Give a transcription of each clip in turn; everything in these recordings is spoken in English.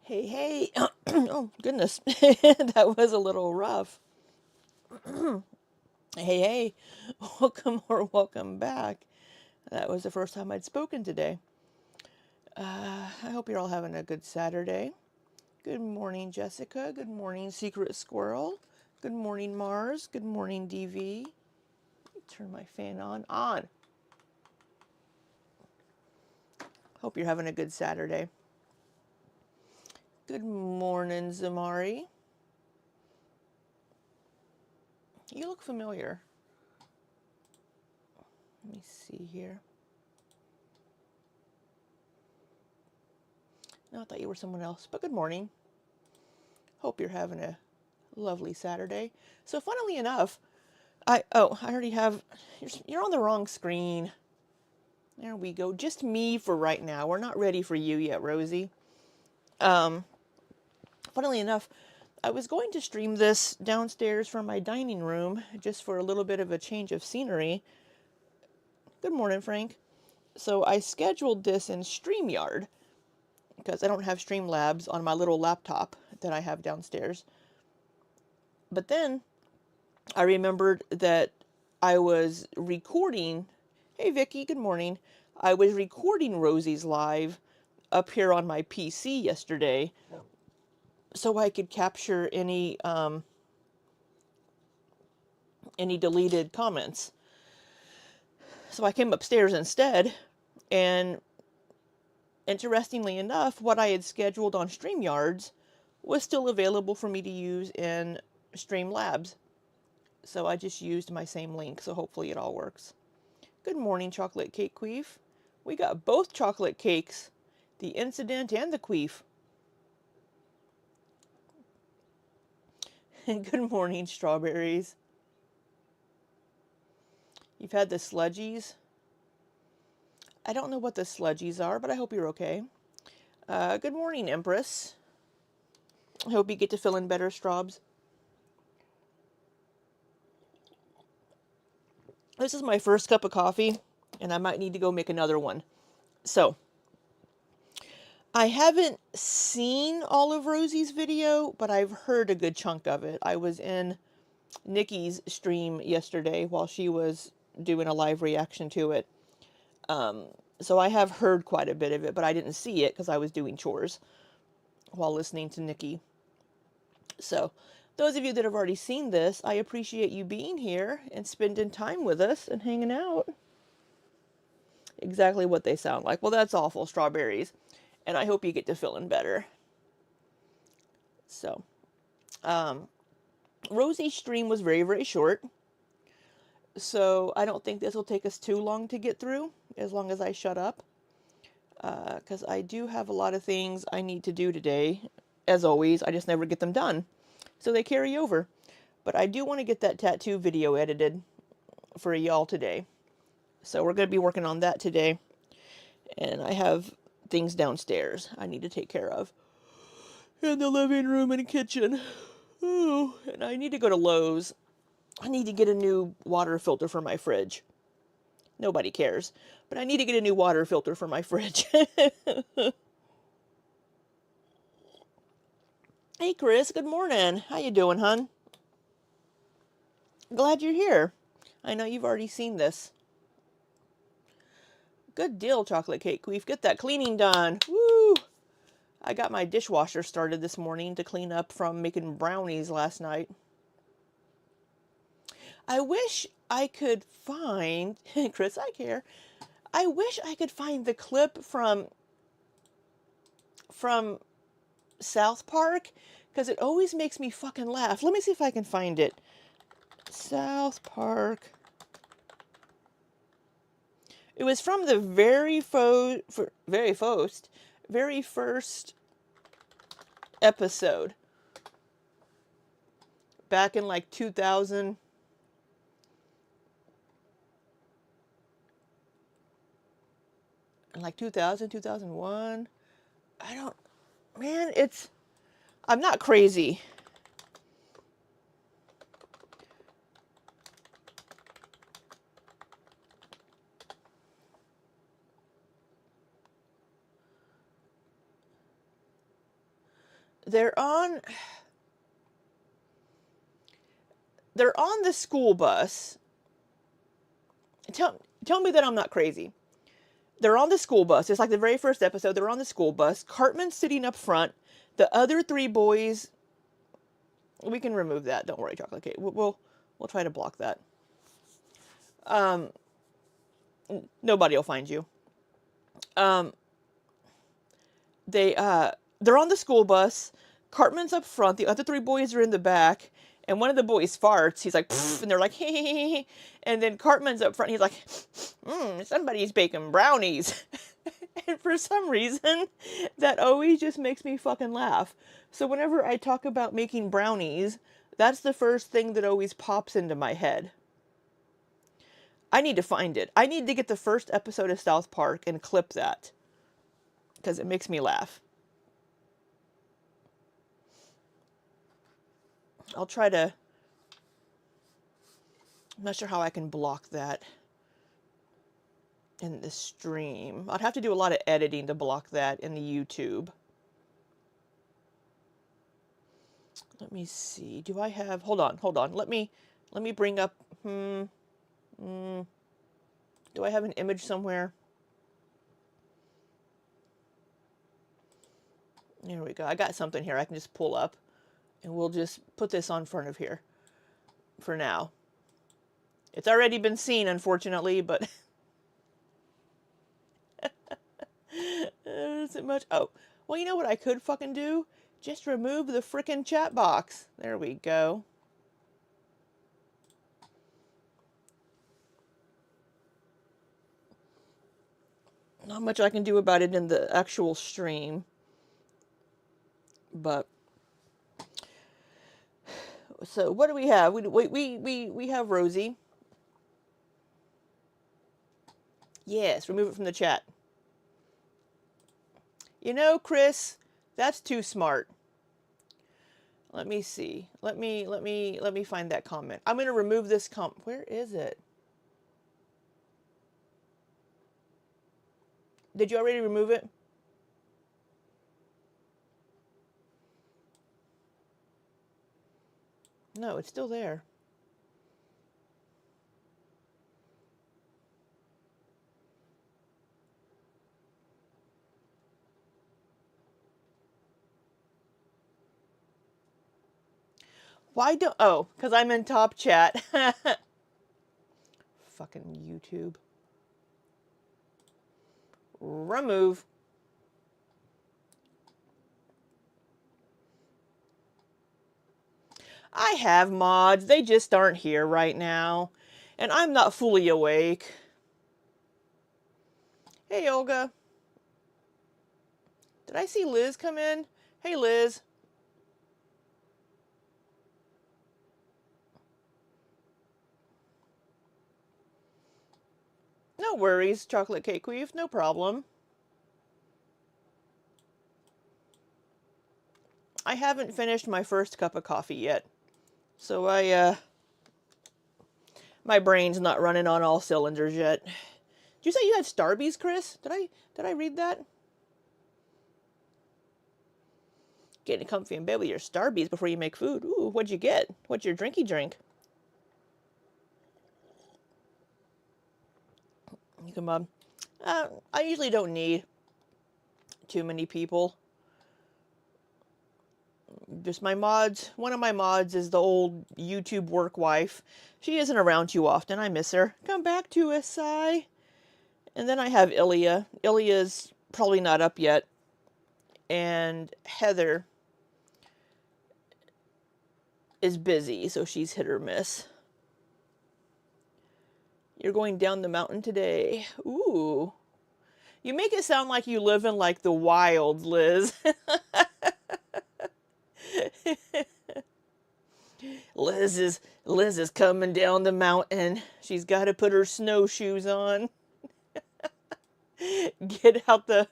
Hey, hey. Oh, goodness. That was a little rough. Hey, hey. Welcome or welcome back. That was the first time I'd spoken today. I hope you're all having a good Saturday. Good morning, Jessica. Good morning, Secret Squirrel. Good morning, Mars. Good morning, DV. Turn my fan on. On. Hope you're having a good Saturday. Good morning, Zamari. You look familiar. Let me see here. No, I thought you were someone else, but good morning. Hope you're having a lovely Saturday. So funnily enough, I already have, you're on the wrong screen. There we go. Just me for right now. We're not ready for you yet, Rosie. Funnily enough, I was going to stream this downstairs from my dining room just for a little bit of a change of scenery. Good morning, Frank. So I scheduled this in StreamYard because I don't have Streamlabs on my little laptop that I have downstairs. But then I remembered that I was recording. Hey, Vicky, good morning. I was recording Rosie's live up here on my PC yesterday so I could capture any deleted comments. So I came upstairs instead, and interestingly enough, what I had scheduled on StreamYards was still available for me to use in Streamlabs. So I just used my same link, so hopefully it all works. Good morning, Chocolate Cake Queef. We got both chocolate cakes, the incident and the queef. And good morning, strawberries. You've had the sludgies. I don't know what the sludgies are, but I hope you're okay. Good morning, Empress. I hope you get to feeling better, Straubs. This is my first cup of coffee, and I might need to go make another one. So, I haven't seen all of Rosie's video, but I've heard a good chunk of it. I was in Nikki's stream yesterday while she was doing a live reaction to it. So I have heard quite a bit of it, but I didn't see it because I was doing chores while listening to Nikki. So, those of you that have already seen this, I appreciate you being here and spending time with us and hanging out. Exactly what they sound like. Well, that's awful, strawberries. And I hope you get to feeling better. So, Rosie's stream was very, very short. So, I don't think this will take us too long to get through, as long as I shut up. Because I do have a lot of things I need to do today. As always, I just never get them done. So they carry over. But I do want to get that tattoo video edited for y'all today. So we're going to be working on that today. And I have things downstairs I need to take care of. In the living room and kitchen. Oh, and I need to go to Lowe's. I need to get a new water filter for my fridge. Nobody cares. But I need to get a new water filter for my fridge. Hey, Chris. Good morning. How you doing, hun? Glad you're here. I know you've already seen this. Good deal, Chocolate Cake Queef. Get that cleaning done. Woo! I got my dishwasher started this morning to clean up from making brownies last night. I wish I could find... Chris, I care. I wish I could find the clip from South Park, because it always makes me fucking laugh. Let me see if I can find it. South Park. It was from the very first episode. Back in like 2000. In like 2000, 2001. I don't... Man, it's... I'm not crazy. They're on they're on the school bus. Tell me that I'm not crazy. They're on the school bus. It's like the very first episode. They're on the school bus. Cartman's sitting up front. The other three boys. We can remove that. Don't worry, Chocolate Cake. We'll try to block that. Nobody will find you. Um, they're on the school bus. Cartman's up front. The other three boys are in the back. And one of the boys farts. He's like, pfft, and they're like, hey, hey, hey, hey. And then Cartman's up front. He's like, somebody's baking brownies. And for some reason, that always just makes me fucking laugh. So whenever I talk about making brownies, that's the first thing that always pops into my head. I need to find it. I need to get the first episode of South Park and clip that. Because it makes me laugh. I'll try to... I'm not sure how I can block that in the stream. I'd have to do a lot of editing to block that in the YouTube. Let me see. Do I have... Hold on. Let me bring up... Do I have an image somewhere? There we go. I got something here I can just pull up. And we'll just put this on front of here. For now. It's already been seen, unfortunately, but... There isn't much... Oh. Well, you know what I could fucking do? Just remove the frickin' chat box. There we go. Not much I can do about it in the actual stream. But... So, what do we have? We have Rosie. Yes, remove it from the chat. You know, Chris, that's too smart. Let me see. Let me find that comment. I'm going to remove this comment. Where is it? Did you already remove it? No, it's still there. Why don't... Oh, because I'm in top chat. Fucking YouTube. Remove. I have mods. They just aren't here right now. And I'm not fully awake. Hey, Olga. Did I see Liz come in? Hey, Liz. No worries, Chocolate Cake Weave. No problem. I haven't finished my first cup of coffee yet. So my brain's not running on all cylinders yet. Did you say you had Starbies, Chris? Did I read that? Getting comfy in bed with your Starbies before you make food. Ooh, what'd you get? What's your drinky drink? You can, I usually don't need too many people. Just my mods. One of my mods is the old YouTube work wife. She isn't around too often. I miss her. Come back to us, Sai. And then I have Ilya. Ilya's probably not up yet. And Heather is busy, so she's hit or miss. You're going down the mountain today. Ooh. You make it sound like you live in, like, the wilds, Liz. Liz is coming down the mountain. She's got to put her snowshoes on. Get out the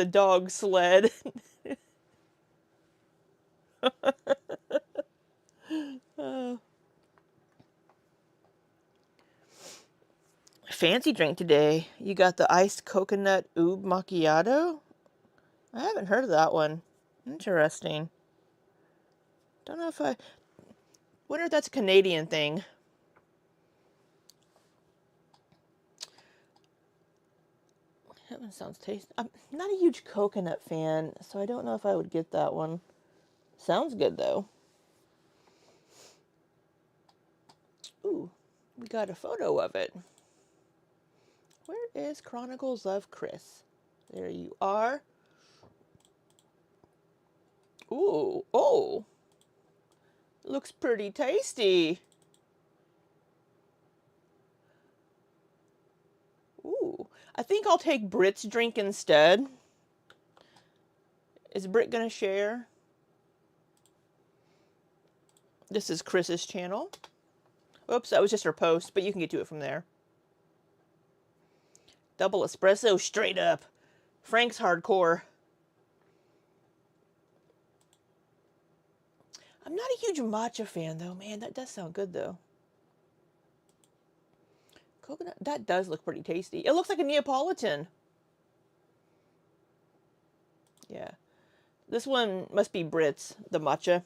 dog sled. Fancy drink today. You got the iced coconut oob macchiato? I haven't heard of that one. Interesting. Don't know if I... wonder if that's a Canadian thing. That one sounds tasty. I'm not a huge coconut fan, so I don't know if I would get that one. Sounds good, though. Ooh, we got a photo of it. Where is Chronicles of Chris? There you are. Ooh, oh. Looks pretty tasty. Ooh, I think I'll take Brit's drink instead. Is Brit gonna share? This is Chris's channel. Oops, that was just her post, but you can get to it from there. Double espresso straight up. Frank's hardcore. I'm not a huge matcha fan, though. Man, that does sound good, though. Coconut, that does look pretty tasty. It looks like a Neapolitan. Yeah. This one must be Brits, the matcha.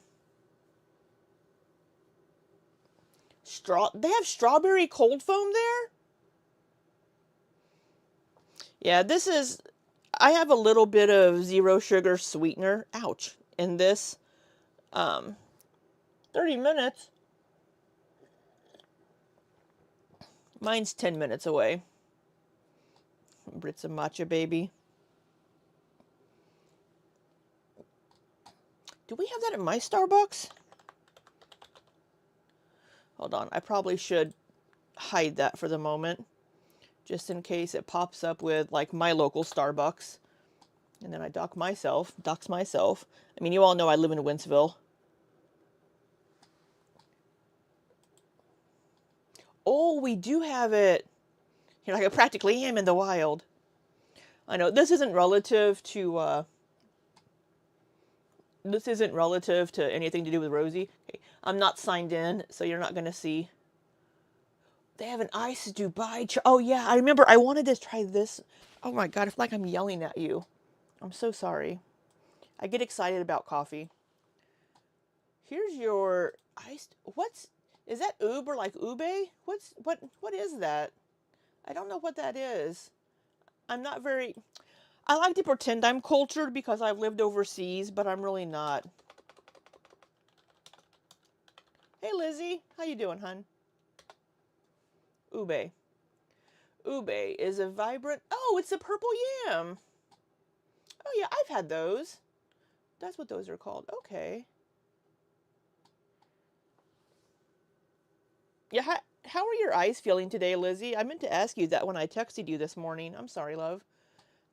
They have strawberry cold foam there? Yeah, this is... I have a little bit of zero sugar sweetener. Ouch. In this. 30 minutes. Mine's 10 minutes away. Brits a matcha baby. Do we have that at my Starbucks? Hold on, I probably should hide that for the moment, just in case it pops up with like my local Starbucks, and then I dox myself. I mean, you all know I live in Wentzville. Oh, we do have it. You're like, I practically am in the wild. I know this isn't relative to anything to do with Rosie. Okay. I'm not signed in, so you're not gonna see. They have an ice Dubai. Oh yeah, I remember. I wanted to try this. Oh my god, I feel like I'm yelling at you. I'm so sorry. I get excited about coffee. Here's your iced. Is that Ube or like Ube? What is that? I don't know what that is. I'm not very. I like to pretend I'm cultured because I've lived overseas, but I'm really not. Hey Lizzie, how you doing, hun? Ube. Ube is a vibrant. Oh, it's a purple yam. Oh yeah, I've had those. That's what those are called. Okay. Yeah, how are your eyes feeling today, Lizzie? I meant to ask you that when I texted you this morning. I'm sorry, love.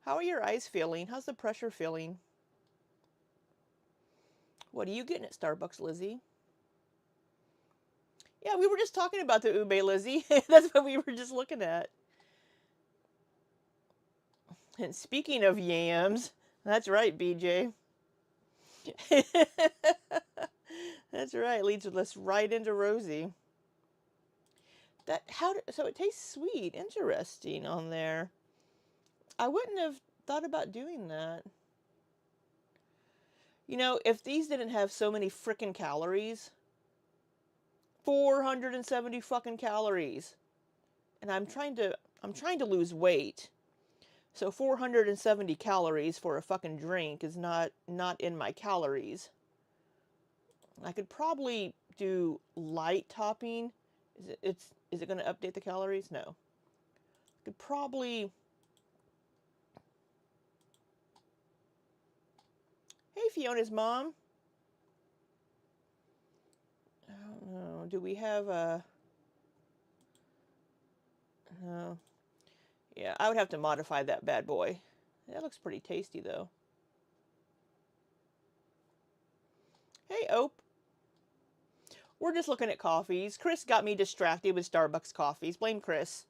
How are your eyes feeling? How's the pressure feeling? What are you getting at Starbucks, Lizzie? Yeah, we were just talking about the ube, Lizzie. That's what we were just looking at. And speaking of yams, that's right, BJ. That's right. Leads us right into Rosie. So it tastes sweet. Interesting on there. I wouldn't have thought about doing that. You know, if these didn't have so many frickin' calories, 470 fucking calories. And I'm trying to lose weight. So 470 calories for a fucking drink is not in my calories. I could probably do light topping. Is it going to update the calories? No. I could probably... Hey, Fiona's mom. I don't know. Do we have a... No. Yeah, I would have to modify that bad boy. That looks pretty tasty, though. Hey, Ope. We're just looking at coffees. Chris got me distracted with Starbucks coffees. Blame Chris.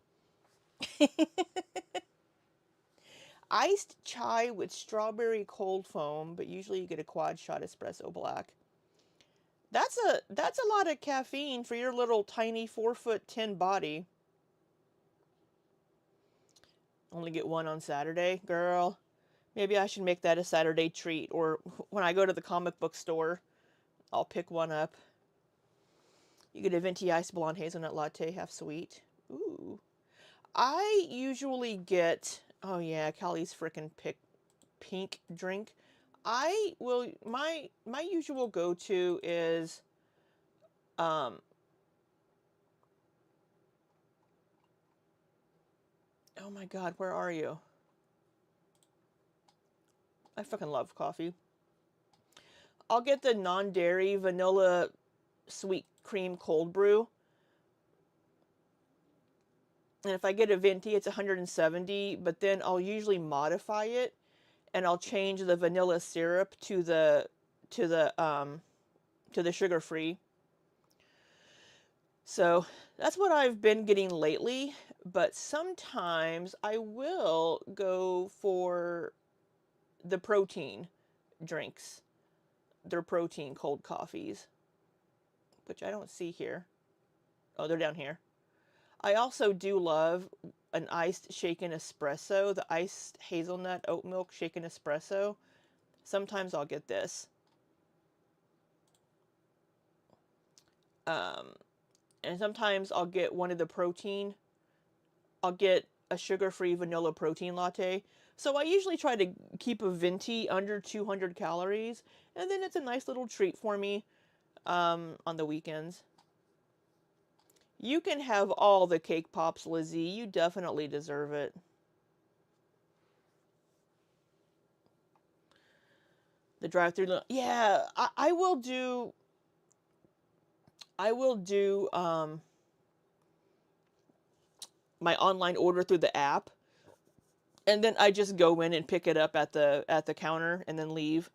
Iced chai with strawberry cold foam, but usually you get a quad shot espresso black. That's a lot of caffeine for your little tiny 4'10" body. Only get one on Saturday, girl. Maybe I should make that a Saturday treat, or when I go to the comic book store, I'll pick one up. You get a venti iced blonde hazelnut latte, half sweet. Ooh. I usually get, oh yeah, Callie's frickin' pink drink. I will, my usual go-to is, um, oh my God, where are you? I fucking love coffee. I'll get the non-dairy vanilla sweet cream cold brew. And if I get a venti, it's 170, but then I'll usually modify it and I'll change the vanilla syrup to the to the sugar free. So that's what I've been getting lately, but sometimes I will go for the protein drinks. They're protein cold coffees, which I don't see here. Oh, they're down here. I also do love an iced shaken espresso, the iced hazelnut oat milk shaken espresso. Sometimes I'll get this. Um, and sometimes I'll get one of the protein. I'll get a sugar-free vanilla protein latte. So I usually try to keep a venti under 200 calories, and then it's a nice little treat for me on the weekends. You can have all the cake pops, Lizzie. You definitely deserve it. The drive-through, yeah, I will do. I will do my online order through the app, and then I just go in and pick it up at the counter and then leave.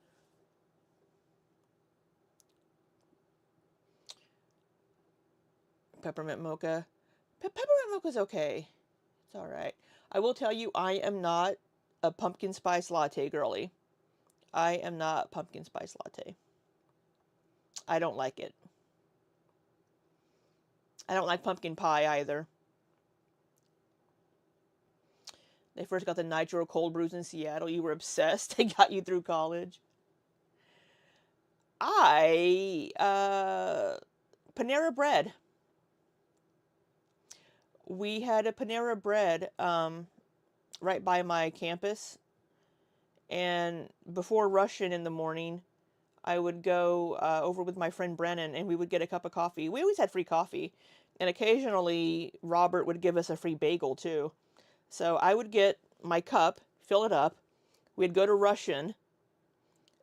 Peppermint mocha. Peppermint mocha's okay. It's all right. I will tell you, I am not a pumpkin spice latte girly. I am not pumpkin spice latte. I don't like it. I don't like pumpkin pie either. They first got the nitro cold brews in Seattle. You were obsessed. They got you through college. Panera Bread. We had a Panera Bread right by my campus, and before rushing in the morning, I would go over with my friend Brennan, and we would get a cup of coffee. We always had free coffee, and occasionally Robert would give us a free bagel too. So I would get my cup, fill it up. We'd go to Russian.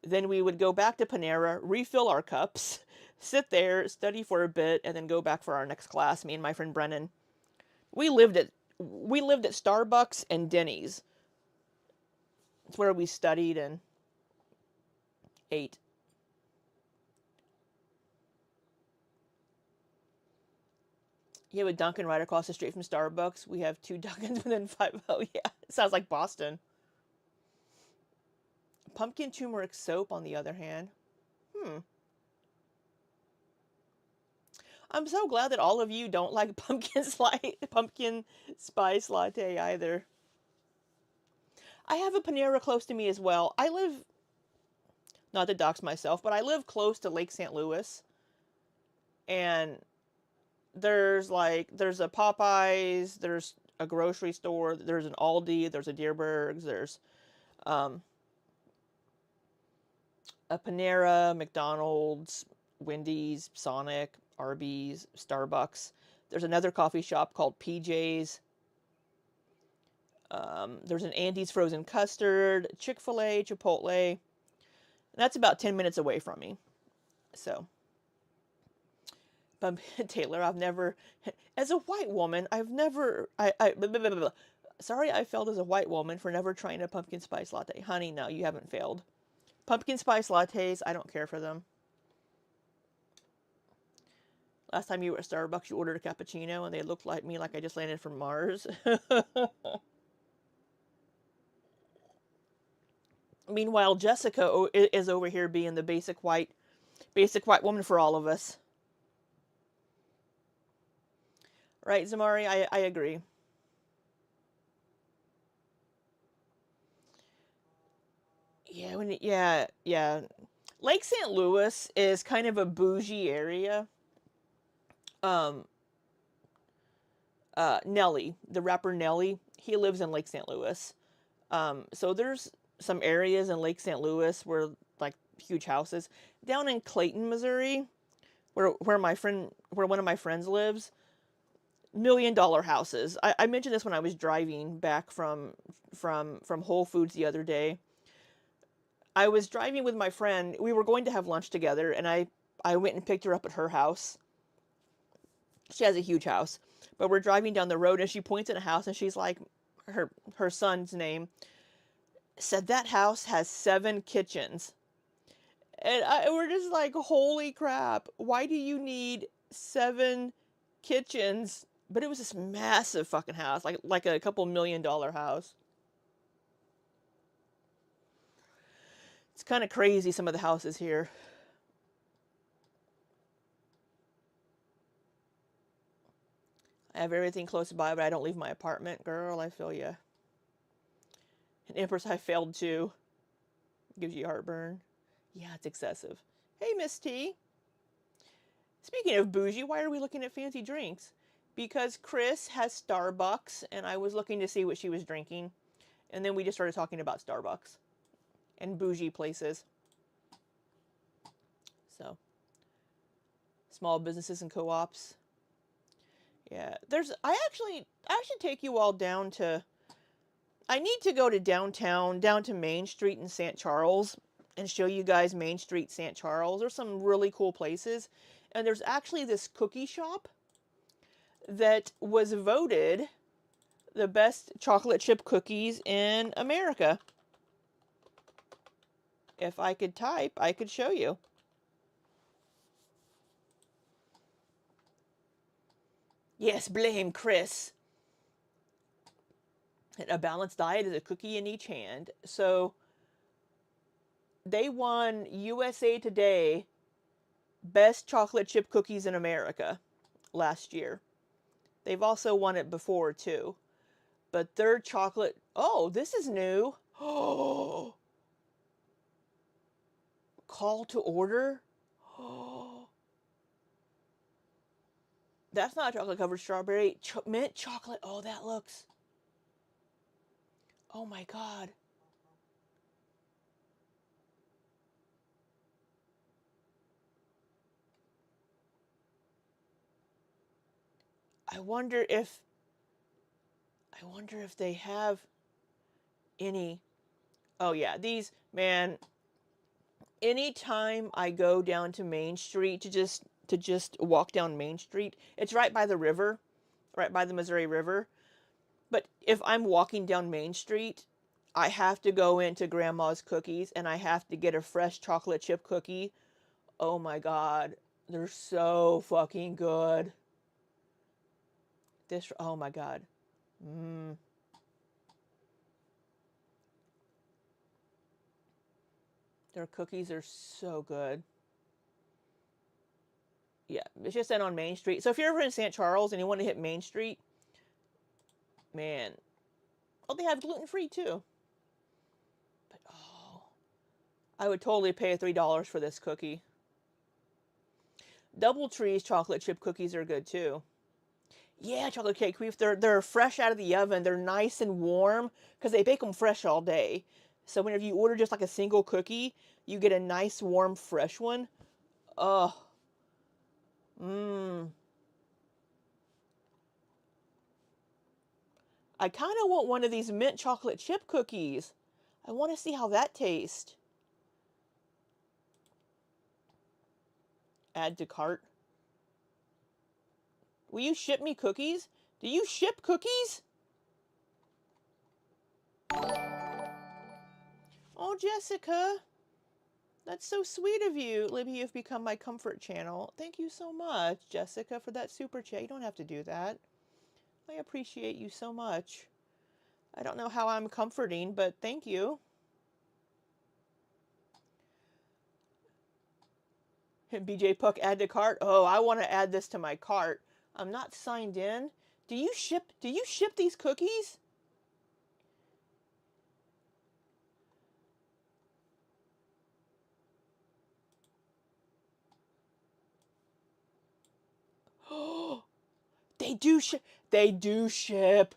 Then we would go back to Panera, refill our cups, sit there, study for a bit, and then go back for our next class. Me and my friend Brennan. We lived at we lived at Starbucks and Denny's. It's where we studied and ate. You have a Dunkin' right across the street from Starbucks. We have two Dunkins within five. Oh yeah, it sounds like Boston. Pumpkin turmeric soap, on the other hand. Hmm. I'm so glad that all of you don't like pumpkin spice latte either. I have a Panera close to me as well. I live, not to dox myself, but I live close to Lake St. Louis, and there's a Popeyes, there's a grocery store, there's an Aldi, there's a Deerbergs, there's um, a Panera, McDonald's, Wendy's, Sonic, Arby's, Starbucks. There's another coffee shop called PJ's. There's an Andy's frozen custard, Chick-fil-A, Chipotle. And that's about 10 minutes away from me. So, but Taylor, I've never, as a white woman, I've never, blah, blah, blah, blah. Sorry, I failed as a white woman for never trying a pumpkin spice latte. Honey, no, you haven't failed. Pumpkin spice lattes, I don't care for them. Last time you were at Starbucks, you ordered a cappuccino, and they looked like me like I just landed from Mars. Meanwhile, Jessica is over here being the basic white woman for all of us. Right, Zamari? I agree. Yeah, yeah. Lake St. Louis is kind of a bougie area. Um, Nelly, the rapper Nelly, he lives in Lake St. Louis. So there's some areas in Lake St. Louis where like huge houses. Down in Clayton, Missouri, where one of my friends lives, $1 million houses. I mentioned this when I was driving back from Whole Foods the other day. I was driving with my friend. We were going to have lunch together, and I went and picked her up at her house. She has a huge house, but we're driving down the road, and she points at a house, and she's like, her son's name said that house has 7 kitchens, and we're just like, holy crap! Why do you need 7 kitchens? But it was this massive fucking house, like a couple $1 million house. It's kind of crazy, some of the houses here. I have everything close by, but I don't leave my apartment. Girl, I feel ya. And Empress, I failed too. Gives you heartburn. Yeah, it's excessive. Hey, Miss T. Speaking of bougie, why are we looking at fancy drinks? Because Chris has Starbucks, and I was looking to see what she was drinking. And then we just started talking about Starbucks and bougie places. So, small businesses and co-ops. Yeah, I should take you all down to, I need to go to downtown, down to Main Street in St. Charles and show you guys Main Street, St. Charles. There's some really cool places. And there's actually this cookie shop that was voted the best chocolate chip cookies in America. If I could type, I could show you. Yes, blame Chris. A balanced diet is a cookie in each hand. So they won USA Today best chocolate chip cookies in America last year. They've also won it before too. But their chocolate, oh, this is new. Oh, call to order. Oh, that's not chocolate covered strawberry. Mint chocolate. Oh, that looks. Oh my God. I wonder if I wonder if they have any. Oh yeah, these, man, anytime I go down to Main Street to just walk down Main Street, it's right by the river, right by the Missouri River. But if I'm walking down Main Street, I have to go into Grandma's Cookies and I have to get a fresh chocolate chip cookie. Oh my God, they're so fucking good. Oh my God. Mmm. Their cookies are so good. Yeah, it's just in on Main Street. So if you're ever in St. Charles and you want to hit Main Street, man, oh, they have gluten free too. But oh, I would totally pay $3 for this cookie. DoubleTree's chocolate chip cookies are good too. Yeah, chocolate cake creams. They're fresh out of the oven. They're nice and warm because they bake them fresh all day. So whenever you order just like a single cookie, you get a nice warm fresh one. Oh, mmm. I kind of want one of these mint chocolate chip cookies. I want to see how that tastes. Add to cart. Will you ship me cookies? Do you ship cookies? Oh, Jessica. That's so sweet of you. Libby, you've become my comfort channel. Thank you so much, Jessica, for that super chat. You don't have to do that. I appreciate you so much. I don't know how I'm comforting, but thank you. BJ Puck, add to cart. Oh, I want to add this to my cart. I'm not signed in. Do you ship these cookies? They do ship. They do ship.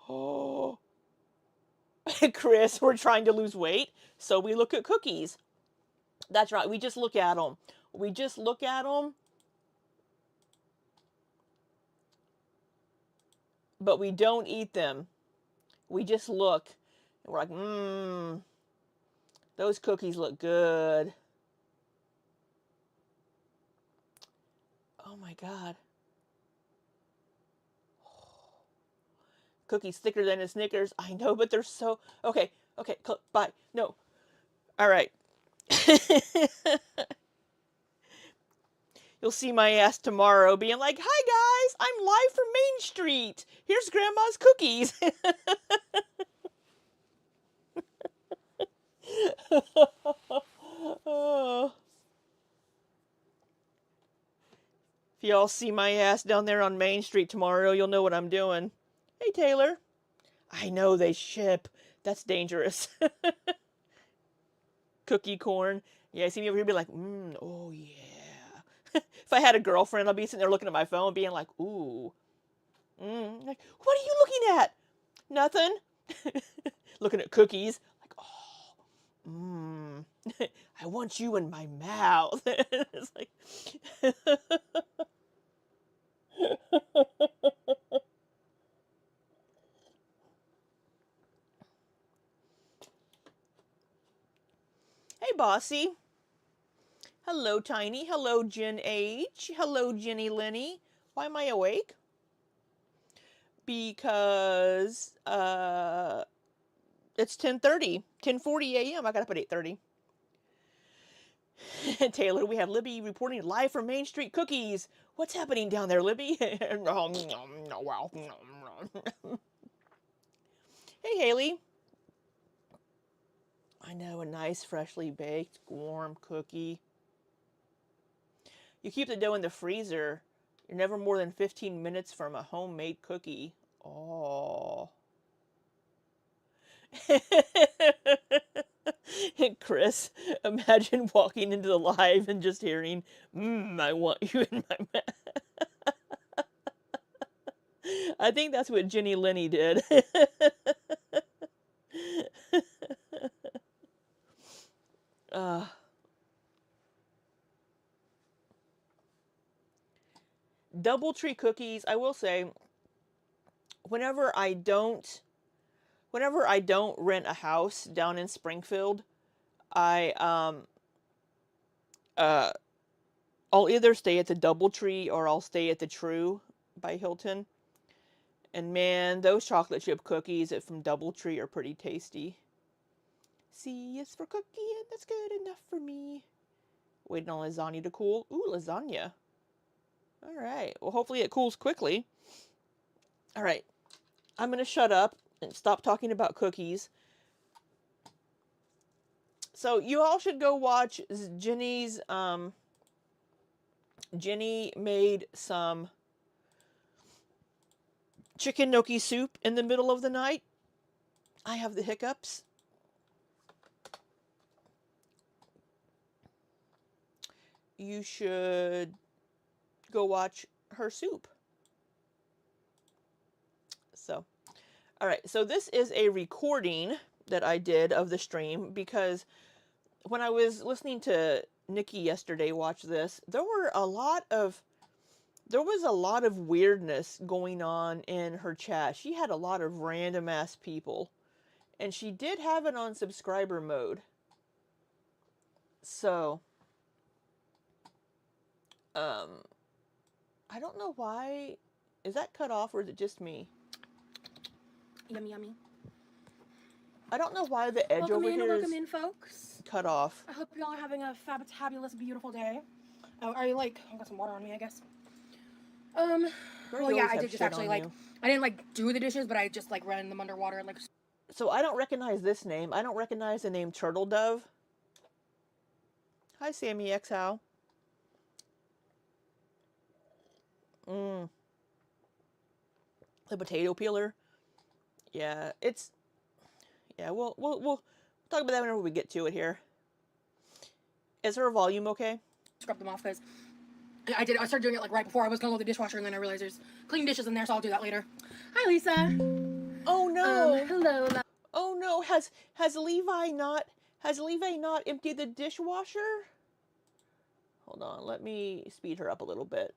Oh. Chris, we're trying to lose weight, so we look at cookies. That's right. We just look at them. We just look at them, but we don't eat them. We just look. And we're like, those cookies look good. Oh my God. Cookies thicker than a Snickers. I know, but they're so... Okay, bye. No. All right. You'll see my ass tomorrow being like, hi guys, I'm live from Main Street. Here's Grandma's cookies. Oh. If y'all see my ass down there on Main Street tomorrow, you'll know what I'm doing. Hey, Taylor. I know they ship. That's dangerous. Cookie corn. Yeah, see me over here be like, oh yeah. If I had a girlfriend, I'd be sitting there looking at my phone being like, ooh. Like, what are you looking at? Nothing. Looking at cookies. Like, oh, I want you in my mouth. It's like... Hey, Bossy. Hello, Tiny. Hello, Jen H. Hello, Jenny Lenny. Why am I awake? Because it's 10:30, 10:40 a.m. I got up at 8:30. Taylor, we have Libby reporting live from Main Street Cookies. What's happening down there, Libby? Hey, Haley. I know, a nice, freshly baked, warm cookie. You keep the dough in the freezer. You're never more than 15 minutes from a homemade cookie. Oh. Chris, imagine walking into the live and just hearing, I want you in my mouth. I think that's what Jenny Lenny did. Doubletree cookies, I will say, whenever I don't rent a house down in Springfield, I'll either stay at the Doubletree or I'll stay at the True by Hilton. And man, those chocolate chip cookies from Doubletree are pretty tasty. C is for cookie, and that's good enough for me. Waiting on lasagna to cool. Ooh, lasagna. All right. Well, hopefully it cools quickly. All right. I'm going to shut up and stop talking about cookies. So you all should go watch Jenny's, Jenny made some chicken gnocchi soup in the middle of the night. I have the hiccups. You should go watch her soup. So, all right. So this is a recording that I did of the stream because when I was listening to Nikki yesterday watch this, there was a lot of weirdness going on in her chat. She had a lot of random ass people, and she did have it on subscriber mode. So, I don't know why. Is that cut off or is it just me? Yummy, yummy. I don't know why the edge over here Welcome is in, folks. cut off. I hope y'all are having a fabulous, beautiful day. Oh, are you like? I've got some water on me, I guess. Well, yeah, I did just actually like. I didn't like do the dishes, but I just like ran them underwater, like. So I don't recognize this name. I don't recognize the name Turtle Dove. Hi, Sammy X How. The potato peeler. Yeah, it's. Yeah, we'll talk about that whenever we get to it here. Is her volume okay? Scrub them off because I did. I started doing it like right before I was gonna load the dishwasher, and then I realized there's clean dishes in there, so I'll do that later. Hi, Lisa. Oh no. Hello. Oh no. Has Levi not emptied the dishwasher? Hold on. Let me speed her up a little bit.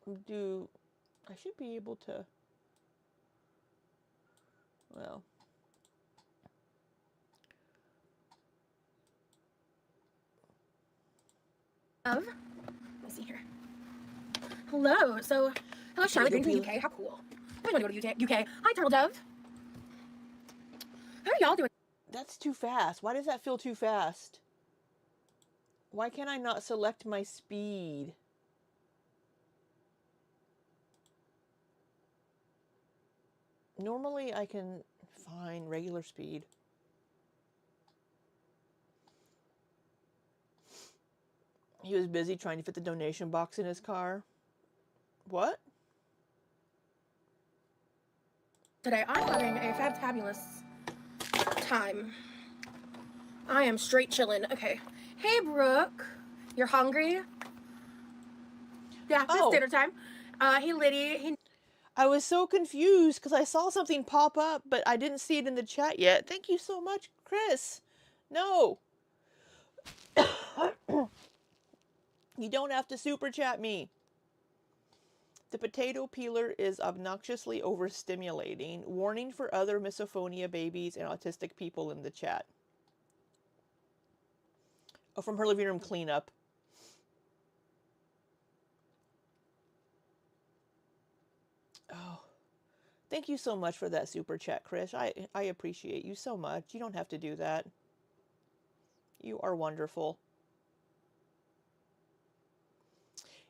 I should be able to. Well. Let me see here. Hello. So, hello, Charlotte. Going to the UK. How cool. I want to go to UK. Hi, Turtle Dove. How are y'all doing? That's too fast. Why does that feel too fast? Why can I not select my speed? Normally I can find regular speed. He was busy trying to fit the donation box in his car. What? Today I'm having a fabulous time. I am straight chilling. Okay. Hey, Brooke. You're hungry? Yeah, it's dinner time. Hey, Liddy. I was so confused because I saw something pop up, but I didn't see it in the chat yet. Thank you so much, Chris. No. You don't have to super chat me. The potato peeler is obnoxiously overstimulating. Warning for other misophonia babies and autistic people in the chat. Oh, from her living room cleanup. Oh, thank you so much for that super chat, Chris. I appreciate you so much. You don't have to do that. You are wonderful.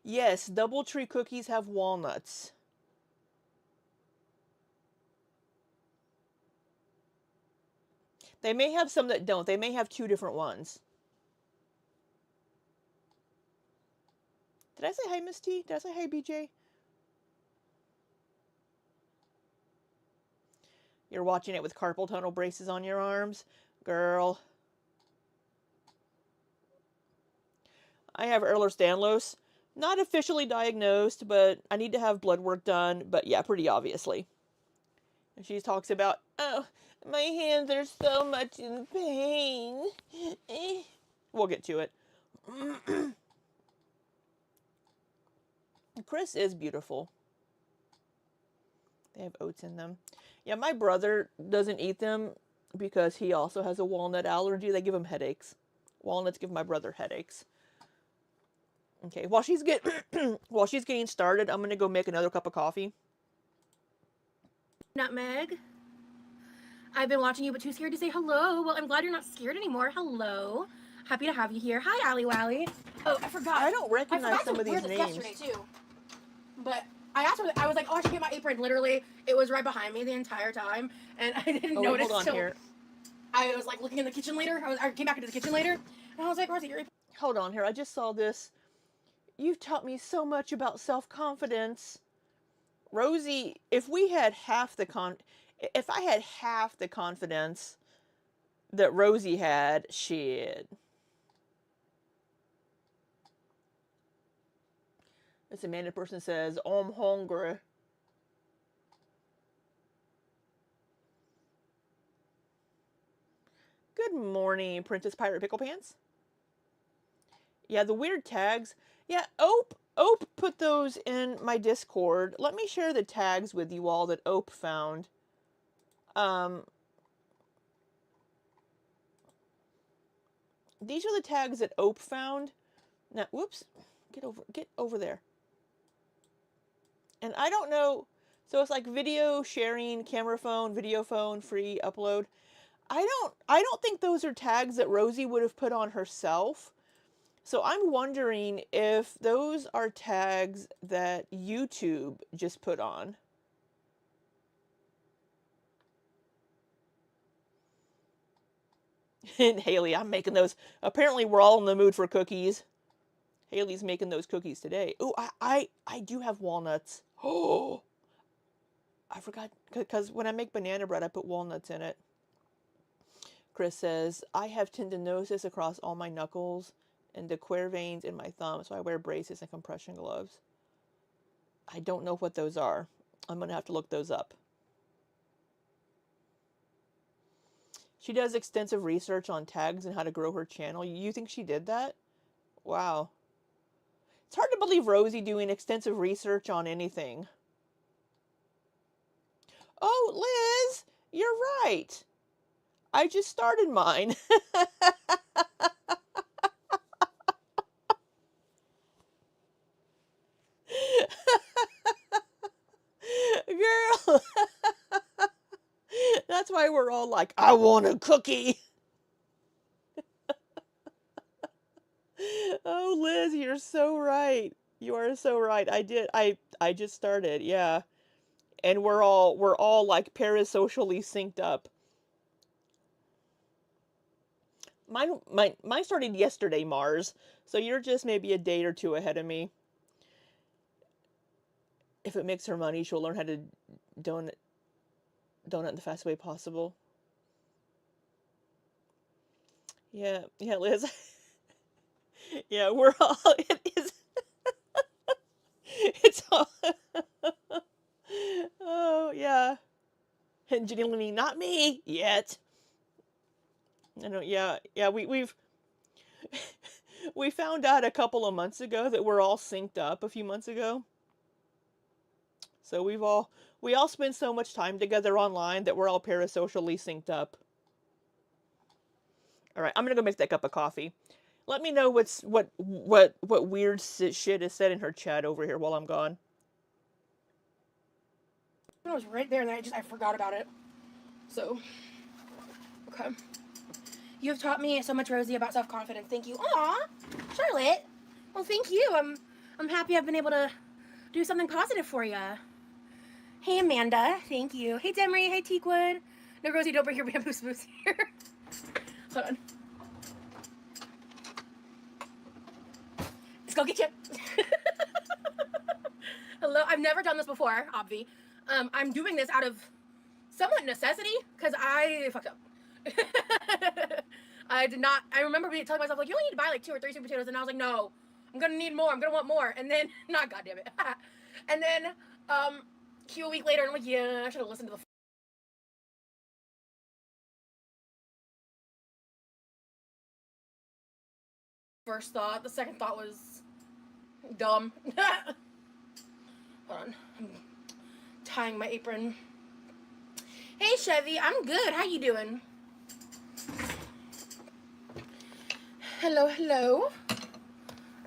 Yes, DoubleTree cookies have walnuts. They may have some that don't. They may have two different ones. Did I say hi, Miss T? Did I say hi, BJ? You're watching it with carpal tunnel braces on your arms? Girl. I have Ehlers-Danlos. Not officially diagnosed, but I need to have blood work done. But yeah, pretty obviously. And she talks about, oh, my hands are so much in pain. We'll get to it. Chris is beautiful. They have oats in them. Yeah, my brother doesn't eat them because he also has a walnut allergy. They give him headaches. Walnuts give my brother headaches. Okay, while she's getting started, I'm gonna go make another cup of coffee. Nutmeg. I've been watching you, but too scared to say hello. Well, I'm glad you're not scared anymore. Hello. Happy to have you here. Hi, Allie Wally. Oh, I forgot. I don't recognize some of these names. Yesterday too. But I asked her. I was like, "Oh, I should get my apron." Literally, it was right behind me the entire time, and I didn't notice. Hold on here. I was like looking in the kitchen later. I came back into the kitchen later, and I was like, "Rosie, your apron." Hold on here. I just saw this. You've taught me so much about self-confidence. Rosie, if I had half the confidence that Rosie had, shit. This Amanda person says, I'm hungry. Good morning, Princess Pirate Pickle Pants. Yeah, the weird tags. Yeah, Ope put those in my Discord. Let me share the tags with you all that Ope found. These are the tags that Ope found. Now, whoops, get over there. And I don't know, so it's like video sharing, camera phone, video phone, free upload. I don't think those are tags that Rosie would have put on herself. So I'm wondering if those are tags that YouTube just put on. And Haley, I'm making those. Apparently we're all in the mood for cookies. Haley's making those cookies today. Oh, I do have walnuts. Oh, I forgot, because when I make banana bread, I put walnuts in it. Chris says, I have tendinosis across all my knuckles and de Quervain's in my thumb, so I wear braces and compression gloves. I don't know what those are. I'm going to have to look those up. She does extensive research on tags and how to grow her channel. You think she did that? Wow. It's hard to believe Rosie doing extensive research on anything. Oh, Liz, you're right. I just started mine. Girl. That's why we're all like, I want a cookie. Oh, Liz, you're so right. You are so right. I just started. Yeah. And we're all like parasocially synced up. Mine started yesterday, Mars. So you're just maybe a day or two ahead of me. If it makes her money, she'll learn how to donut in the fastest way possible. Yeah, yeah, Liz. Yeah, we're all it is. It's all. Oh yeah, and genuinely not me yet. I know. Yeah, yeah. We found out a couple of months ago that we're all synced up a few months ago. So we all spend so much time together online that we're all parasocially synced up. All right, I'm gonna go make that cup of coffee. Let me know what weird shit is said in her chat over here while I'm gone. It was right there, and I forgot about it. So, okay. You have taught me so much, Rosie, about self-confidence. Thank you. Aw, Charlotte. Well, thank you. I'm happy I've been able to do something positive for you. Hey, Amanda. Thank you. Hey, Demery. Hey, Teakwood. No, Rosie, don't bring your bamboo spoons here. Hold on. Let's go get you. Hello. I've never done this before, obvi. I'm doing this out of somewhat necessity because I fucked up. I did not. I remember telling myself, like, you only need to buy like 2 or 3 sweet potatoes, and I was like, no, I'm gonna need more. I'm gonna want more. And then, not goddamn it. And then, a week later, I'm like, yeah, I should have listened to the first thought. The second thought was dumb. Hold on, I'm tying my apron. Hey, Chevy, I'm good. How you doing? Hello, hello.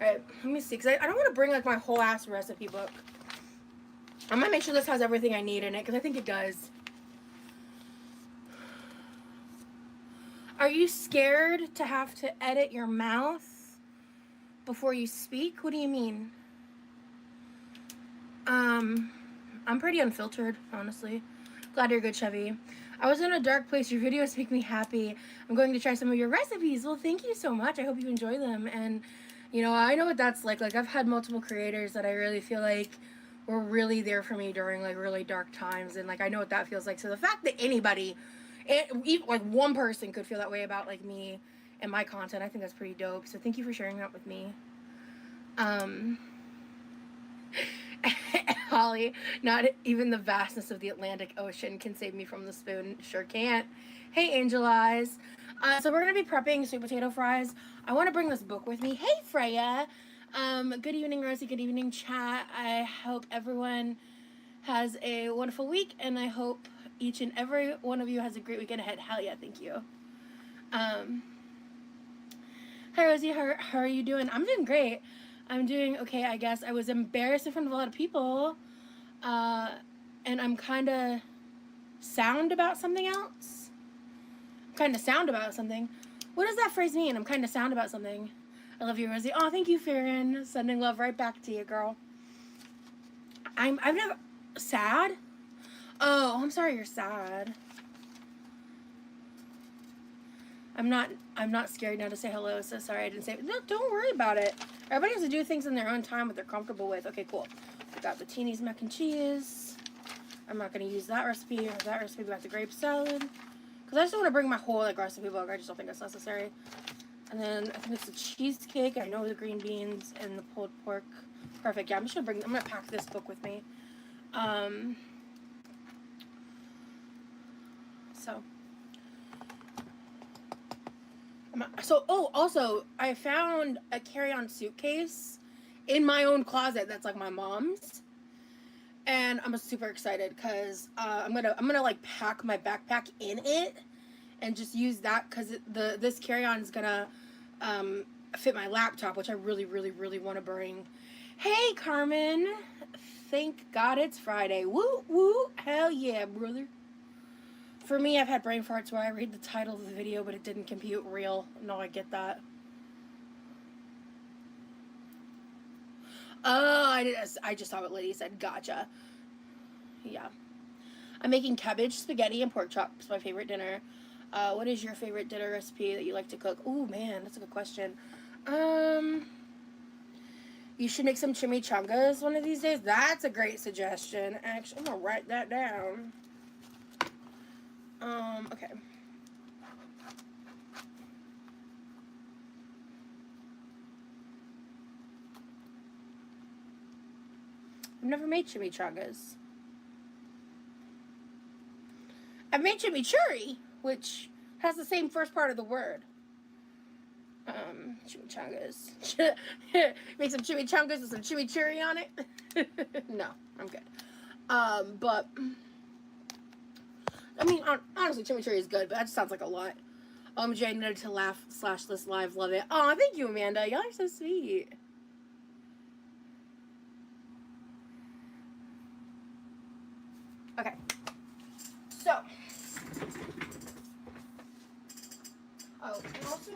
Alright, let me see, because I don't want to bring, like, my whole ass recipe book. I might make sure this has everything I need in it, because I think it does. Are you scared to have to edit your mouth before you speak? What do you mean? I'm pretty unfiltered, honestly. Glad you're good, Chevy. I was in a dark place. Your videos make me happy. I'm going to try some of your recipes. Well, thank you so much. I hope you enjoy them. And, you know, I know what that's like. Like, I've had multiple creators that I really feel like were really there for me during, like, really dark times. And, like, I know what that feels like. So the fact that anybody, like, one person could feel that way about, like, me and my content, I think that's pretty dope. So thank you for sharing that with me. Holly, not even the vastness of the Atlantic Ocean can save me from the spoon. Sure can't. Hey, Angel Eyes. So we're going to be prepping sweet potato fries. I want to bring this book with me. Hey, Freya. Good evening, Rosie. Good evening, chat. I hope everyone has a wonderful week, and I hope each and every one of you has a great weekend ahead. Hell yeah, thank you. Hi, Rosie. How are you doing? I'm doing great. I'm doing okay, I guess. I was embarrassed in front of a lot of people. And I'm kind of sound about something else. Kind of sound about something. What does that phrase mean? I'm kind of sound about something. I love you, Rosie. Oh, thank you, Farron. Sending love right back to you, girl. I've never... Sad? Oh, I'm sorry you're sad. I'm not scared now to say hello, so sorry I didn't say it. No, don't worry about it. Everybody has to do things in their own time, what they're comfortable with. Okay, cool. I got Bettini's mac and cheese. I'm not going to use that recipe or that recipe. We got the grape salad. Because I just don't want to bring my whole, like, recipe book. I just don't think that's necessary. And then I think it's the cheesecake. I know the green beans and the pulled pork. Perfect. Yeah, I'm gonna pack this book with me. Um, so also, I found a carry-on suitcase in my own closet that's like my mom's, and I'm super excited because I'm gonna like pack my backpack in it and just use that because this carry-on is gonna um, fit my laptop, which I really really really want to bring. Hey Carmen, thank God it's Friday. Woo woo, hell yeah, brother. For me, I've had brain farts where I read the title of the video, but it didn't compute real. No, I get that. Oh, I just saw what Lydia said. Gotcha. Yeah. I'm making cabbage, spaghetti, and pork chops, my favorite dinner. What is your favorite dinner recipe that you like to cook? Ooh, man, that's a good question. Um, you should make some chimichangas one of these days. That's a great suggestion. Actually, I'm gonna write that down. Okay. I've never made chimichangas. I've made chimichurri, which has the same first part of the word. Chimichangas. Make some chimichangas with some chimichurri on it. No, I'm good. But I mean, honestly, chimichurri is good, but that just sounds like a lot. OMG, I needed to laugh / this live. Love it. Oh, thank you, Amanda. Y'all are so sweet. Okay. So. Oh, I also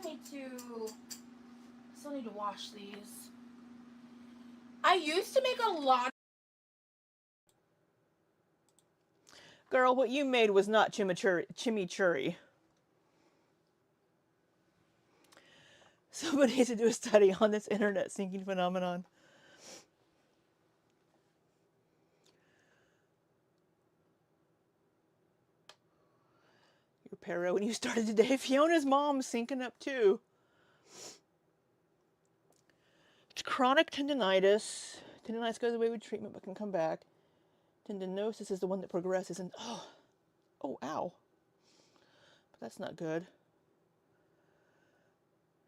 still need to wash these. I used to make a lot. Girl, what you made was not chimichurri. Somebody needs to do a study on this internet syncing phenomenon. Your para when you started today. Fiona's mom's syncing up too. It's chronic tendonitis. Tendonitis goes away with treatment but can come back. Tendinosis is the one that progresses and oh, ow. But that's not good.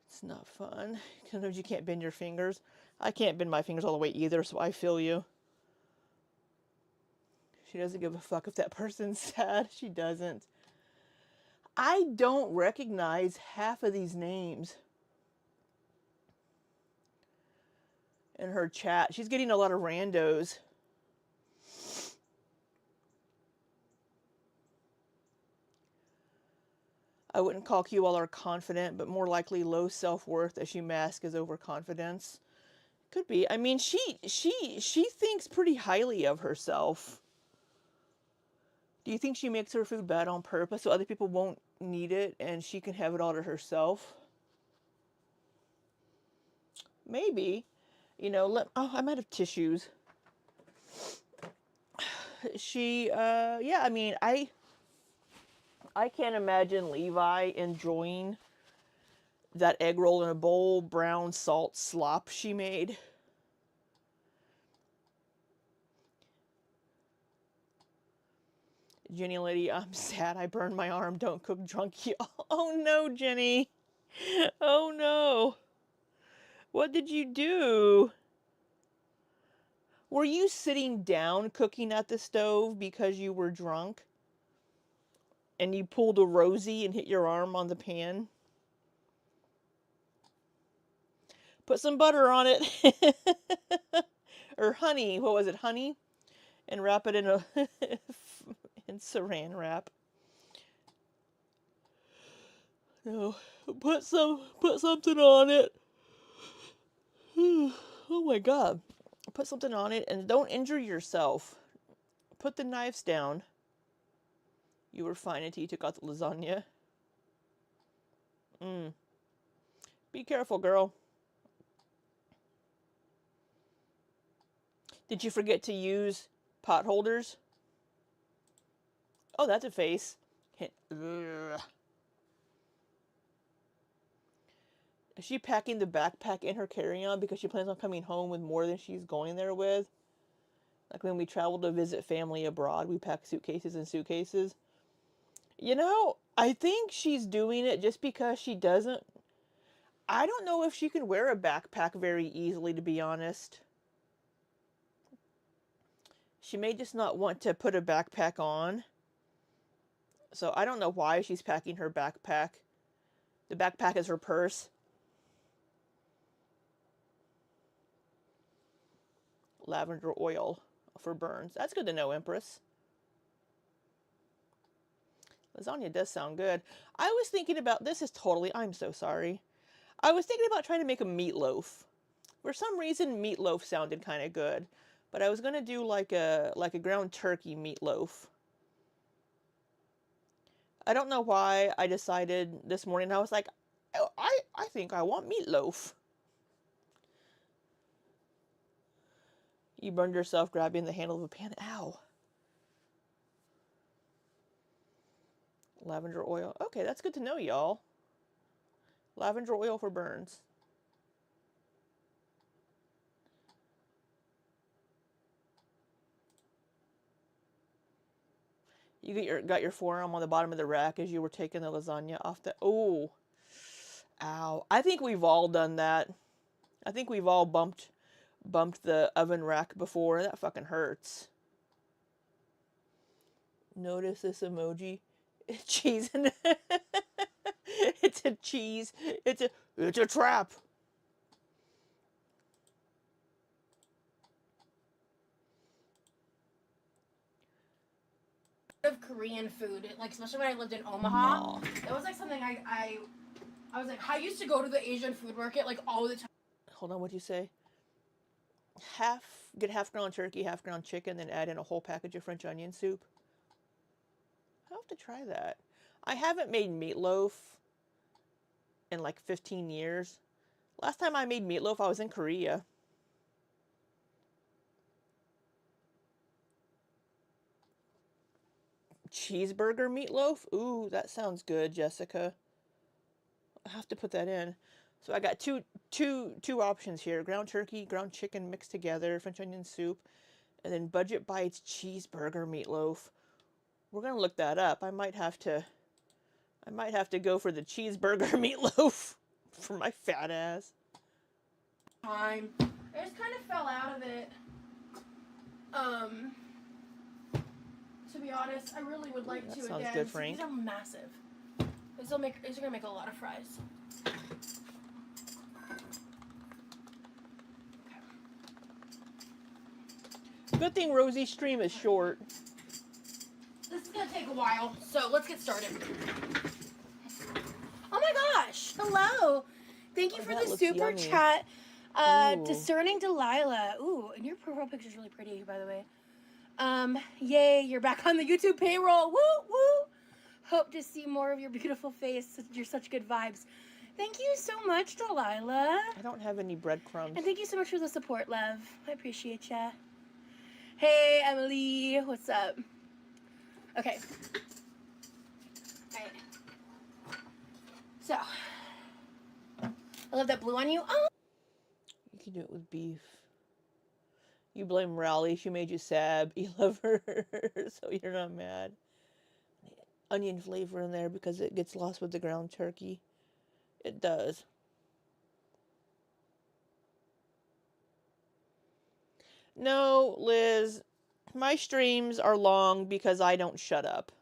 It's not fun. Sometimes you can't bend your fingers. I can't bend my fingers all the way either, so I feel you. She doesn't give a fuck if that person's sad. She doesn't. I don't recognize half of these names in her chat. She's getting a lot of randos. I wouldn't call Q all are confident, but more likely low self-worth as she masks as overconfidence. Could be. I mean, she thinks pretty highly of herself. Do you think she makes her food bad on purpose so other people won't need it and she can have it all to herself? Maybe. You know, I might have tissues. Yeah, I mean, I can't imagine Levi enjoying that egg roll in a bowl, brown salt slop she made. Jenny lady, I'm sad I burned my arm. Don't cook drunk, y'all. Oh no, Jenny. Oh no. What did you do? Were you sitting down cooking at the stove because you were drunk? And you pulled a Rosie and hit your arm on the pan? Put some butter on it. Or honey. What was it? Honey? And wrap it in a in saran wrap. No. Put something on it. Oh my god. Put something on it and don't injure yourself. Put the knives down. You were fine until you took out the lasagna. Be careful, girl. Did you forget to use pot holders? Oh, that's a face. Is she packing the backpack in her carry-on because she plans on coming home with more than she's going there with? Like when we travel to visit family abroad, we pack suitcases and suitcases. You know, I think she's doing it just because she doesn't. I don't know if she can wear a backpack very easily, to be honest. She may just not want to put a backpack on. So I don't know why she's packing her backpack. The backpack is her purse. Lavender oil for burns. That's good to know, Empress. Lasagna does sound good. I was thinking about, this is totally, I'm so sorry. I was thinking about trying to make a meatloaf. For some reason, meatloaf sounded kind of good. But I was going to do like a ground turkey meatloaf. I don't know why I decided this morning. I was like, oh, I think I want meatloaf. You burned yourself grabbing the handle of a pan. Ow. Lavender oil. Okay, that's good to know, y'all. Lavender oil for burns. You got your forearm on the bottom of the rack as you were taking the lasagna off the. Oh, ow! I think we've all done that. I think we've all bumped the oven rack before, and that fucking hurts. Notice this emoji. Cheese and it's a cheese. It's a trap. Of Korean food, like especially when I lived in Omaha. Aw. That was like something I was like, I used to go to the Asian food market like all the time. Hold on, what'd you say? Get half ground turkey, half ground chicken, then add in a whole package of French onion soup. I'll have to try that. I haven't made meatloaf in like 15 years. Last time I made meatloaf, I was in Korea. Cheeseburger meatloaf? Ooh, that sounds good, Jessica. I have to put that in. So I got two options here: ground turkey, ground chicken mixed together, French onion soup, and then Budget Bites cheeseburger meatloaf. We're gonna look that up. I might have to go for the cheeseburger meatloaf for my fat ass. I just kind of fell out of it. To be honest, I really would like That to sounds again. good, Frank. These are massive. These are gonna make a lot of fries. Good thing Rosie's stream is short. This is gonna take a while, so let's get started. Oh my gosh! Hello. Thank you for the super yummy. chat. Discerning Delilah. Ooh, and your profile picture is really pretty, by the way. Yay, you're back on the YouTube payroll. Woo, woo. Hope to see more of your beautiful face. You're such good vibes. Thank you so much, Delilah. I don't have any breadcrumbs. And thank you so much for the support, love. I appreciate ya. Hey, Emily. What's up? Okay. Alright. So, I love that blue on you. Oh! You can do it with beef. You blame Raleigh. She made you sad. You love her, so you're not mad. Onion flavor in there because it gets lost with the ground turkey. It does. No, Liz. My streams are long because I don't shut up.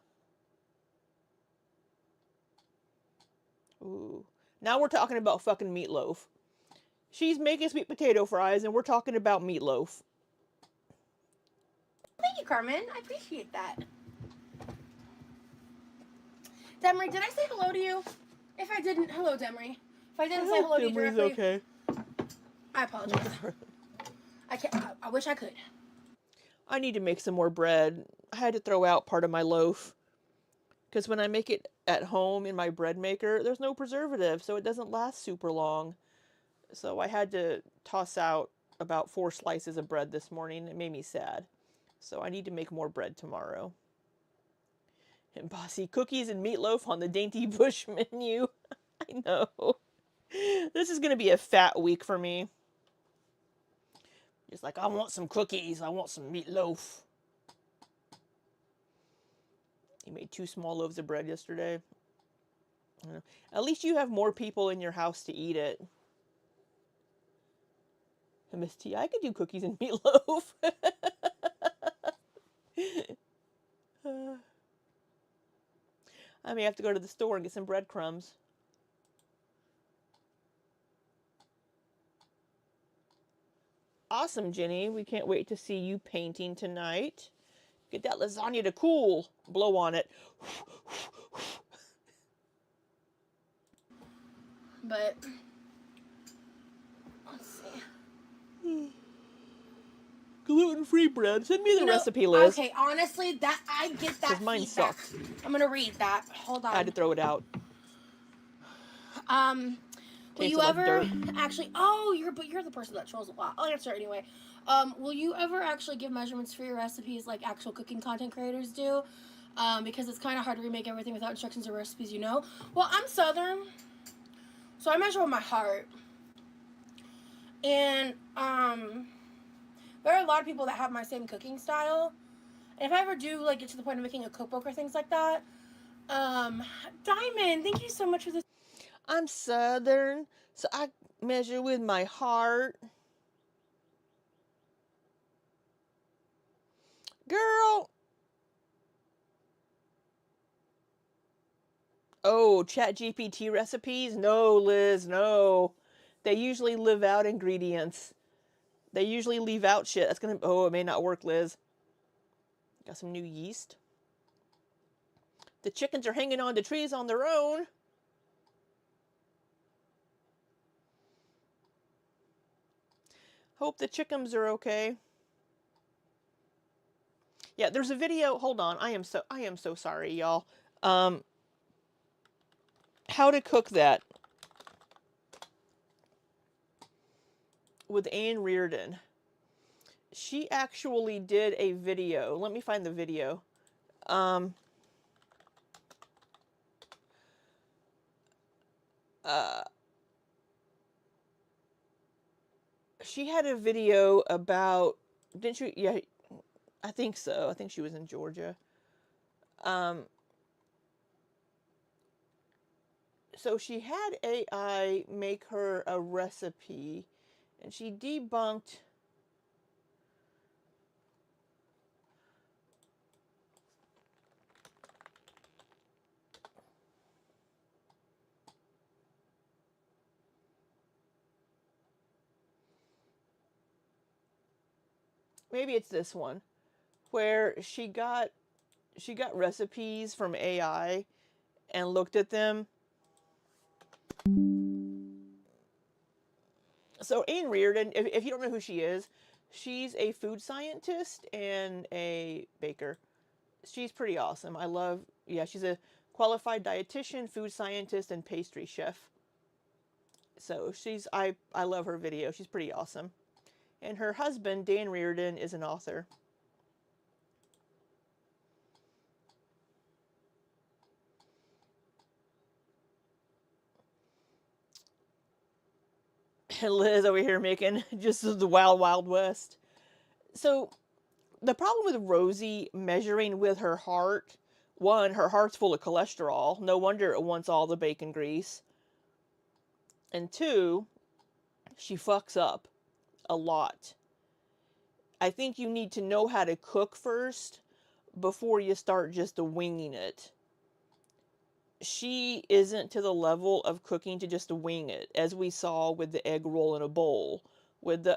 Ooh. Now we're talking about fucking meatloaf. She's making sweet potato fries and we're talking about meatloaf. Thank you, Carmen. I appreciate that. Demery, did I say hello to you? If I didn't, hello, Demery. If I didn't say hello to you directly, okay. I apologize. I wish I could. I need to make some more bread. I had to throw out part of my loaf. Because when I make it at home in my bread maker, there's no preservative, so it doesn't last super long. So I had to toss out about 4 slices of bread this morning. It made me sad. So I need to make more bread tomorrow. And bossy cookies and meatloaf on the Dainty Bush menu. I know. This is going to be a fat week for me. Just like, I want some cookies. I want some meatloaf. He made 2 small loaves of bread yesterday. At least you have more people in your house to eat it. Miss T, I could do cookies and meatloaf. I may have to go to the store and get some breadcrumbs. Awesome, Jenny. We can't wait to see you painting tonight. Get that lasagna to cool. Blow on it. But let's see. Gluten-free bread. Send me the recipe, Liz. Okay, honestly, that I get that mine feedback. sucked. I'm gonna read that. Hold on. I had to throw it out. Will you ever actually? Oh, you're the person that trolls a lot. I'll answer it anyway. Will you ever actually give measurements for your recipes like actual cooking content creators do? Because it's kind of hard to remake everything without instructions or recipes, you know. Well, I'm Southern, so I measure with my heart, and there are a lot of people that have my same cooking style. And if I ever do like get to the point of making a cookbook or things like that, Diamond, thank you so much for this. I'm Southern, so I measure with my heart. Girl. Oh, ChatGPT recipes? No, Liz, no. They usually leave out ingredients. They usually leave out shit. That's gonna... Oh, it may not work, Liz. Got some new yeast. The chickens are hanging on to trees on their own. Hope the chickens are okay. Yeah, there's a video. Hold on. I am so sorry, y'all. How to cook that with Anne Reardon. She actually did a video. Let me find the video. She had a video about, didn't you? Yeah, I think so. I think she was in Georgia. So she had AI make her a recipe, and she debunked. Maybe it's this one, where she got recipes from AI and looked at them. So Anne Reardon, if you don't know who she is, she's a food scientist and a baker. She's pretty awesome. She's a qualified dietitian, food scientist, and pastry chef. So I love her video. She's pretty awesome. And her husband, Dan Reardon, is an author. Liz over here making just the wild, wild west. So the problem with Rosie measuring with her heart, one, her heart's full of cholesterol. No wonder it wants all the bacon grease. And two, she fucks up a lot. I think you need to know how to cook first before you start just winging it. She isn't to the level of cooking to just wing it, as we saw with the egg roll in a bowl. With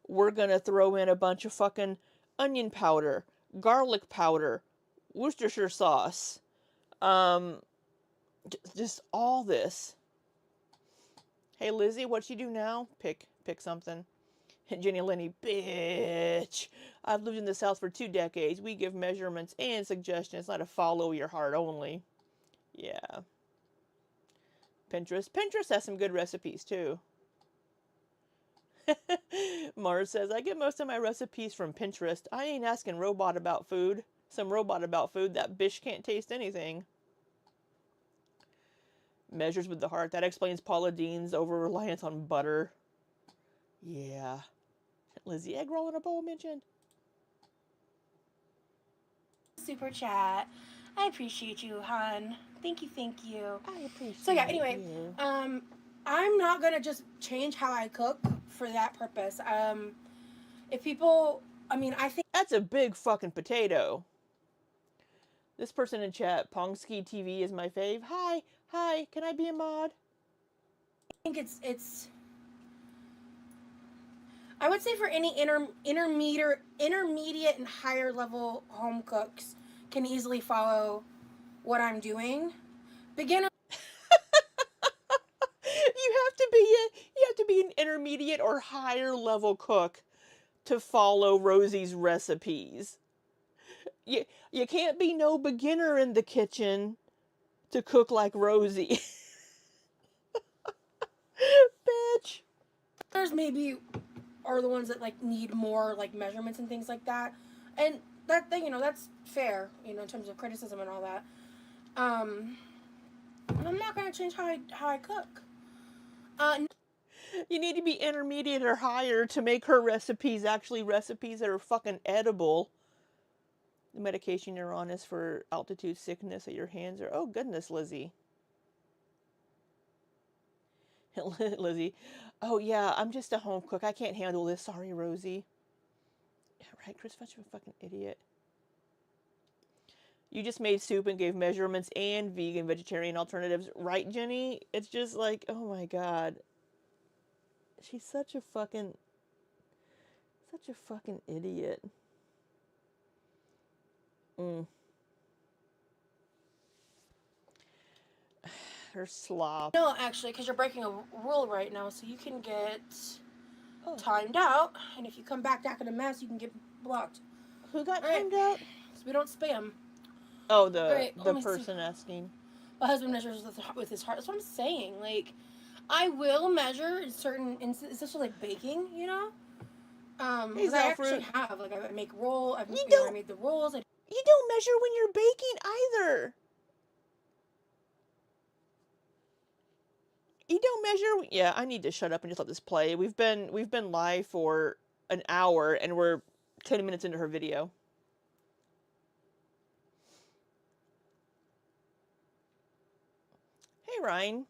we're gonna throw in a bunch of fucking onion powder, garlic powder, Worcestershire sauce, just all this. Hey Lizzie, what you do now? Pick something. Jenny Lenny, bitch. I've lived in the South for 2 decades. We give measurements and suggestions, not a follow your heart only. Yeah. Pinterest has some good recipes too. Mars says, I get most of my recipes from Pinterest. I ain't asking robot about food. Some robot about food. That bitch can't taste anything. Measures with the heart. That explains Paula Dean's over-reliance on butter. Yeah. Lizzie Egg Roll in a Bowl mentioned. Super chat. I appreciate you, hon. Thank you, thank you. I appreciate So yeah, anyway, you. I'm not gonna just change how I cook for that purpose. If people, I mean, I think That's a big fucking potato. This person in chat, Pongski TV is my fave. Hi, can I be a mod? it's. I would say for any intermediate and higher level home cooks can easily follow what I'm doing. Beginner. You have to be an intermediate or higher level cook to follow Rosie's recipes. You can't be no beginner in the kitchen to cook like Rosie. Bitch. Beginners maybe are the ones that like need more like measurements and things like that, and that thing, that's fair, in terms of criticism and all that. I'm not gonna change how I cook. You need to be intermediate or higher to make her recipes actually recipes that are fucking edible. The medication you're on is for altitude sickness that your hands are. Oh, goodness, Lizzie. Lizzie. Oh, yeah, I'm just a home cook. I can't handle this. Sorry, Rosie. Yeah, right, Chris Fetch, you a fucking idiot. You just made soup and gave measurements and vegan, vegetarian alternatives. Right, Jenny? It's just like, oh my god. She's such a fucking idiot. Her slop. No, actually, because you're breaking a rule right now, so you can get timed Oh. out, and if you come back in a mess, you can get blocked. Who got timed out? So we don't spam. Oh, the person asking. My husband measures with his heart. That's what I'm saying. Like, I will measure in certain instances, especially like baking, because I actually have. Like, I make roll. I made the rolls. You don't measure when you're baking either. You don't measure. Yeah, I need to shut up and just let this play. We've been live for an hour and we're 10 minutes into her video. Hey, Ryan.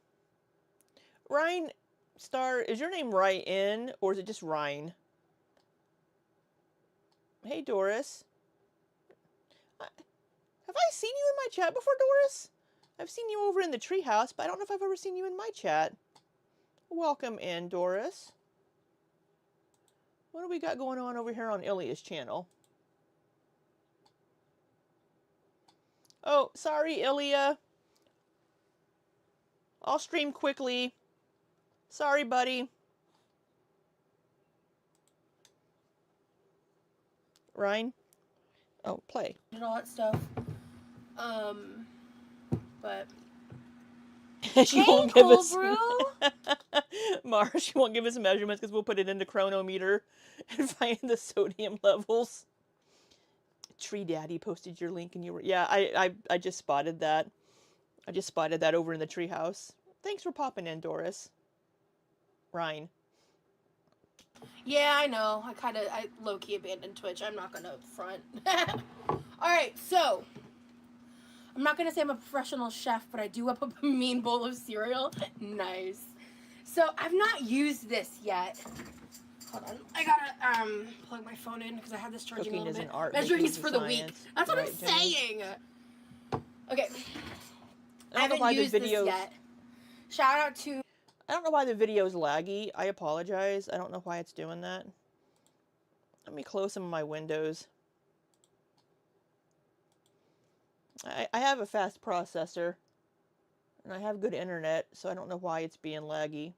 Ryan Star, is your name Ryan or is it just Ryan? Hey, Doris. Have I seen you in my chat before, Doris? I've seen you over in the treehouse, but I don't know if I've ever seen you in my chat. Welcome in, Doris. What do we got going on over here on Ilya's channel? Oh, sorry, Ilya. I'll stream quickly. Sorry, buddy. Ryan? Oh, play. And all that stuff. But... she won't give us... Mars, she won't give us measurements because we'll put it into Chronometer and find the sodium levels. Tree Daddy posted your link and you were... Yeah, I just spotted that. I just spotted that over in the treehouse. Thanks for popping in, Doris. Ryan. Yeah, I know. I low-key abandoned Twitch. I'm not gonna front. Alright, so... I'm not gonna say I'm a professional chef, but I do whip up a mean bowl of cereal. Nice. So, I've not used this yet. Hold on. I gotta plug my phone in because I have this charging a little bit. Measurements for the week. That's what I'm saying! Okay. I haven't used this yet. Shout out to... I don't know why the video's laggy. I apologize. I don't know why it's doing that. Let me close some of my windows. I have a fast processor. And I have good internet, so I don't know why it's being laggy.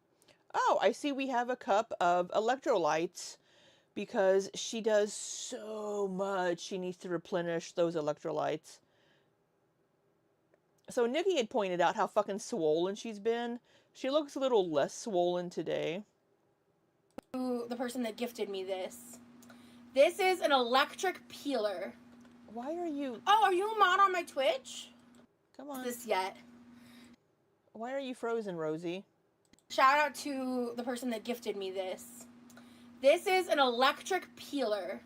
Oh, I see we have a cup of electrolytes because she does so much. She needs to replenish those electrolytes. So Nikki had pointed out how fucking swollen she's been. She looks a little less swollen today. The person that gifted me this. This is an electric peeler. Why are you... Oh, are you a mod on my Twitch? Come on. This yet? Why are you frozen, Rosie? Shout out to the person that gifted me this. This is an electric peeler.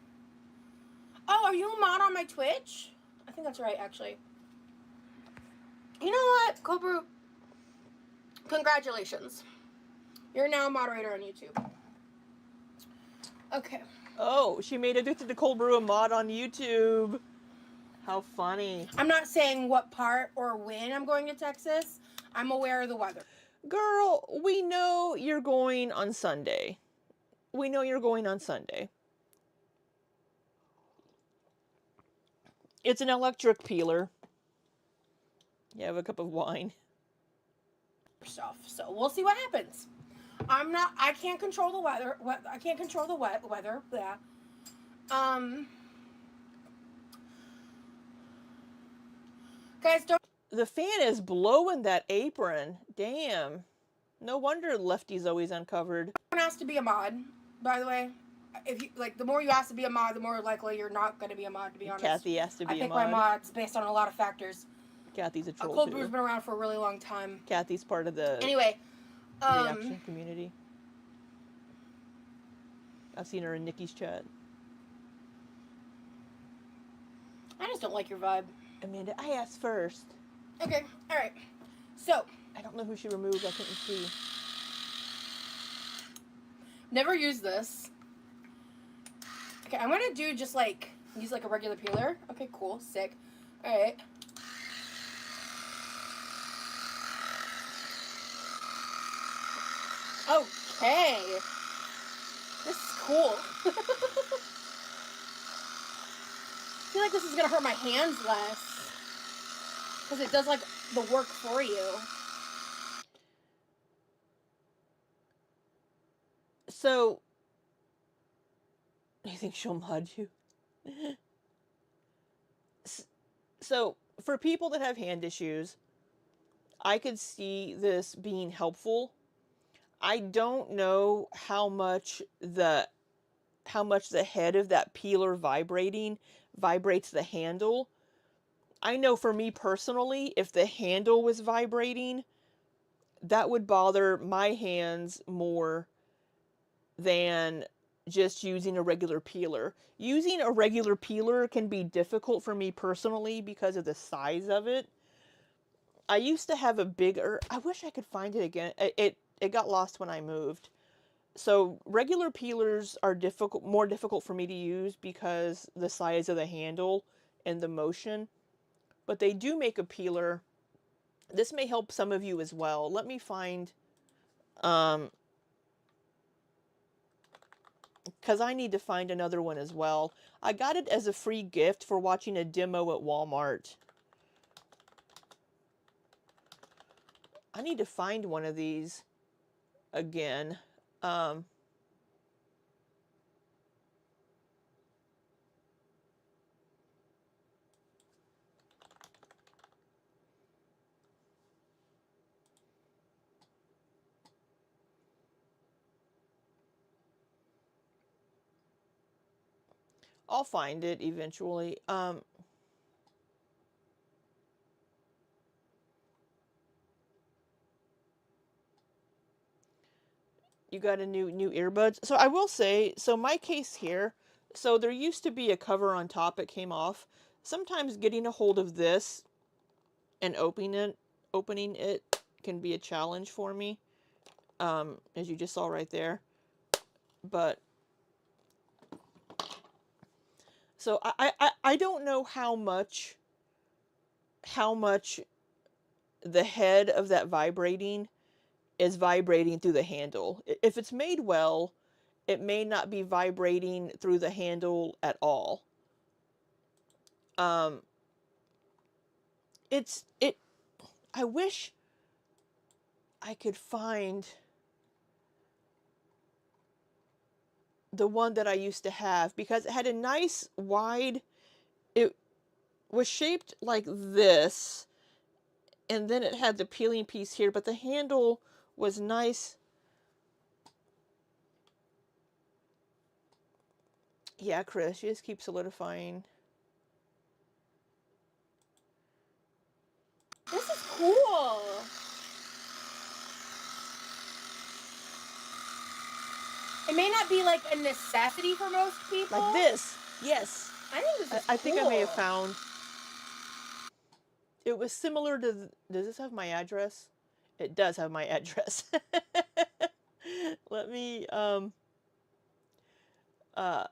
Oh, are you a mod on my Twitch? I think that's right, actually. You know what, Cold Brew? Congratulations. You're now a moderator on YouTube. Okay. Oh, she made Addicted to Cold Brew a mod on YouTube. How funny. I'm not saying what part or when I'm going to Texas. I'm aware of the weather. Girl, we know you're going on Sunday. We know you're going on Sunday. It's an electric peeler. You have a cup of wine. Stuff. So we'll see what happens. I can't control the weather. I can't control the weather. Yeah. Guys, don't. The fan is blowing that apron. Damn. No wonder Lefty's always uncovered. Don't ask to be a mod, by the way. If you like, the more you ask to be a mod, the more likely you're not going to be a mod. To be honest, Kathy has to be a I pick mod. my mods based on a lot of factors. Kathy's a troll Cold too. Brew's been around for a really long time. Kathy's part of the Anyway, reaction community. I've seen her in Nikki's chat. I just don't like your vibe. Amanda, I asked first. Okay, all right. So I don't know who she removed. I couldn't see. never use this. Okay, I'm gonna do just like use like a regular peeler. Okay, cool, sick. All right. Okay. This is cool. I feel like this is gonna hurt my hands less because it does like the work for you. So, you think she'll mod you? So, for people that have hand issues, I could see this being helpful. I don't know how much the head of that peeler vibrates the handle. I know for me personally, if the handle was vibrating, that would bother my hands more than just using a regular peeler. Using a regular peeler can be difficult for me personally because of the size of it. I used to have a bigger, I wish I could find it again. It got lost when I moved. So regular peelers are more difficult for me to use because the size of the handle and the motion. But they do make a peeler. This may help some of you as well. Let me find, because I need to find another one as well. I got it as a free gift for watching a demo at Walmart. I need to find one of these again. I'll find it eventually. You got a new earbuds. So I will say, so my case here, so there used to be a cover on top, it came off. Sometimes getting a hold of this and opening it can be a challenge for me. As you just saw right there. But so I don't know how much the head of that vibrating is vibrating through the handle. If it's made well, it may not be vibrating through the handle at all. I wish I could find the one that I used to have because it had a nice wide, it was shaped like this, and then it had the peeling piece here, but the handle was nice. Yeah, Chris, you just keep solidifying. This is cool. It may not be like a necessity for most people. Like this. Yes. I think this is I think I may have cool. found. It was similar to. Does this have my address? It does have my address. Let me uh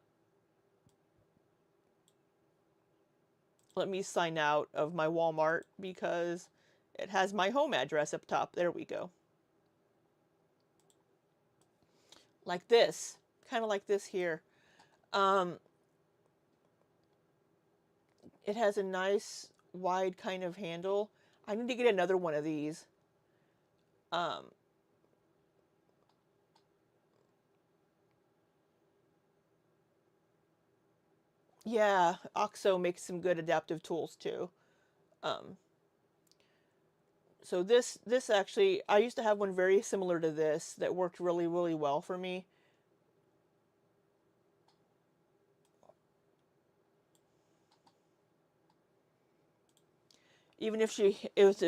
let me sign out of my Walmart because it has my home address up top. There we go. Like this. Kind of like this here. Um it has a nice wide kind of handle. I need to get another one of these. Um yeah, OXO makes some good adaptive tools too. Um so this actually, I used to have one very similar to this that worked really really well for me. Even if she it was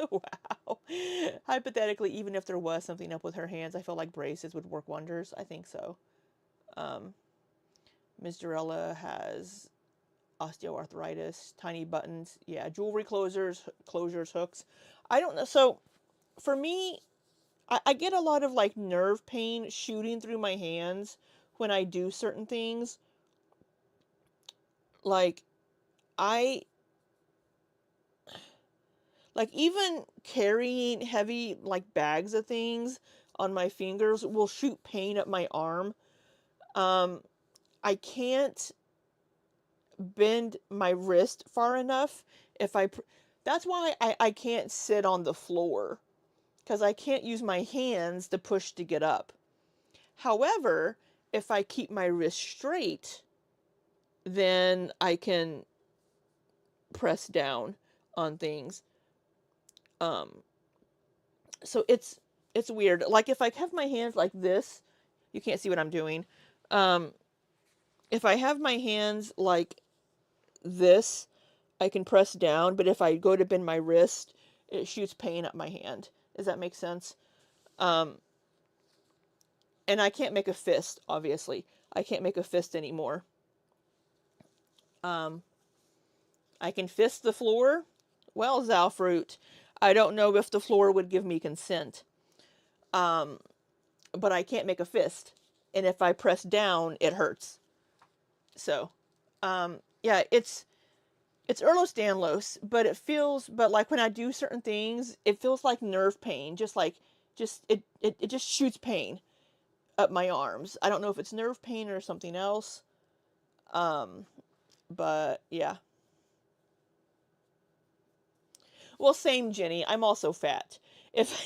wow. Hypothetically, even if there was something up with her hands, I feel like braces would work wonders. I think so. um Ms. Durella has osteoarthritis, tiny buttons, yeah, jewelry closures, hooks. I don't know. So for me, I get a lot of like nerve pain shooting through my hands when I do certain things. Like I like even carrying heavy like bags of things on my fingers will shoot pain up my arm. Um I can't bend my wrist far enough if that's why I can't sit on the floor because I can't use my hands to push to get up. However, if I keep my wrist straight, then I can press down on things. Um, so it's weird. Like if I have my hands like this, you can't see what I'm doing. Um, if I have my hands like this, I can press down, but if I go to bend my wrist, it shoots pain up my hand. Does that make sense? Um, and I can't make a fist, obviously. I can't make a fist anymore. Um, I can fist the floor. Well, Zalfruit, I don't know if the floor would give me consent. Um, but I can't make a fist. And if I press down, it hurts. So, yeah, it's Erlos Danlos, but but like when I do certain things, it feels like nerve pain, it just shoots pain up my arms. I don't know if it's nerve pain or something else. Um, but yeah. Well, same Jenny. I'm also fat. If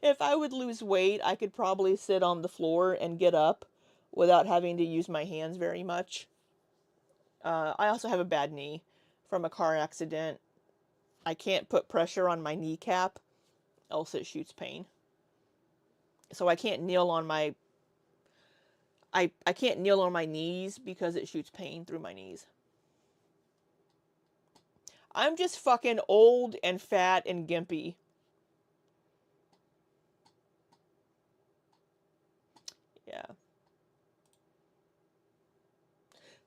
if I would lose weight, I could probably sit on the floor and get up without having to use my hands very much. I also have a bad knee from a car accident. I can't put pressure on my kneecap, else it shoots pain. So I can't kneel on my knees because it shoots pain through my knees. I'm just fucking old and fat and gimpy. Yeah.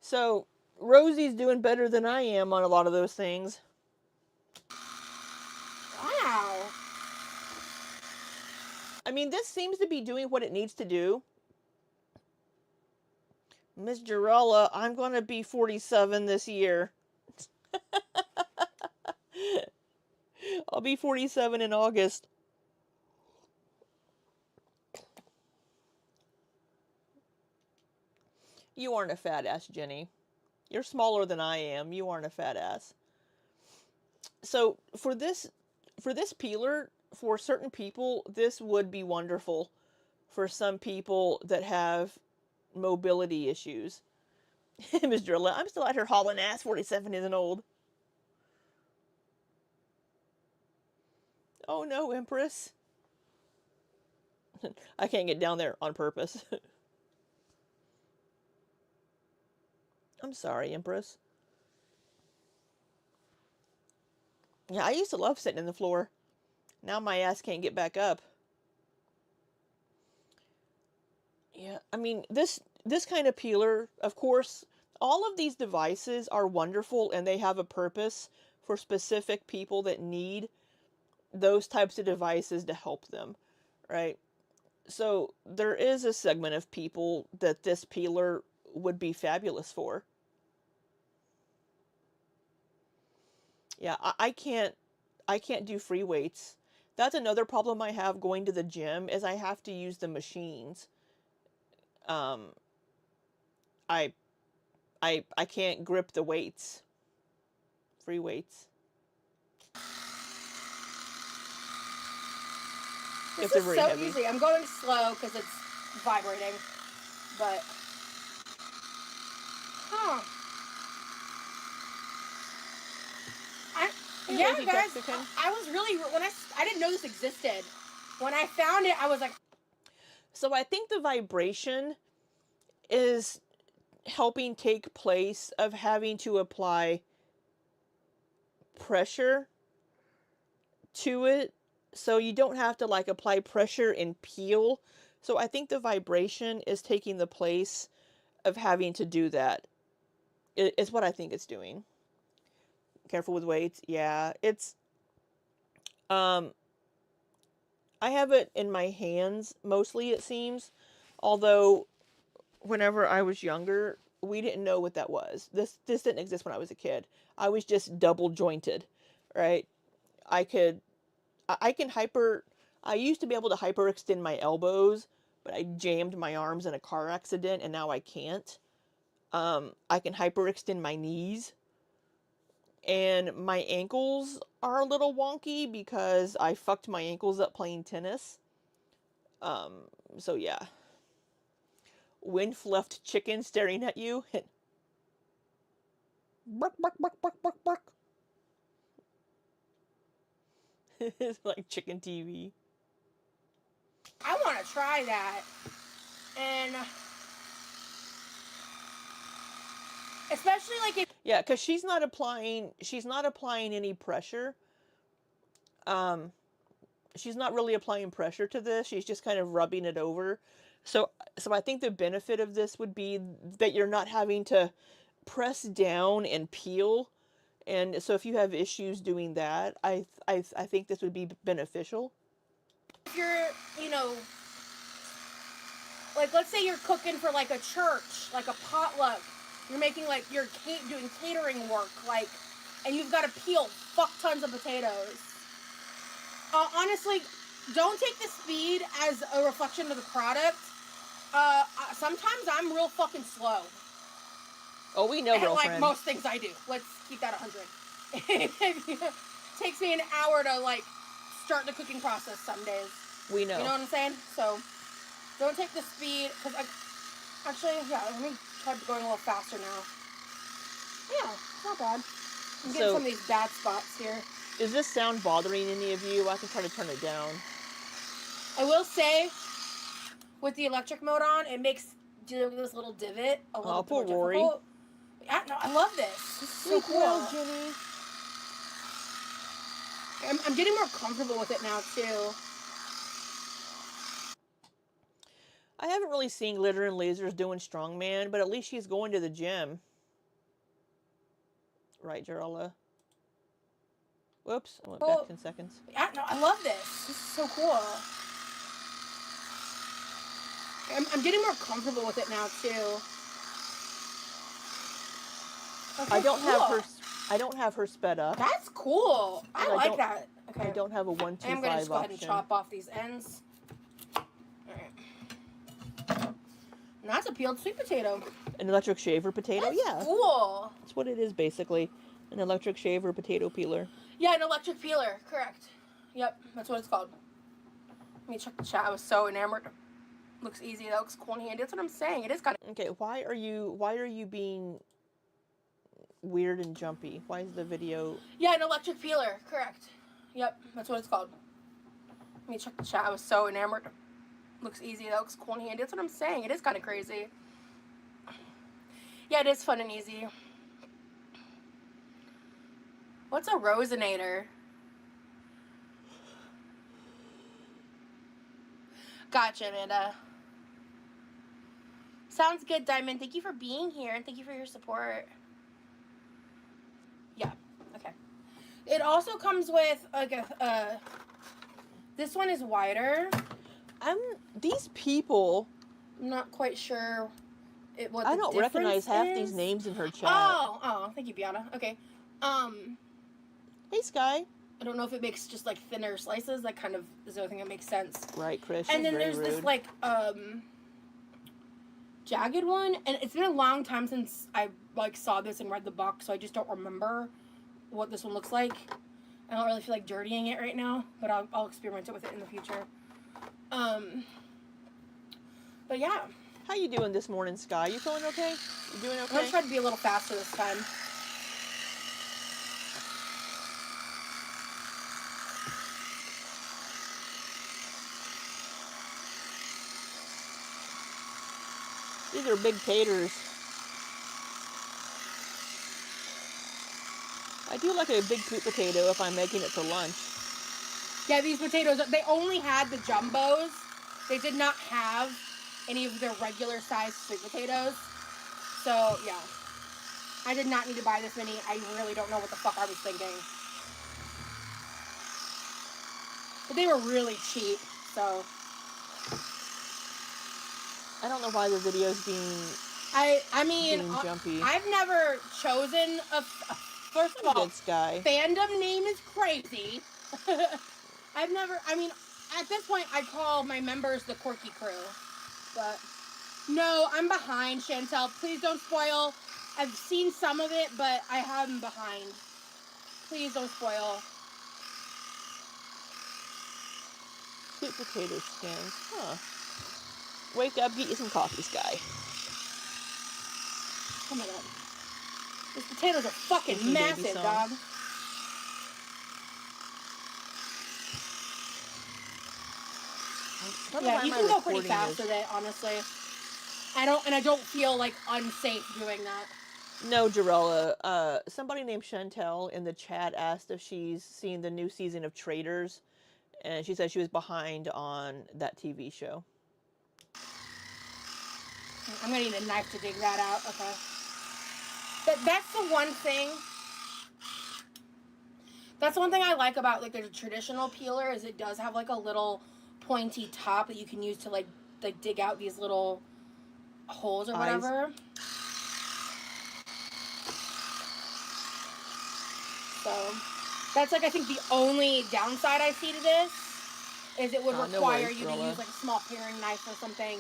So Rosie's doing better than I am on a lot of those things. Wow. I mean, this seems to be doing what it needs to do. Miss Jarella, I'm going to be 47 this year. I'll be 47 in August. You aren't a fat ass, Jenny. You're smaller than I am. You aren't a fat ass. So for this peeler, for certain people, this would be wonderful. For some people that have mobility issues. Mr. Jarella, I'm still out here hauling ass. 47 isn't old. Oh no, Empress. I can't get down there on purpose. I'm sorry, Empress. Yeah, I used to love sitting in the floor. Now my ass can't get back up. Yeah, I mean, this kind of peeler, of course, all of these devices are wonderful and they have a purpose for specific people that need those types of devices to help them, right? So there is a segment of people that this peeler would be fabulous for. Yeah, I can't do free weights. That's another problem I have going to the gym is I have to use the machines. Um, I I can't grip the weights, free weights, if This they're is very so heavy. easy. I'm going slow because it's vibrating, but huh. I, Hey, yeah, lazy guys, Texican. I was really I didn't know this existed. When I found it, I was like, So I think the vibration is helping take place of having to apply pressure to it, so you don't have to like apply pressure and peel. So I think the vibration is taking the place of having to do that. It's what I think it's doing. Careful with weights. Yeah, it's um I have it in my hands mostly, it seems. Although whenever I was younger, we didn't know what that was. This didn't exist when I was a kid. I was just double jointed, right? I could I can hyper I used to be able to hyperextend my elbows, but I jammed my arms in a car accident and now I can't. I can hyperextend my knees, and my ankles are a little wonky because I fucked my ankles up playing tennis. So yeah. Wind left chicken staring at you. Bark, bark, bark, bark, bark, bark. It's like chicken TV. I want to try that, and especially like if Yeah, because she's not applying any pressure. Um, she's not really applying pressure to this. She's just kind of rubbing it over. So I think the benefit of this would be that you're not having to press down and peel. And so if you have issues doing that, I think this would be beneficial. you're, you know, like let's say you're cooking for like a church, like a potluck. You're making like doing catering work, like, and you've got to peel fuck tons of potatoes. Honestly, don't take the speed as a reflection of the product. Sometimes I'm real fucking slow. Oh, we know, And like girlfriend. most things I do. Let's keep that 100. It takes me an hour to like start the cooking process some days. We know. You know what I'm saying? So don't take the speed, because actually, yeah, let me try going a little faster now. Yeah, it's not bad. I'm getting So, some of these bad spots here. is this sound bothering any of you? I can try to turn it down. I will say, with the electric mode on, it makes dealing with this little divot a little Oh, bit more poor Rory. difficult. Yeah, no, I love this. This is so cool. Well, Jenny. I'm getting more comfortable with it now, too. I haven't really seen Glitter and Lasers doing strongman, but at least she's going to the gym. Right, Jarla? Whoops, I went back 10 seconds. Yeah, no, I love this. This is so cool. I'm getting more comfortable with it now, too. Okay, I don't cool. have her sped up. That's cool. I like that. Okay. I don't have a 1, 2, 5 I'm gonna just go ahead and option. chop off these ends. Alright. And that's a peeled sweet potato. An electric shaver potato? That's Yeah. cool. That's what it is, basically. An electric shaver potato peeler. Yeah, an electric peeler. Correct. Yep, that's what it's called. Let me check the chat. I was so enamored. Looks easy. That looks cool and handy. That's what I'm saying. It is kind of... Okay, why are you being weird and jumpy? Why is the video... Yeah, an electric peeler. Correct. Yep, that's what it's called. Let me check the chat. I was so enamored. Looks easy. That looks cool and handy. That's what I'm saying. It is kind of crazy. Yeah, it is fun and easy. What's a Rosinator? Gotcha, Amanda. Sounds good, Diamond. Thank you for being here and thank you for your support. Yeah. Okay. It also comes with like a. This one is wider. These people. I'm not quite sure what I the don't difference recognize half is. these names in her chat. Oh, thank you, Beata. Okay. Hey, Sky. I don't know if it makes just like thinner slices. That kind of is the only thing that makes sense. Right, Chris. And then very there's rude. this like jagged one, and it's been a long time since I like saw this and read the book, so I just don't remember what this one looks like. I don't really feel like dirtying it right now, but I'll experiment with it in the future. But yeah. How you doing this morning, Sky? You feeling okay? You doing okay? I'm gonna try to be a little faster this time. These are big taters. I do like a big sweet potato if I'm making it for lunch. Yeah, these potatoes, they only had the jumbos. They did not have any of their regular sized sweet potatoes. So, yeah. I did not need to buy this many. I really don't know what the fuck I was thinking. But they were really cheap, so. I don't know why the video's being jumpy. I've never chosen first of all, Sky. Fandom name is crazy. At this point, I call my members the Quirky Crew. But, no, I'm behind, Chantel. Please don't spoil. I've seen some of it, but I am behind. Please don't spoil. Sweet potato skins. Huh. Wake up, get you some coffee, Sky. Oh my god. These potatoes are fucking massive, dog. Yeah, you can go pretty fast with it, honestly. I don't feel like unsafe doing that. No, Jarella. Somebody named Chantel in the chat asked if she's seen the new season of Traitors, and she said she was behind on that TV show. I'm gonna need a knife to dig that out. Okay. That's the one thing. That's one thing I like about like the traditional peeler is it does have like a little pointy top that you can use to like dig out these little holes or whatever. So that's like I think the only downside I see to this is it would require you to use like a small paring knife or something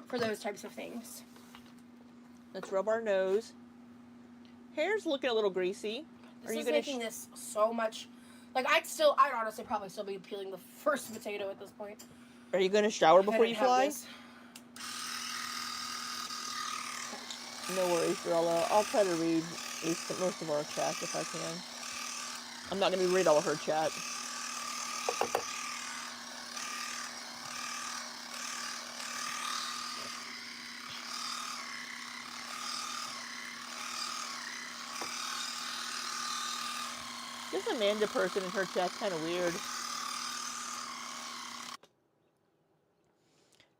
for those types of things. Let's rub our nose. Hair's looking a little greasy. This is making this so much. Like I'd honestly probably still be peeling the first potato at this point. Are you going to shower before you fly? No worries, Jarella. I'll try to read at least most of our chat if I can. I'm not going to read all of her chat. This Amanda person in her chat's kind of weird.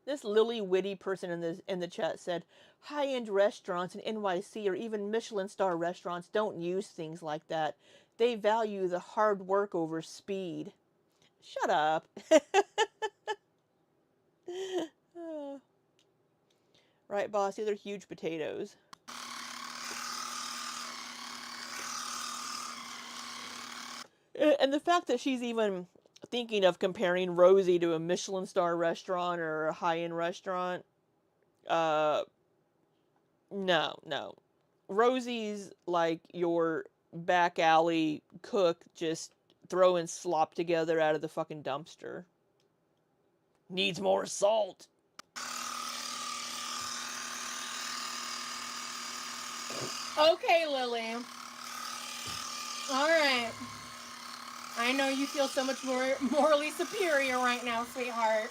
This Lily Witty person in the chat said, high-end restaurants in NYC or even Michelin star restaurants don't use things like that. They value the hard work over speed. Shut up. Right, boss, these are huge potatoes. And the fact that she's even thinking of comparing Rosie to a Michelin star restaurant or a high-end restaurant, no. Rosie's like your back alley cook just throwing slop together out of the fucking dumpster. Needs more salt. Okay, Lily. Alright. I know you feel so much more morally superior right now, sweetheart.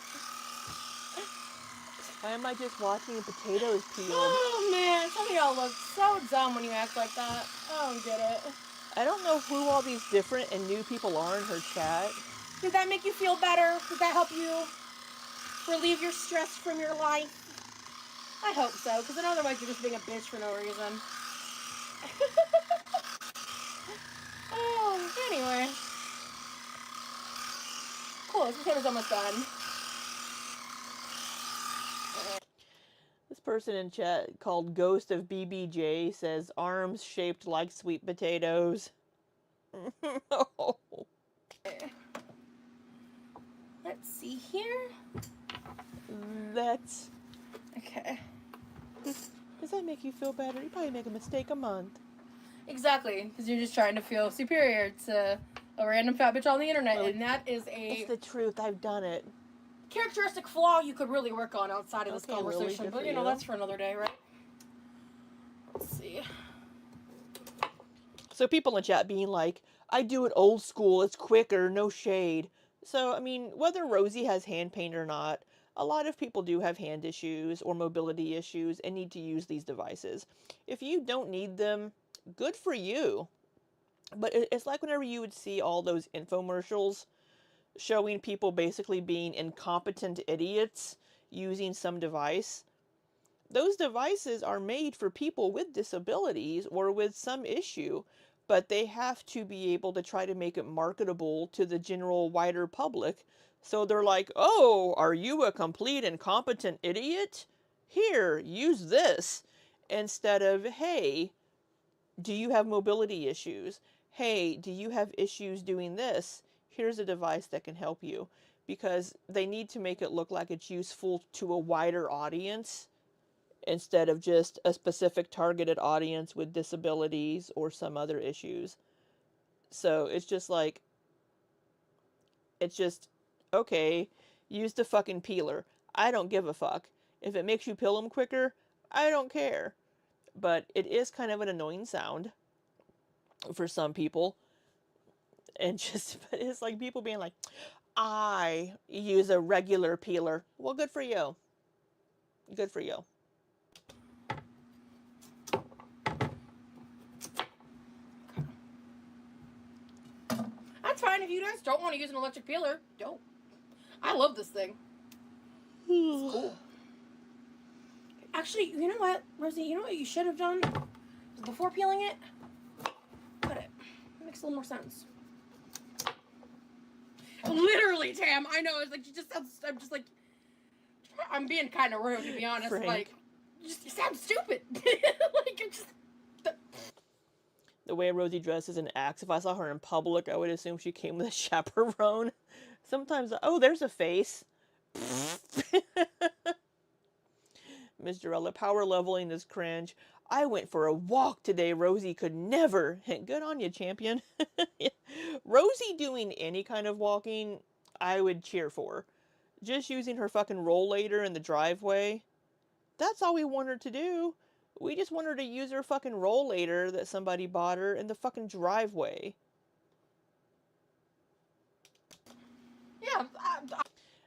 Why am I just watching potatoes peel? Oh, man. Some of y'all look so dumb when you act like that. I don't get it. I don't know who all these different and new people are in her chat. Did that make you feel better? Did that help you? relieve your stress from your life? I hope so, because otherwise you're just being a bitch for no reason. Oh, anyway. Cool, this potato's almost done. This person in chat called Ghost of BBJ says arms shaped like sweet potatoes. Oh. Okay. Let's see here. That's. Okay. Does that make you feel better? You probably make a mistake a month. Exactly, because you're just trying to feel superior to a random fat bitch on the internet, Well, and that is It's a the truth. I've done it. characteristic flaw you could really work on outside of this Okay, Lily, conversation. good But for you know, you. that's for another day, right? Let's see. So people in chat being like, I do it old school, it's quicker, no shade. So, I mean, whether Rosie has hand pain or not, a lot of people do have hand issues or mobility issues and need to use these devices. If you don't need them, good for you. But it's like whenever you would see all those infomercials showing people basically being incompetent idiots using some device. Those devices are made for people with disabilities or with some issue, but they have to be able to try to make it marketable to the general wider public. So they're like, oh, are you a complete incompetent idiot? Here, use this. Instead of, hey, do you have mobility issues? Hey, do you have issues doing this? Here's a device that can help you. Because they need to make it look like it's useful to a wider audience instead of just a specific targeted audience with disabilities or some other issues. So it's just like, it's just, okay, use the fucking peeler. I don't give a fuck. If it makes you peel them quicker, I don't care. But it is kind of an annoying sound for some people. And just, but it's like people being like, I use a regular peeler. Well, good for you. Good for you. That's fine if you guys don't want to use an electric peeler. Don't. I love this thing. It's cool. Actually, you know what, Rosie? You know what you should have done? Before peeling it, cut it. It makes a little more sense. Literally, Tam. I know. It's like you just sounds. I'm just like. I'm being kind of rude, to be honest. Frank. Like, you sound stupid. Like you're just. The way Rosie dresses and acts, if I saw her in public, I would assume she came with a chaperone. Sometimes, oh, there's a face. Miss Jarella, power leveling is cringe. I went for a walk today. Rosie could never. Good on you, champion. Rosie doing any kind of walking, I would cheer for. Just using her fucking rollator in the driveway. That's all we want her to do. We just want her to use her fucking rollator that somebody bought her in the fucking driveway. Yeah.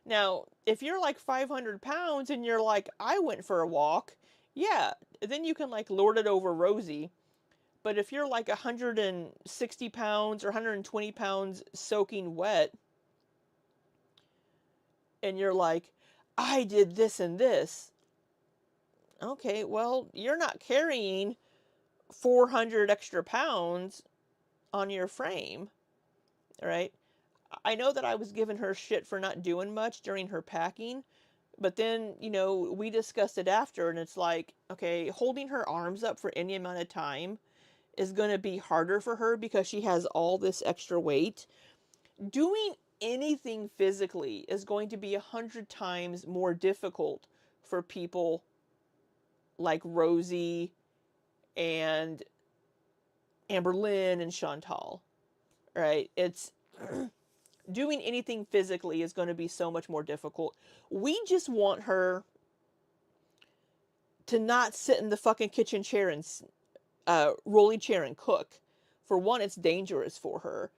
Now, if you're like 500 pounds and you're like, I went for a walk, yeah, then you can like lord it over Rosie. But if you're like 160 pounds or 120 pounds soaking wet, and you're like, I did this and this, okay, well, you're not carrying 400 extra pounds on your frame, right? I know that I was giving her shit for not doing much during her packing, but then, you know, we discussed it after, and it's like, okay, holding her arms up for any amount of time is going to be harder for her because she has all this extra weight. Doing anything physically is going to be 100 times more difficult for people like Rosie and Amberlynn and Chantal, right? It's doing anything physically is going to be so much more difficult. We just want her to not sit in the fucking kitchen chair and rolly chair and cook. For one, it's dangerous for her.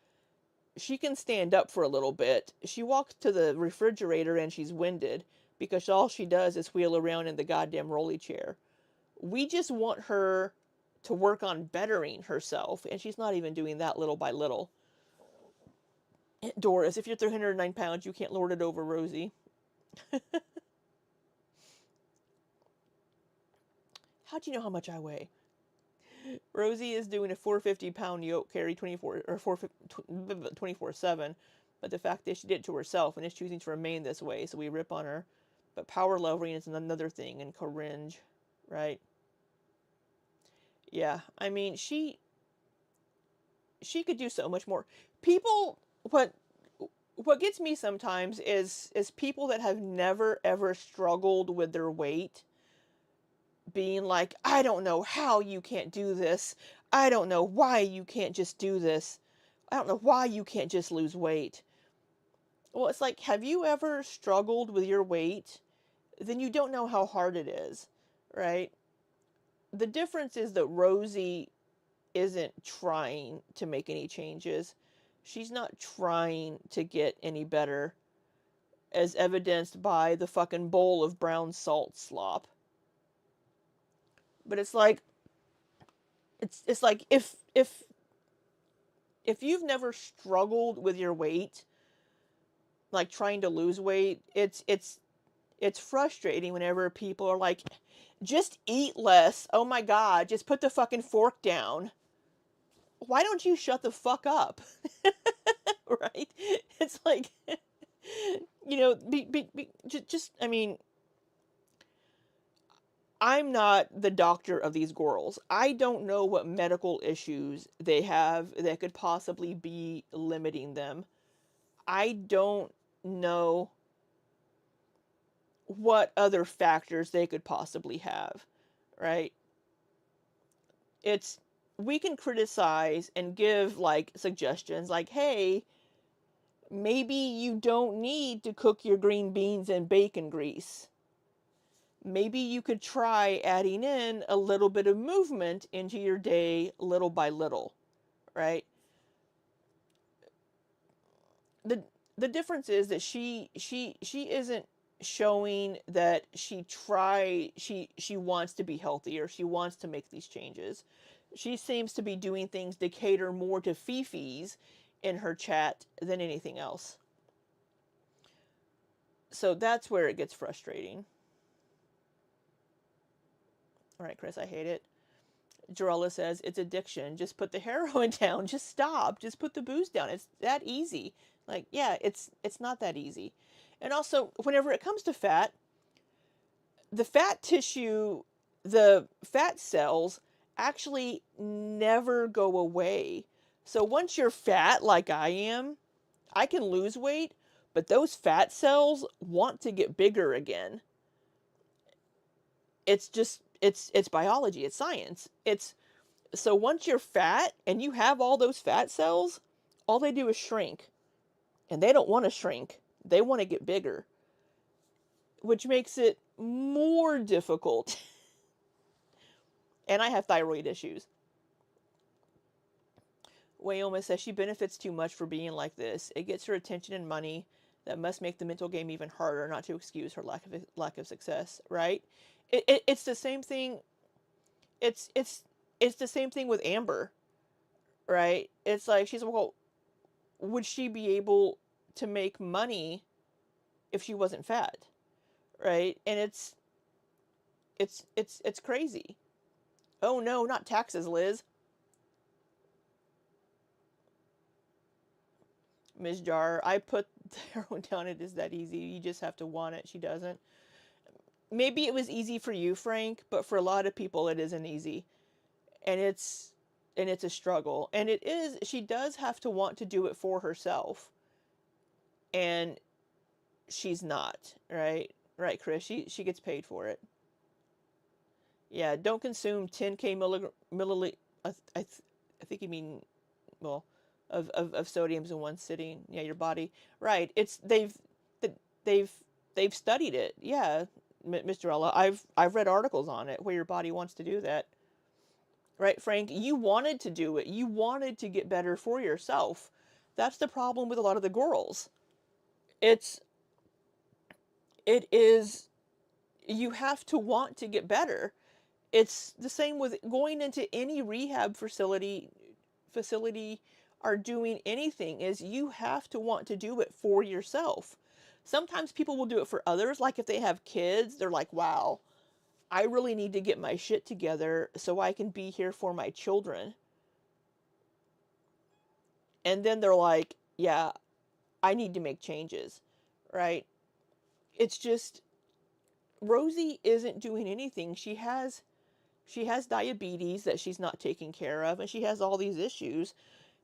She can stand up for a little bit. She walks to the refrigerator and she's winded because all she does is wheel around in the goddamn rolly chair. We just want her to work on bettering herself, and she's not even doing that little by little. Doris, if you're 309 pounds, you can't lord it over Rosie. How'd you know how much I weigh? Rosie is doing a 450-pound yoke carry 24/7, but the fact is she did it to herself and is choosing to remain this way, so we rip on her. But power lowering is another thing, and cringe, right? Yeah, I mean she could do so much more. People, what gets me sometimes is people that have never ever struggled with their weight being like, I don't know how you can't do this. I don't know why you can't just do this. I don't know why you can't just lose weight. Well, it's like, have you ever struggled with your weight? Then you don't know how hard it is, right? The difference is that Rosie isn't trying to make any changes. She's not trying to get any better, as evidenced by the fucking bowl of brown salt slop. But it's like it's like if you've never struggled with your weight, like trying to lose weight, it's frustrating whenever people are like, just eat less. Oh my god, just put the fucking fork down. Why don't you shut the fuck up? Right? It's like, just, I mean, I'm not the doctor of these girls. I don't know what medical issues they have that could possibly be limiting them. I don't know what other factors they could possibly have, right? It's we can criticize and give like suggestions like, "Hey, maybe you don't need to cook your green beans in bacon grease. Maybe you could try adding in a little bit of movement into your day little by little," right? The the difference is that she isn't showing that she wants to be healthy or she wants to make these changes. She seems to be doing things to cater more to Fifi's in her chat than anything else. So that's where it gets frustrating. All right, Chris, I hate it. Jarella says it's addiction. Just put the heroin down. Just stop. Just put the booze down. It's that easy. Like, yeah, it's not that easy. And also, whenever it comes to fat, the fat tissue, the fat cells actually never go away. So once you're fat like I am, I can lose weight, but those fat cells want to get bigger again. It's just it's biology, it's science. It's so once you're fat and you have all those fat cells, all they do is shrink. And they don't want to shrink. They want to get bigger, which makes it more difficult. And I have thyroid issues. Wyoma says she benefits too much for being like this. It gets her attention and money that must make the mental game even harder, not to excuse her lack of success, right? It's the same thing. It's the same thing with Amber, right? It's like she's, well, would she be able to make money if she wasn't fat, right? And it's crazy. Oh no, not taxes, Liz. Ms. Jar, I put the heroin down. It is that easy. You just have to want it. She doesn't. Maybe it was easy for you, Frank, but for a lot of people, it isn't easy, and it's a struggle. And it is. She does have to want to do it for herself, and she's not. Right, right, Chris. She gets paid for it. Yeah, don't consume 10K milliliter. I think you mean, well, of sodiums in one sitting. Yeah, your body. Right. It's they've they've studied it. Yeah, Mr. Ella. I've read articles on it where your body wants to do that. Right, Frank. You wanted to do it. You wanted to get better for yourself. That's the problem with a lot of the girls. It's it is you have to want to get better. It's the same with going into any rehab facility or doing anything is you have to want to do it for yourself. Sometimes people will do it for others. Like if they have kids, they're like, wow, I really need to get my shit together so I can be here for my children. And then they're like, yeah, I need to make changes, right? It's just Rosie isn't doing anything. She has diabetes that she's not taking care of, and she has all these issues,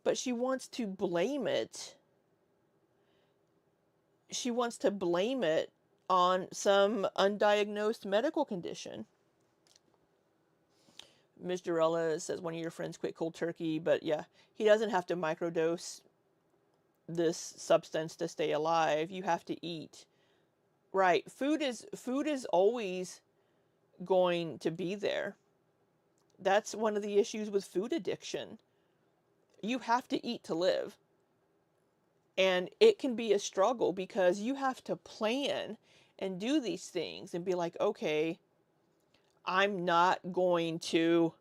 but she wants to blame it. She wants to blame it on some undiagnosed medical condition. Ms. Durella says one of your friends quit cold turkey, but yeah, he doesn't have to microdose this substance to stay alive. You have to eat. Right. Food is always going to be there. That's one of the issues with food addiction. You have to eat to live. And it can be a struggle because you have to plan and do these things and be like, okay, I'm not going to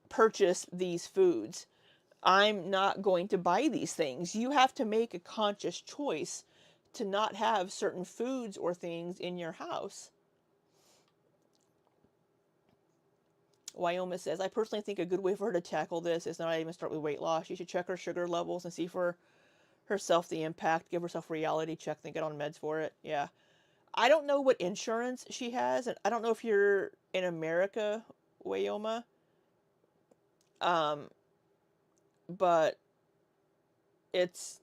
purchase these foods. I'm not going to buy these things. You have to make a conscious choice to not have certain foods or things in your house. Wyoma says, I personally think a good way for her to tackle this is not even start with weight loss. She should check her sugar levels and see for herself the impact, give herself a reality check, then get on meds for it. Yeah. I don't know what insurance she has, and I don't know if you're in America, Wyoma. Um, but it's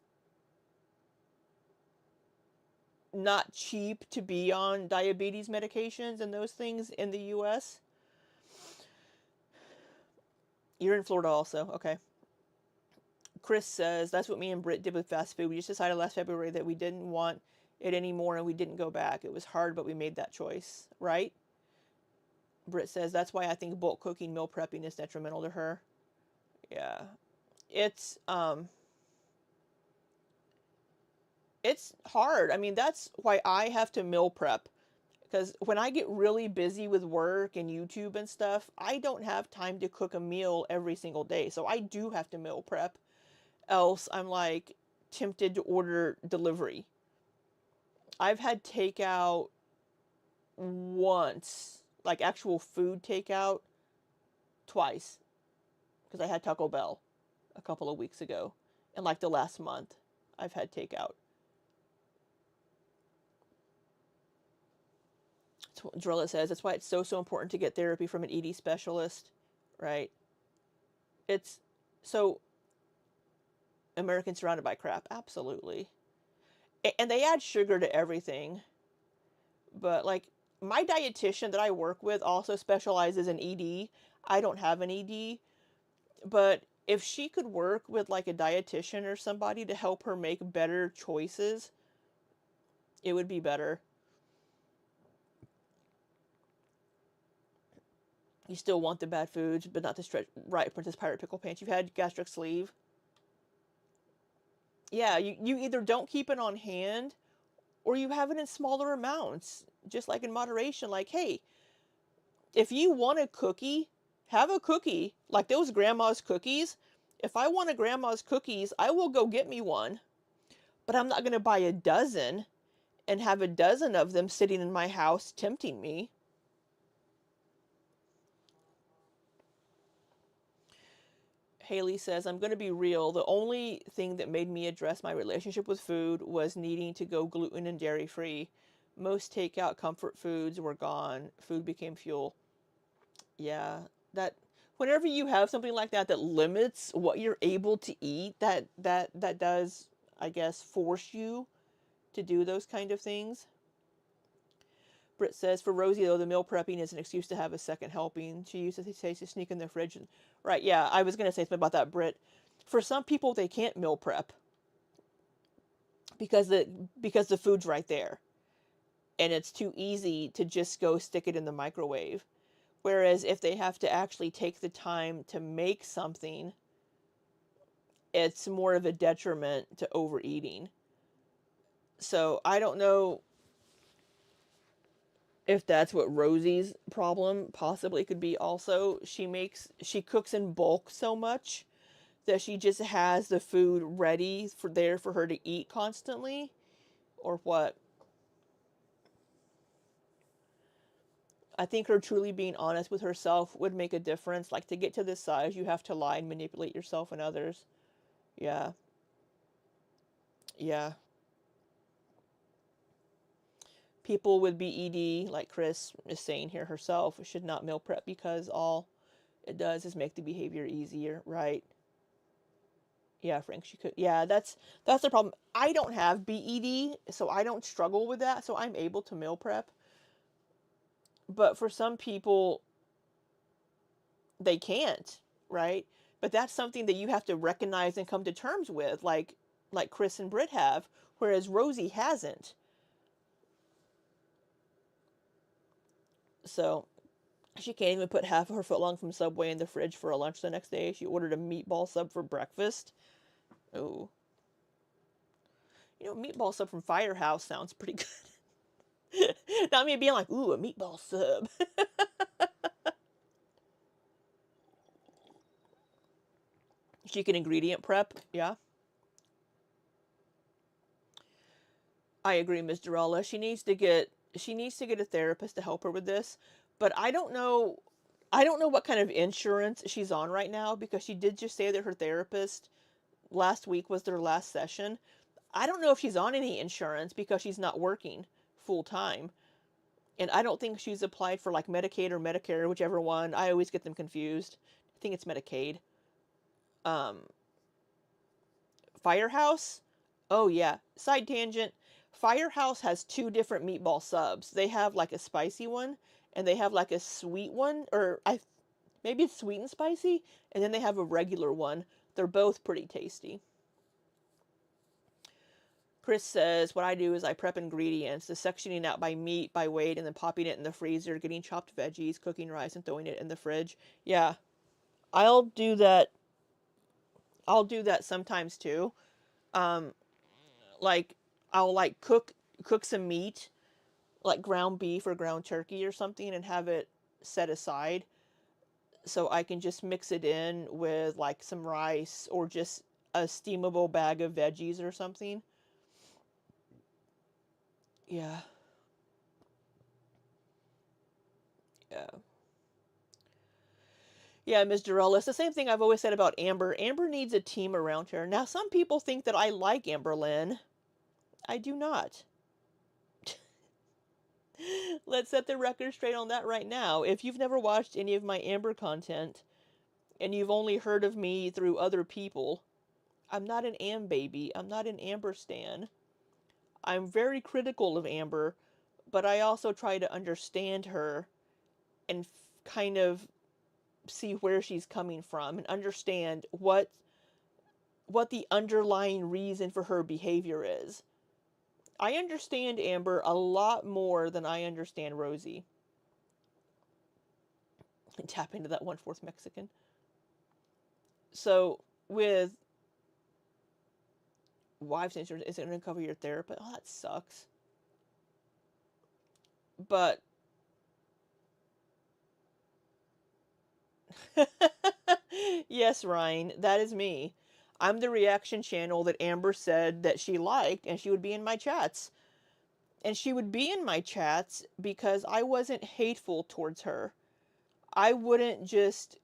not cheap to be on diabetes medications and those things in the US. You're in Florida also. Okay. Chris says, that's what me and Britt did with fast food. We just decided last February that we didn't want it anymore and we didn't go back. It was hard, but we made that choice, right? Britt says, that's why I think bulk cooking, meal prepping is detrimental to her. Yeah. It's it's hard. I mean, that's why I have to meal prep because when I get really busy with work and YouTube and stuff, I don't have time to cook a meal every single day. So I do have to meal prep. Else, I'm like tempted to order delivery. I've had takeout once, like actual food takeout, twice because I had Taco Bell a couple of weeks ago. And like the last month, I've had takeout. Drilla says that's why it's so important to get therapy from an ED specialist, right? It's so Americans surrounded by crap, absolutely, and they add sugar to everything. But like my dietitian that I work with also specializes in ED. I don't have an ED, but if she could work with like a dietitian or somebody to help her make better choices, it would be better. You still want the bad foods, but not the stretch. Right, Princess Pirate Pickle Pants. You've had gastric sleeve. Yeah, you either don't keep it on hand or you have it in smaller amounts, just like in moderation. Like, hey, if you want a cookie, have a cookie. Like those grandma's cookies. If I want a grandma's cookies, I will go get me one. But I'm not going to buy a dozen and have a dozen of them sitting in my house tempting me. Haley says, I'm going to be real. The only thing that made me address my relationship with food was needing to go gluten and dairy free. Most takeout comfort foods were gone. Food became fuel. Yeah, that whenever you have something like that that limits what you're able to eat, that does, I guess, force you to do those kind of things. Britt says, for Rosie, though, the meal prepping is an excuse to have a second helping. She used to say to sneak in the fridge. And, right, yeah, I was going to say something about that, Britt. For some people, they can't meal prep because the food's right there. And it's too easy to just go stick it in the microwave. Whereas if they have to actually take the time to make something, it's more of a detriment to overeating. So I don't know if that's what Rosie's problem possibly could be also. She cooks in bulk so much that she just has the food ready for her to eat constantly. or what? I think her truly being honest with herself would make a difference. Like, to get to this size, you have to lie and manipulate yourself and others. Yeah. Yeah. People with BED, like Chris is saying here herself, should not meal prep because all it does is make the behavior easier, right? Yeah, Frank, she could. Yeah, that's the problem. I don't have BED, so I don't struggle with that, so I'm able to meal prep. But for some people, they can't, right? But that's something that you have to recognize and come to terms with, like Chris and Britt have, whereas Rosie hasn't. So she can't even put half of her footlong from Subway in the fridge for a lunch the next day. She ordered a meatball sub for breakfast. Oh, meatball sub from Firehouse sounds pretty good. Not me being like, ooh, a meatball sub. She can ingredient prep. Yeah, I agree, Ms. Durella. She needs to get a therapist to help her with this. But I don't know what kind of insurance she's on right now, because she did just say that her therapist last week was their last session. I don't know if she's on any insurance because she's not working full time. And I don't think she's applied for like Medicaid or Medicare, whichever one. I always get them confused. I think it's Medicaid. Um, Firehouse? Oh yeah. Side tangent. Firehouse has two different meatball subs. They have like a spicy one and they have like a sweet one, or I maybe it's sweet and spicy, and then they have a regular one. They're both pretty tasty. Chris says, what I do is I prep ingredients, the sectioning out by meat, by weight, and then popping it in the freezer, getting chopped veggies, cooking rice, and throwing it in the fridge. Yeah, I'll do that. I'll do that sometimes too. Um, like I'll like cook some meat, like ground beef or ground turkey or something, and have it set aside so I can just mix it in with like some rice or just a steamable bag of veggies or something. Yeah, yeah. Yeah, Ms. Durrell, it's the same thing I've always said about Amber. Amber needs a team around her. Now, some people think that I like Amber Lynn. I do not. Let's set the record straight on that right now. If you've never watched any of my Amber content and you've only heard of me through other people, I'm not an Am baby. I'm not an Amber stan. I'm very critical of Amber, but I also try to understand her and kind of see where she's coming from and understand what the underlying reason for her behavior is. I understand Amber a lot more than I understand Rosie. And tap into that 1/4 Mexican. So with wives insurance, is it going to cover your therapist? Oh, that sucks. But yes, Ryan, that is me. I'm the reaction channel that Amber said that she liked, and she would be in my chats. And she would be in my chats because I wasn't hateful towards her. I wouldn't just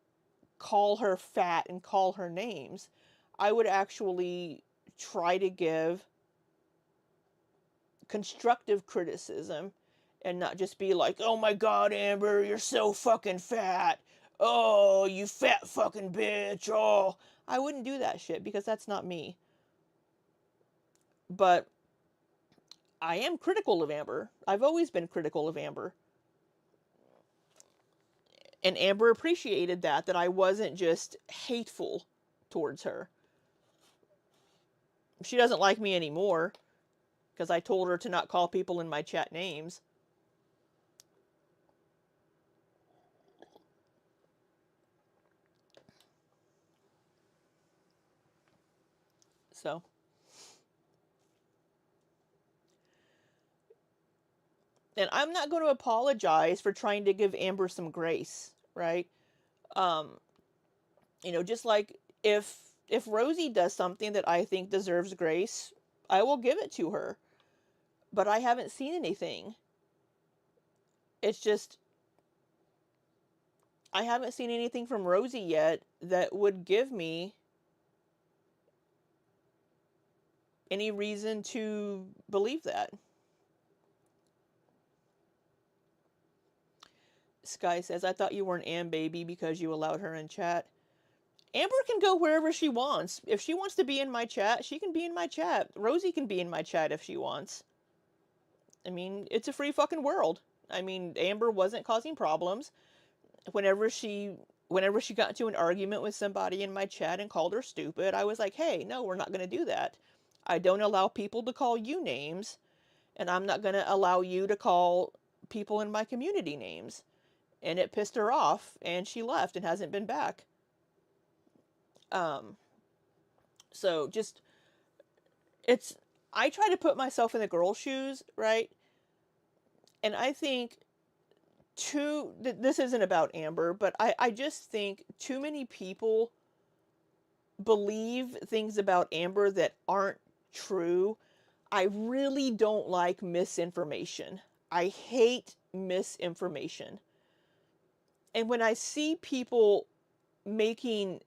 call her fat and call her names. I would actually try to give constructive criticism and not just be like, oh my god, Amber, you're so fucking fat. Oh, you fat fucking bitch. Oh, I wouldn't do that shit because that's not me. But I am critical of Amber. I've always been critical of Amber. And Amber appreciated that I wasn't just hateful towards her. She doesn't like me anymore because I told her to not call people in my chat names. So, and I'm not going to apologize for trying to give Amber some grace, right? Um, just like if Rosie does something that I think deserves grace, I will give it to her. but I haven't seen anything. It's just, I haven't seen anything from Rosie yet that would give me any reason to believe that. Sky says, I thought you were an Am baby because you allowed her in chat. Amber can go wherever she wants. If she wants to be in my chat, she can be in my chat. Rosie can be in my chat if she wants. I mean, it's a free fucking world. I mean, Amber wasn't causing problems. Whenever she got into an argument with somebody in my chat and called her stupid, I was like, "Hey, no, we're not going to do that. I don't allow people to call you names, and I'm not going to allow you to call people in my community names." And it pissed her off, and she left and hasn't been back. Um, so just, it's, I try to put myself in the girl's shoes, right? And I think this isn't about Amber, but I just think too many people believe things about Amber that aren't true. I really don't like misinformation. I hate misinformation. And when I see people making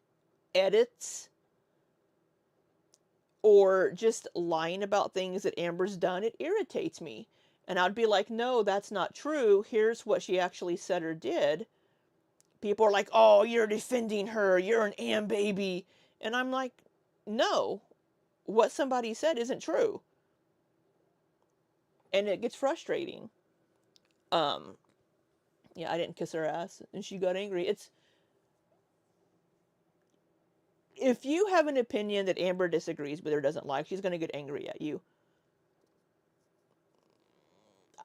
edits or just lying about things that Amber's done, it irritates me. And I'd be like, no, that's not true. Here's what she actually said or did. People are like, oh, you're defending her. You're an Am baby. And I'm like, no, what somebody said isn't true. And it gets frustrating. Um, yeah, I didn't kiss her ass and she got angry. It's, if you have an opinion that Amber disagrees with or doesn't like, she's going to get angry at you.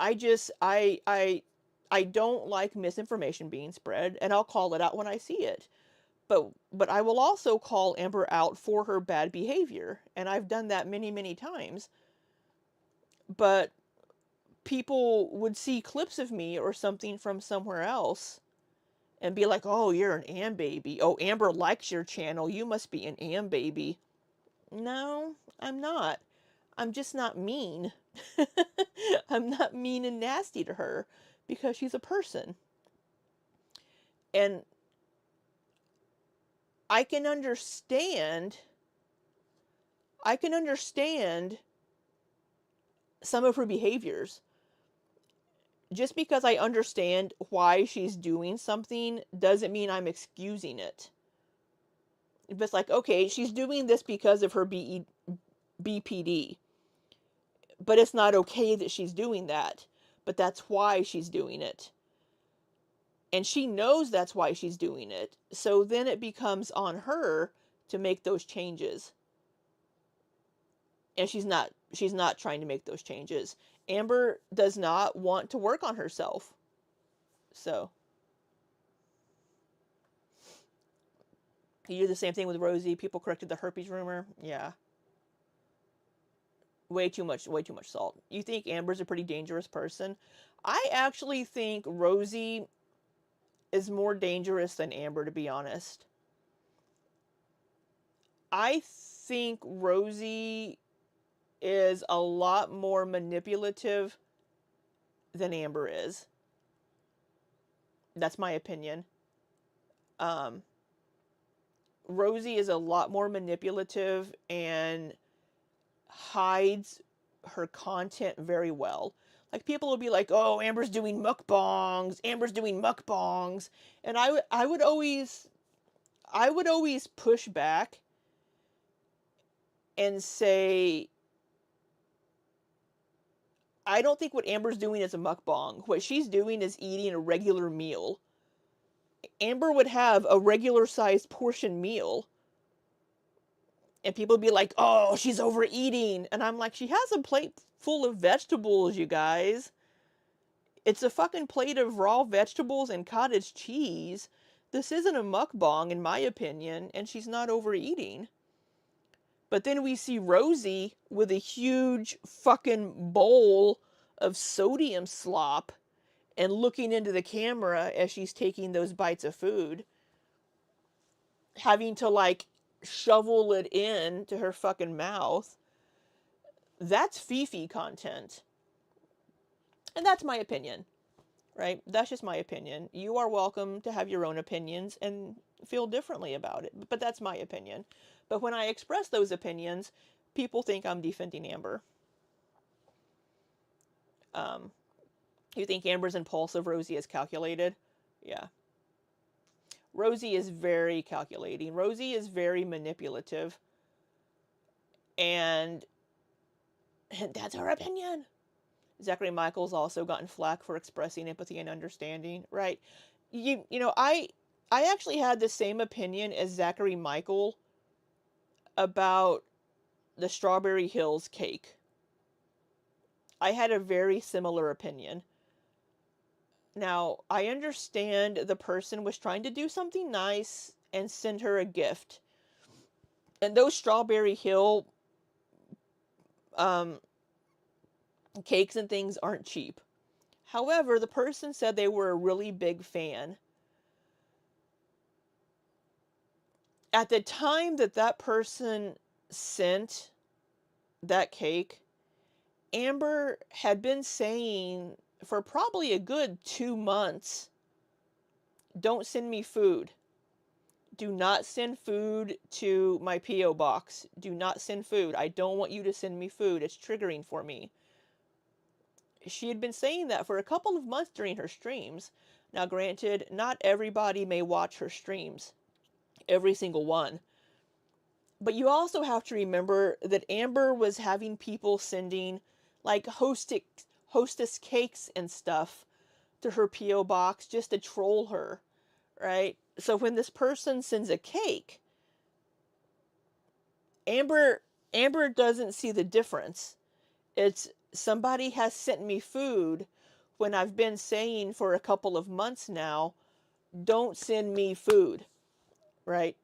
I just I don't like misinformation being spread, and I'll call it out when I see it. But I will also call Amber out for her bad behavior, and I've done that many times. But people would see clips of me or something from somewhere else and be like, "Oh, you're an Am baby. Oh, Amber likes your channel. You must be an Am baby." No, I'm not. I'm just not mean. I'm not mean and nasty to her because she's a person. And I can understand I can understand some of her behaviors. Just because I understand why she's doing something doesn't mean I'm excusing it. If it's like, okay, she's doing this because of her BPD, but it's not okay that she's doing that, but that's why she's doing it. And she knows that's why she's doing it. So then it becomes on her to make those changes. And she's not trying to make those changes. Amber does not want to work on herself. So you do the same thing with Rosie. People corrected the herpes rumor. Yeah. Way too much salt. You think Amber's a pretty dangerous person? I actually think Rosie is more dangerous than Amber, to be honest. I think Rosie is a lot more manipulative than Amber is. That's my opinion. Um, Rosie is a lot more manipulative and hides her content very well. Like people will be like, "Oh, Amber's doing mukbangs. Amber's doing mukbangs," and I would always push back and say, I don't think what Amber's doing is a mukbang. What she's doing is eating a regular meal. Amber would have a regular sized portion meal. And people would be like, oh, she's overeating. And I'm like, she has a plate full of vegetables, you guys. It's a fucking plate of raw vegetables and cottage cheese. This isn't a mukbang, in my opinion, and she's not overeating. But then we see Rosie with a huge fucking bowl of sodium slop and looking into the camera as she's taking those bites of food, having to like shovel it in to her fucking mouth. That's Fifi content. And that's my opinion, right? That's just my opinion. You are welcome to have your own opinions and feel differently about it, but that's my opinion. But when I express those opinions, people think I'm defending Amber. Um, you think Amber's impulsive, Rosie is calculated? Yeah. Rosie is very calculating. Rosie is very manipulative. And that's her opinion. Zachary Michael's also gotten flack for expressing empathy and understanding, right? I actually had the same opinion as Zachary Michael about the Strawberry Hills cake. I had a very similar opinion. Now, I understand the person was trying to do something nice and send her a gift. And those Strawberry Hill um, cakes and things aren't cheap. However, the person said they were a really big fan. At the time that that person sent that cake, Amber had been saying for probably a good 2 months, don't send me food. Do not send food to my P.O. box. Do not send food. I don't want you to send me food. It's triggering for me. She had been saying that for a couple of months during her streams. Now, granted, not everybody may watch her streams, every single one. But you also have to remember that Amber was having people sending like hostess cakes and stuff to her P.O. box just to troll her, right? So when this person sends a cake, Amber Amber doesn't see the difference. It's somebody has sent me food when I've been saying for a couple of months now, don't send me food, right?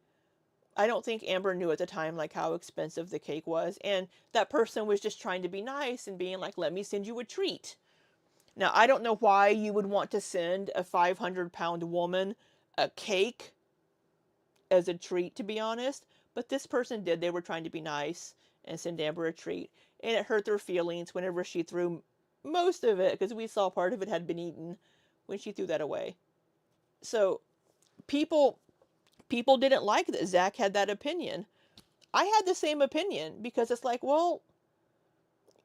I don't think Amber knew at the time like how expensive the cake was, and that person was just trying to be nice and being like, "Let me send you a treat." Now, I don't know why you would want to send a 500-pound woman a cake as a treat, to be honest, but this person did. They were trying to be nice and send Amber a treat, and it hurt their feelings whenever she threw most of it, because we saw part of it had been eaten when she threw that away. So people people didn't like that Zach had that opinion. I had the same opinion because it's like, well,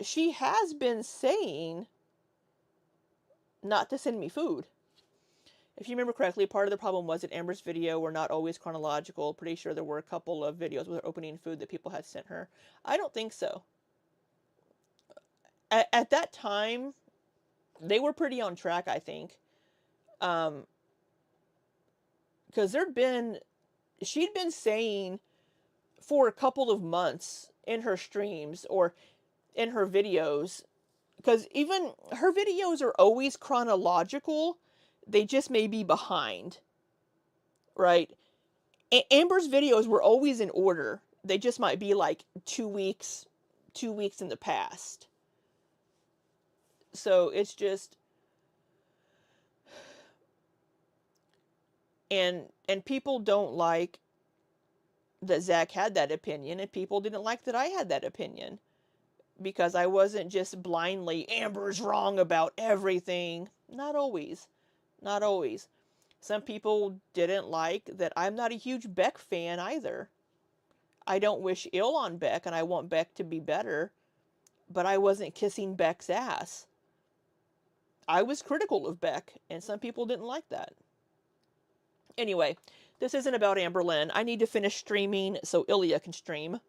she has been saying not to send me food. If you remember correctly, part of the problem was that Amber's video were not always chronological. Pretty sure there were a couple of videos with her opening food that people had sent her. I don't think so. At that time, they were pretty on track, I think. Because she'd been saying for a couple of months in her streams or in her videos, because even her videos are always chronological, they just may be behind, right? Amber's videos were always in order. They just might be like 2 weeks in the past. So it's just, and people don't like that Zach had that opinion, and people didn't like that I had that opinion, because I wasn't just blindly Amber's wrong about everything. Not always. Not always. Some people didn't like that I'm not a huge Beck fan either. I don't wish ill on Beck and I want Beck to be better, but I wasn't kissing Beck's ass. I was critical of Beck, and some people didn't like that. Anyway, this isn't about Amberlynn. I need to finish streaming so Ilya can stream.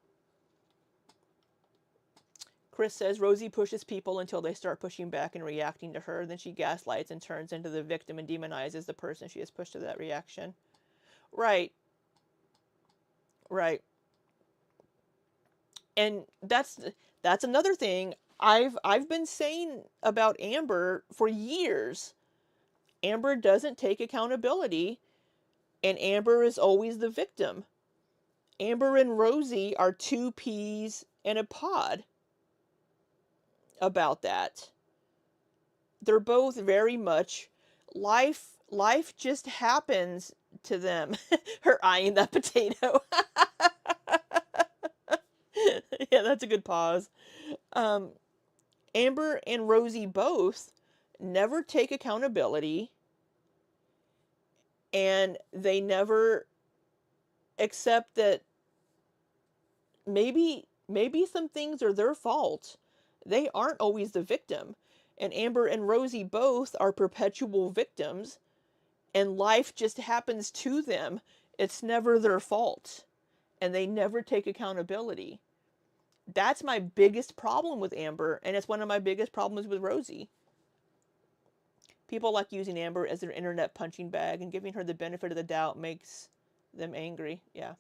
Chris says Rosie pushes people until they start pushing back and reacting to her. Then she gaslights and turns into the victim and demonizes the person she has pushed to that reaction. Right. Right. And that's another thing I've been saying about Amber for years. Amber doesn't take accountability, and Amber is always the victim. Amber and Rosie are two peas in a pod about that. They're both very much life just happens to them. Her eyeing that potato. Yeah, that's a good pause. Amber and Rosie both never take accountability, and they never accept that maybe some things are their fault. They aren't always the victim. And Amber and Rosie both are perpetual victims, and life just happens to them. It's never their fault. And they never take accountability. That's my biggest problem with Amber, and it's one of my biggest problems with Rosie. People like using Amber as their internet punching bag, and giving her the benefit of the doubt makes them angry. Yeah.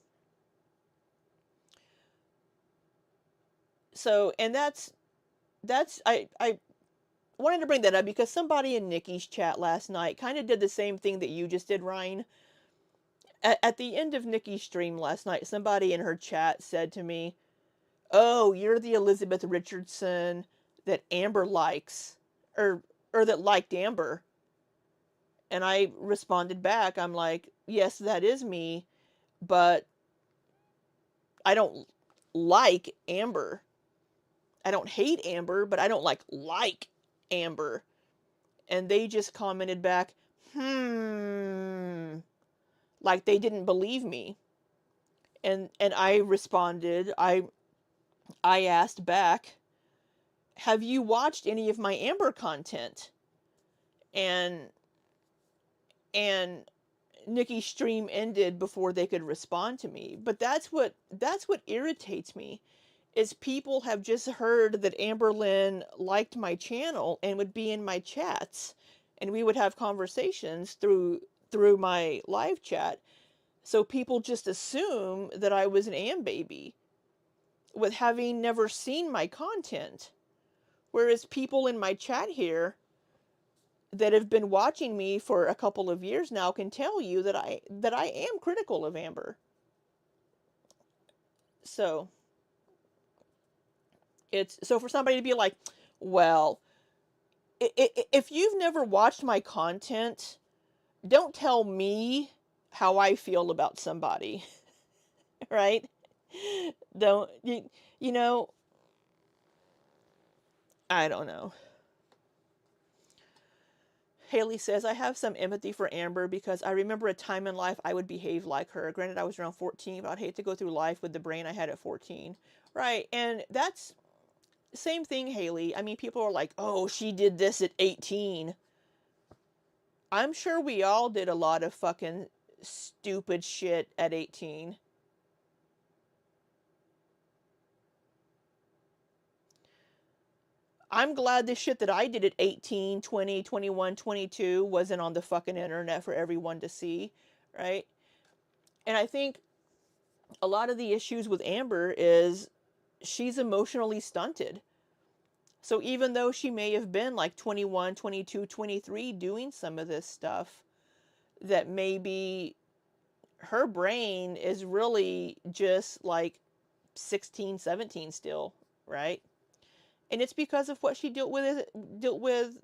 So, and that's I wanted to bring that up because somebody in Nikki's chat last night kind of did the same thing that you just did, Ryan. At the end of Nikki's stream last night, somebody in her chat said to me, "Oh, you're the Elizabeth Richardson that Amber likes, or that liked Amber." And I responded back, I'm like, "Yes, that is me, but I don't like Amber. I don't hate Amber, but I don't like Amber." And they just commented back, like they didn't believe me. And I responded, I asked back, "Have you watched any of my Amber content?" And and Nikki's stream ended before they could respond to me. But that's what irritates me, is people have just heard that Amberlynn liked my channel and would be in my chats, and we would have conversations through my live chat. So people just assume that I was an Am baby with having never seen my content. Whereas people in my chat here that have been watching me for a couple of years now can tell you that I am critical of Amber. So it's so for somebody to be like, "Well, if you've never watched my content, don't tell me how I feel about somebody." Right? Don't you know, I don't know. Haley says, "I have some empathy for Amber because I remember a time in life I would behave like her. Granted, I was around 14, but I'd hate to go through life with the brain I had at 14." Right. And that's same thing, Haley. I mean, people are like, "Oh, she did this at 18." I'm sure we all did a lot of fucking stupid shit at 18. I'm glad the shit that I did at 18, 20, 21, 22 wasn't on the fucking internet for everyone to see, right? And I think a lot of the issues with Amber is she's emotionally stunted. So even though she may have been like 21, 22, 23 doing some of this stuff, that maybe her brain is really just like 16, 17 still, right? And it's because of what she dealt with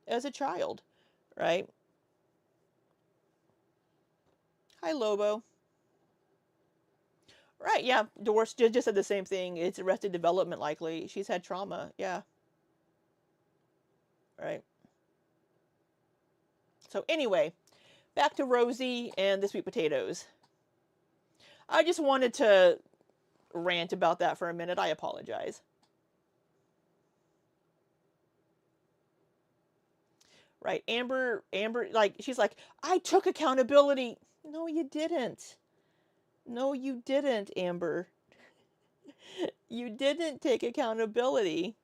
as a child, right? Hi, Lobo. Right, yeah. Doris just said the same thing. It's arrested development likely. She's had trauma. Yeah, right. So anyway, back to Rosie and the sweet potatoes. I just wanted to rant about that for a minute. I apologize. Right, Amber, like she's like, "I took accountability." No, you didn't. No, you didn't, Amber. You didn't take accountability.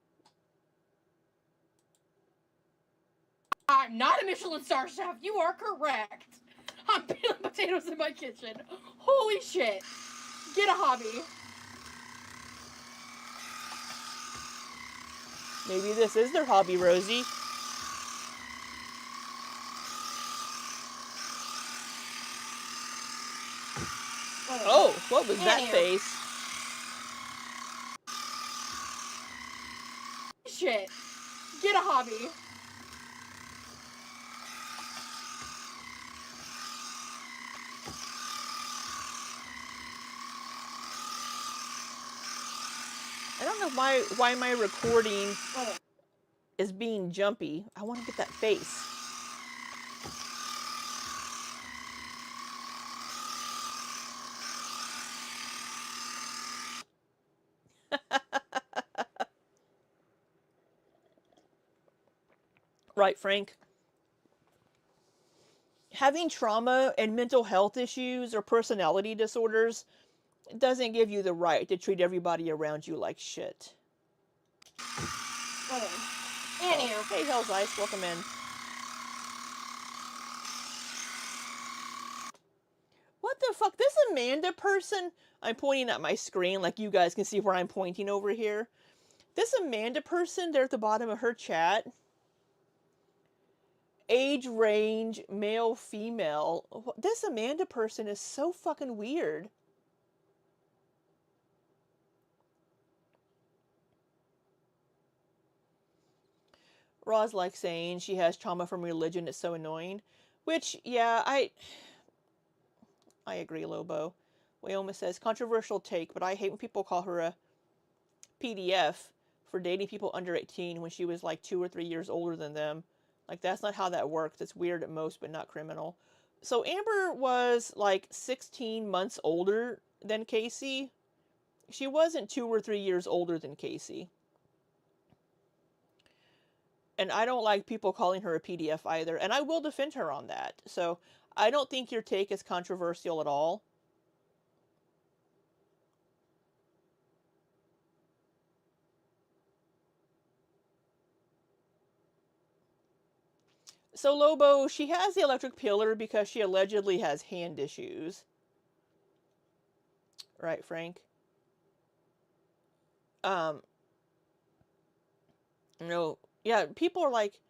I'm not a Michelin star chef. You are correct. I'm peeling potatoes in my kitchen. Holy shit. Get a hobby. Maybe this is their hobby, Rosie. Oh, what was that face? Shit. Get a hobby. I don't know why my recording is being jumpy. I want to get that face. Right, Frank? Having trauma and mental health issues or personality disorders doesn't give you the right to treat everybody around you like shit. Okay. Oh, Anywho. hey, Hell's Ice, welcome in. What the fuck? This Amanda person, I'm pointing at my screen like you guys can see where I'm pointing over here. This Amanda person there at the bottom of her chat, age range, male, female. This Amanda person is so fucking weird. Roz like saying she has trauma from religion. It's so annoying. Which, yeah, I agree, Lobo. Wyoma says, controversial take, but I hate when people call her a PDF for dating people under 18 when she was like 2 or 3 years older than them. Like, that's not how that works. It's weird at most, but not criminal. So Amber was like 16 months older than Casey. She wasn't 2 or 3 years older than Casey. And I don't like people calling her a PDF either. And I will defend her on that. So I don't think your take is controversial at all. So Lobo, she has the electric pillar because she allegedly has hand issues. Right, Frank? Um, no, yeah, people are like,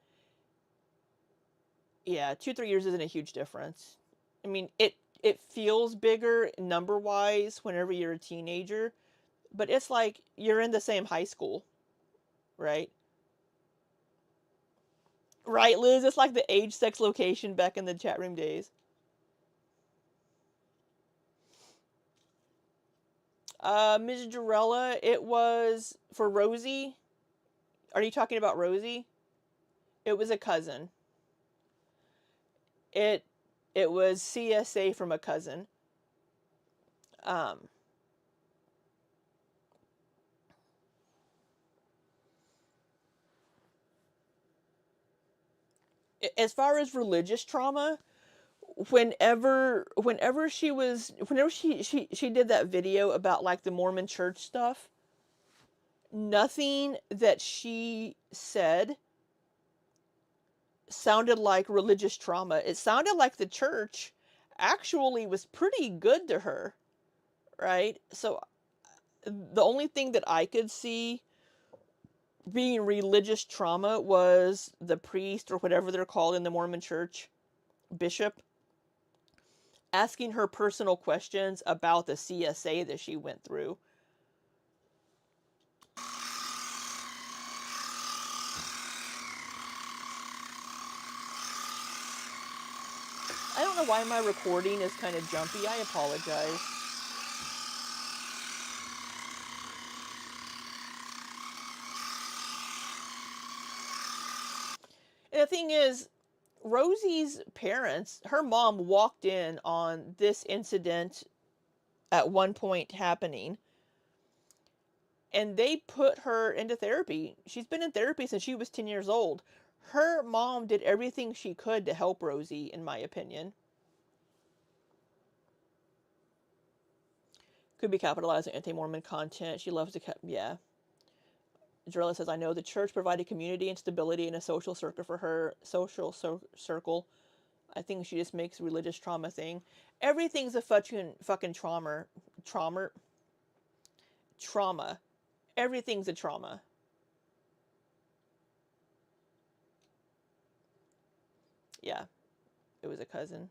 yeah, 2 3 years isn't a huge difference. I mean, it feels bigger number wise whenever you're a teenager, but it's like you're in the same high school, right? Right, Liz? It's like the age, sex, location back in the chat room days. Ms. Jarella, it was for Rosie. Are you talking about Rosie? It was a cousin. It it was CSA from a cousin. Um, as far as religious trauma, whenever she did that video about like the Mormon church stuff, nothing that she said sounded like religious trauma. It sounded like the church actually was pretty good to her, right? So the only thing that I could see being religious trauma was the priest or whatever they're called in the Mormon church, bishop, asking her personal questions about the CSA that she went through. I don't know why my recording is kind of jumpy. I apologize. And the thing is, Rosie's parents, her mom walked in on this incident at one point happening, and they put her into therapy. She's been in therapy since she was 10 years old. Her mom did everything she could to help Rosie, in my opinion. Could be capitalizing anti-Mormon content. She loves to, yeah. Jarella says, I know the church provided community and stability in a social circle for her. Circle. I think she just makes religious trauma thing. Everything's a fucking trauma. Trauma. Trauma. Everything's a trauma. Yeah, it was a cousin.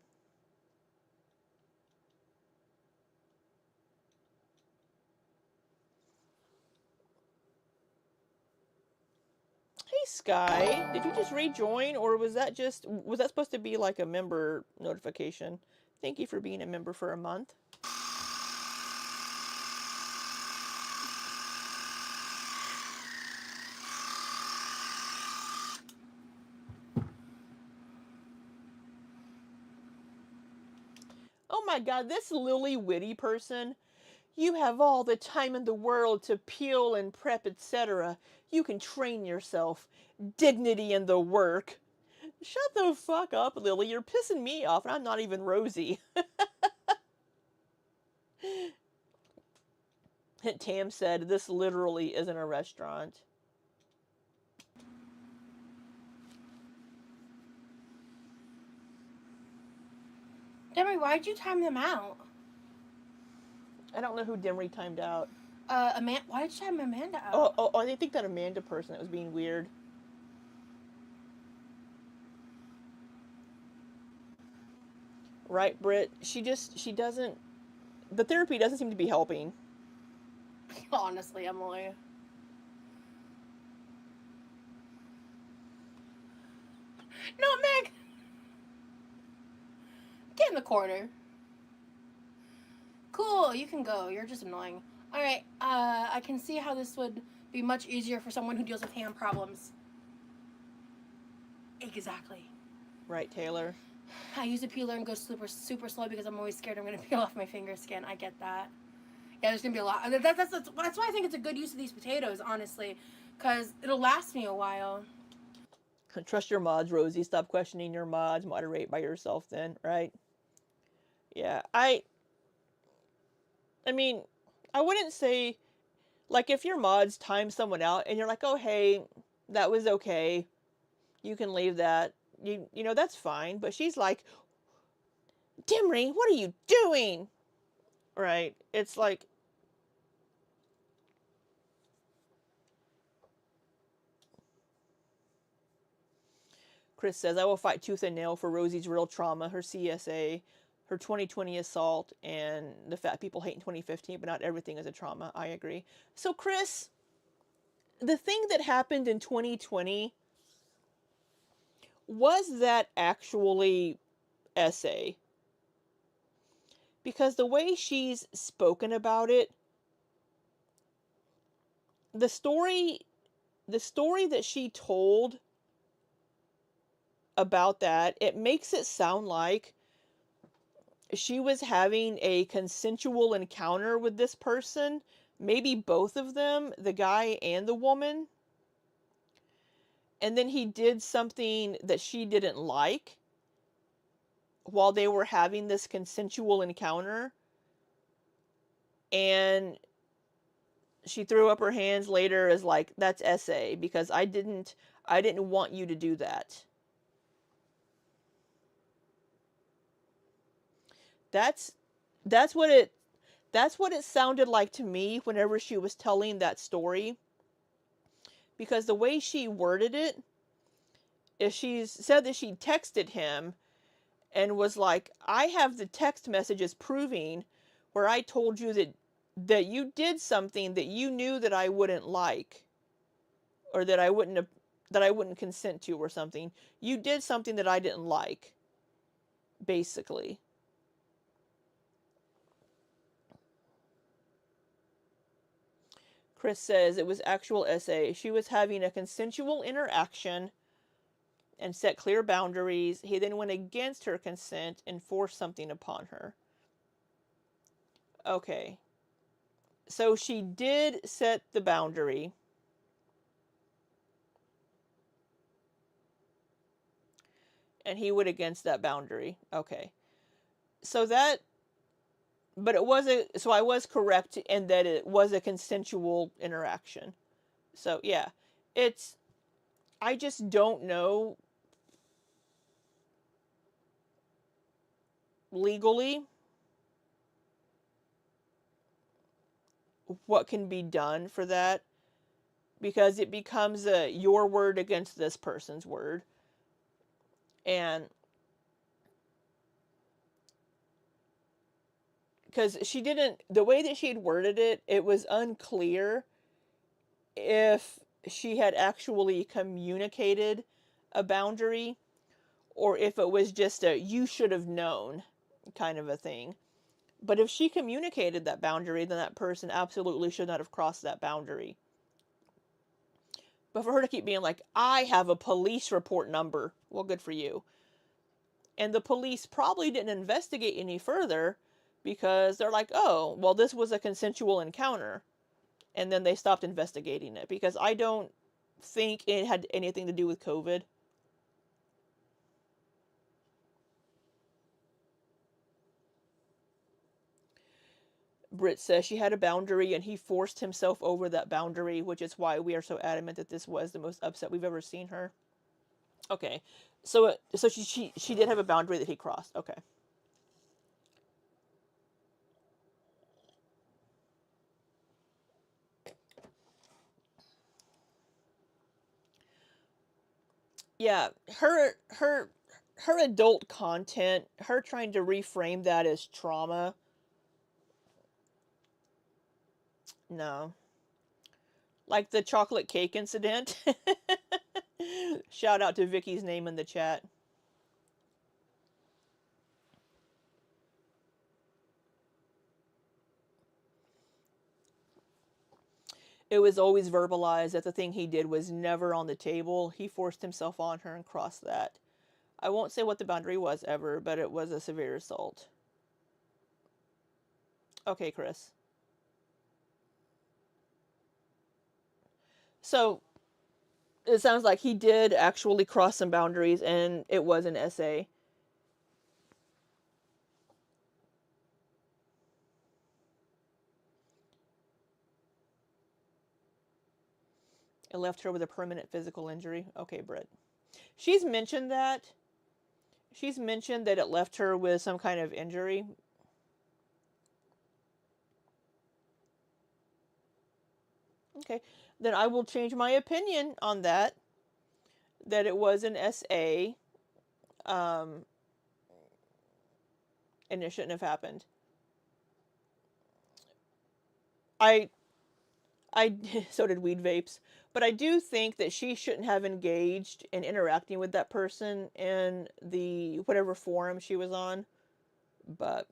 Hey Sky, did you just rejoin, or was that supposed to be like a member notification? Thank you for being a member for a month. Oh my god, this Lily Whitty person. You have all the time in the world to peel and prep, etc. You can train yourself. Dignity in the work. Shut the fuck up, Lily. You're pissing me off, and I'm not even Rosie. Tam said, this literally isn't a restaurant. Demery, why'd you time them out? I don't know who Demery timed out. Amanda, why did you time Amanda Oh, out? oh, I think that Amanda person that was being weird. Right, Britt? She doesn't, the therapy doesn't seem to be helping. Honestly, Emily. No, Meg! Get in the corner. Cool, you can go. You're just annoying. Alright, I can see how this would be much easier for someone who deals with hand problems. Exactly. Right, Taylor? I use a peeler and go super slow because I'm always scared I'm going to peel off my finger skin. I get that. Yeah, there's going to be a lot. That's why I think it's a good use of these potatoes, honestly. Because it'll last me a while. Trust your mods, Rosie. Stop questioning your mods. Moderate by yourself then, right? Yeah, I mean, I wouldn't say, like, if your mods time someone out and you're like, oh, hey, that was okay, you can leave that, you know, that's fine. But she's like, Dimry, what are you doing? Right? It's like, Chris says, I will fight tooth and nail for Rosie's real trauma, her CSA, her 2020 assault, and the fat people hate in 2015, but not everything is a trauma. I agree. So, Chris, the thing that happened in 2020, was that actually essay? Because the way she's spoken about it, the story that she told about that, it makes it sound like she was having a consensual encounter with this person, maybe both of them, the guy and the woman. And then he did something that she didn't like while they were having this consensual encounter. And she threw up her hands later as like, that's essay because I didn't want you to do that. That's that's what it sounded like to me whenever she was telling that story, because the way she worded it, if she said that she texted him and was like, I have the text messages proving where I told you that you did something that you knew that I wouldn't like, or that I wouldn't consent to, or something. You did something that I didn't like, basically. Chris says it was actual essay. She was having a consensual interaction and set clear boundaries. He then went against her consent and forced something upon her. Okay. So she did set the boundary. And he went against that boundary. Okay. So that, but it was so I was correct in that it was a consensual interaction. So yeah, it's, I just don't know legally what can be done for that, because it becomes your word against this person's word. And because she didn't, the way that she had worded it, it was unclear if she had actually communicated a boundary, or if it was just a you should have known kind of a thing. But if she communicated that boundary, then that person absolutely should not have crossed that boundary. But for her to keep being like, I have a police report number, well, good for you. And the police probably didn't investigate any further because they're like, oh, well, this was a consensual encounter. And then they stopped investigating it because I don't think it had anything to do with COVID. Britt says she had a boundary and he forced himself over that boundary, which is why we are so adamant that this was the most upset we've ever seen her. Okay, so she did have a boundary that he crossed. Okay. Yeah, her adult content, her trying to reframe that as trauma. No. Like the chocolate cake incident. Shout out to Vicky's name in the chat. It was always verbalized that the thing he did was never on the table. He forced himself on her and crossed that. I won't say what the boundary was ever, but it was a severe assault. Okay, Chris. So it sounds like he did actually cross some boundaries and it was an SA. It left her with a permanent physical injury. Okay, Britt. She's mentioned that. She's mentioned that it left her with some kind of injury. Okay. Then I will change my opinion on that. That it was an SA. Um, and it shouldn't have happened. I so did weed vapes, but I do think that she shouldn't have engaged in interacting with that person in the whatever forum she was on. But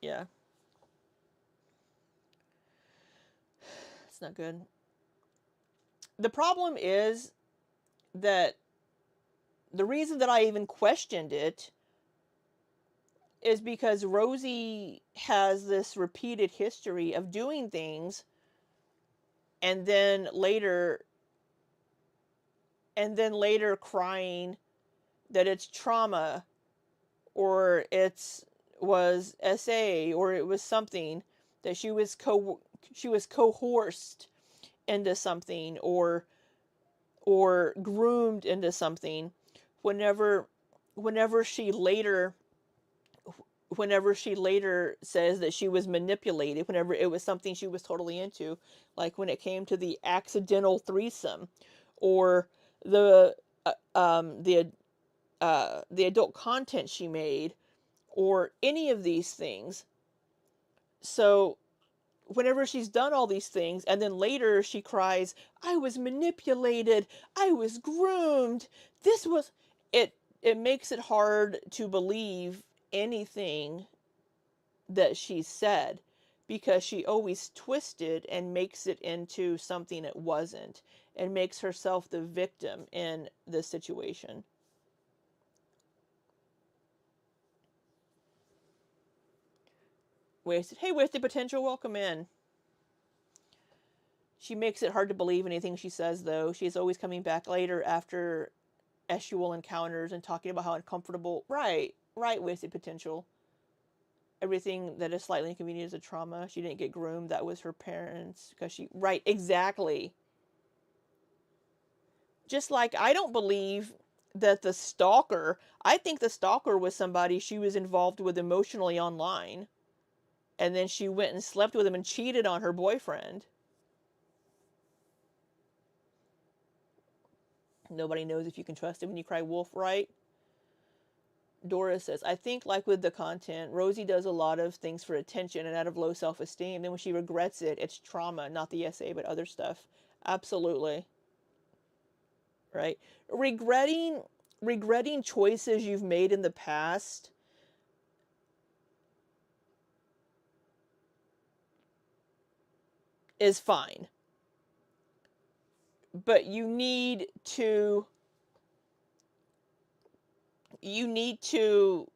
yeah, it's not good. The problem is that the reason that I even questioned it is because Rosie has this repeated history of doing things and then later crying that it's trauma or it's was SA or it was something that she was coerced into something or groomed into something whenever whenever she later whenever she later says that she was manipulated, whenever it was something she was totally into, like when it came to the accidental threesome, or the the adult content she made, or any of these things. So whenever she's done all these things, and then later she cries, "I was manipulated, I was groomed. This was it." It makes it hard to believe anything that she said because she always twisted and makes it into something it wasn't and makes herself the victim in this situation. Wasted potential, welcome in. She makes it hard to believe anything she says, though. She's always coming back later after sexual encounters and talking about how uncomfortable. Right, wasted potential. Everything that is slightly inconvenient is a trauma. She didn't get groomed. That was her parents because she. Right, exactly. Just like I don't believe that the stalker, I think the stalker was somebody she was involved with emotionally online. And then she went and slept with him and cheated on her boyfriend. Nobody knows if you can trust it when you cry wolf, right? Doris says, I think, like with the content, Rosie does a lot of things for attention and out of low self esteem. Then when she regrets it, it's trauma, not the SA, but other stuff. Absolutely. Right? Regretting choices you've made in the past is fine. But you need to you need to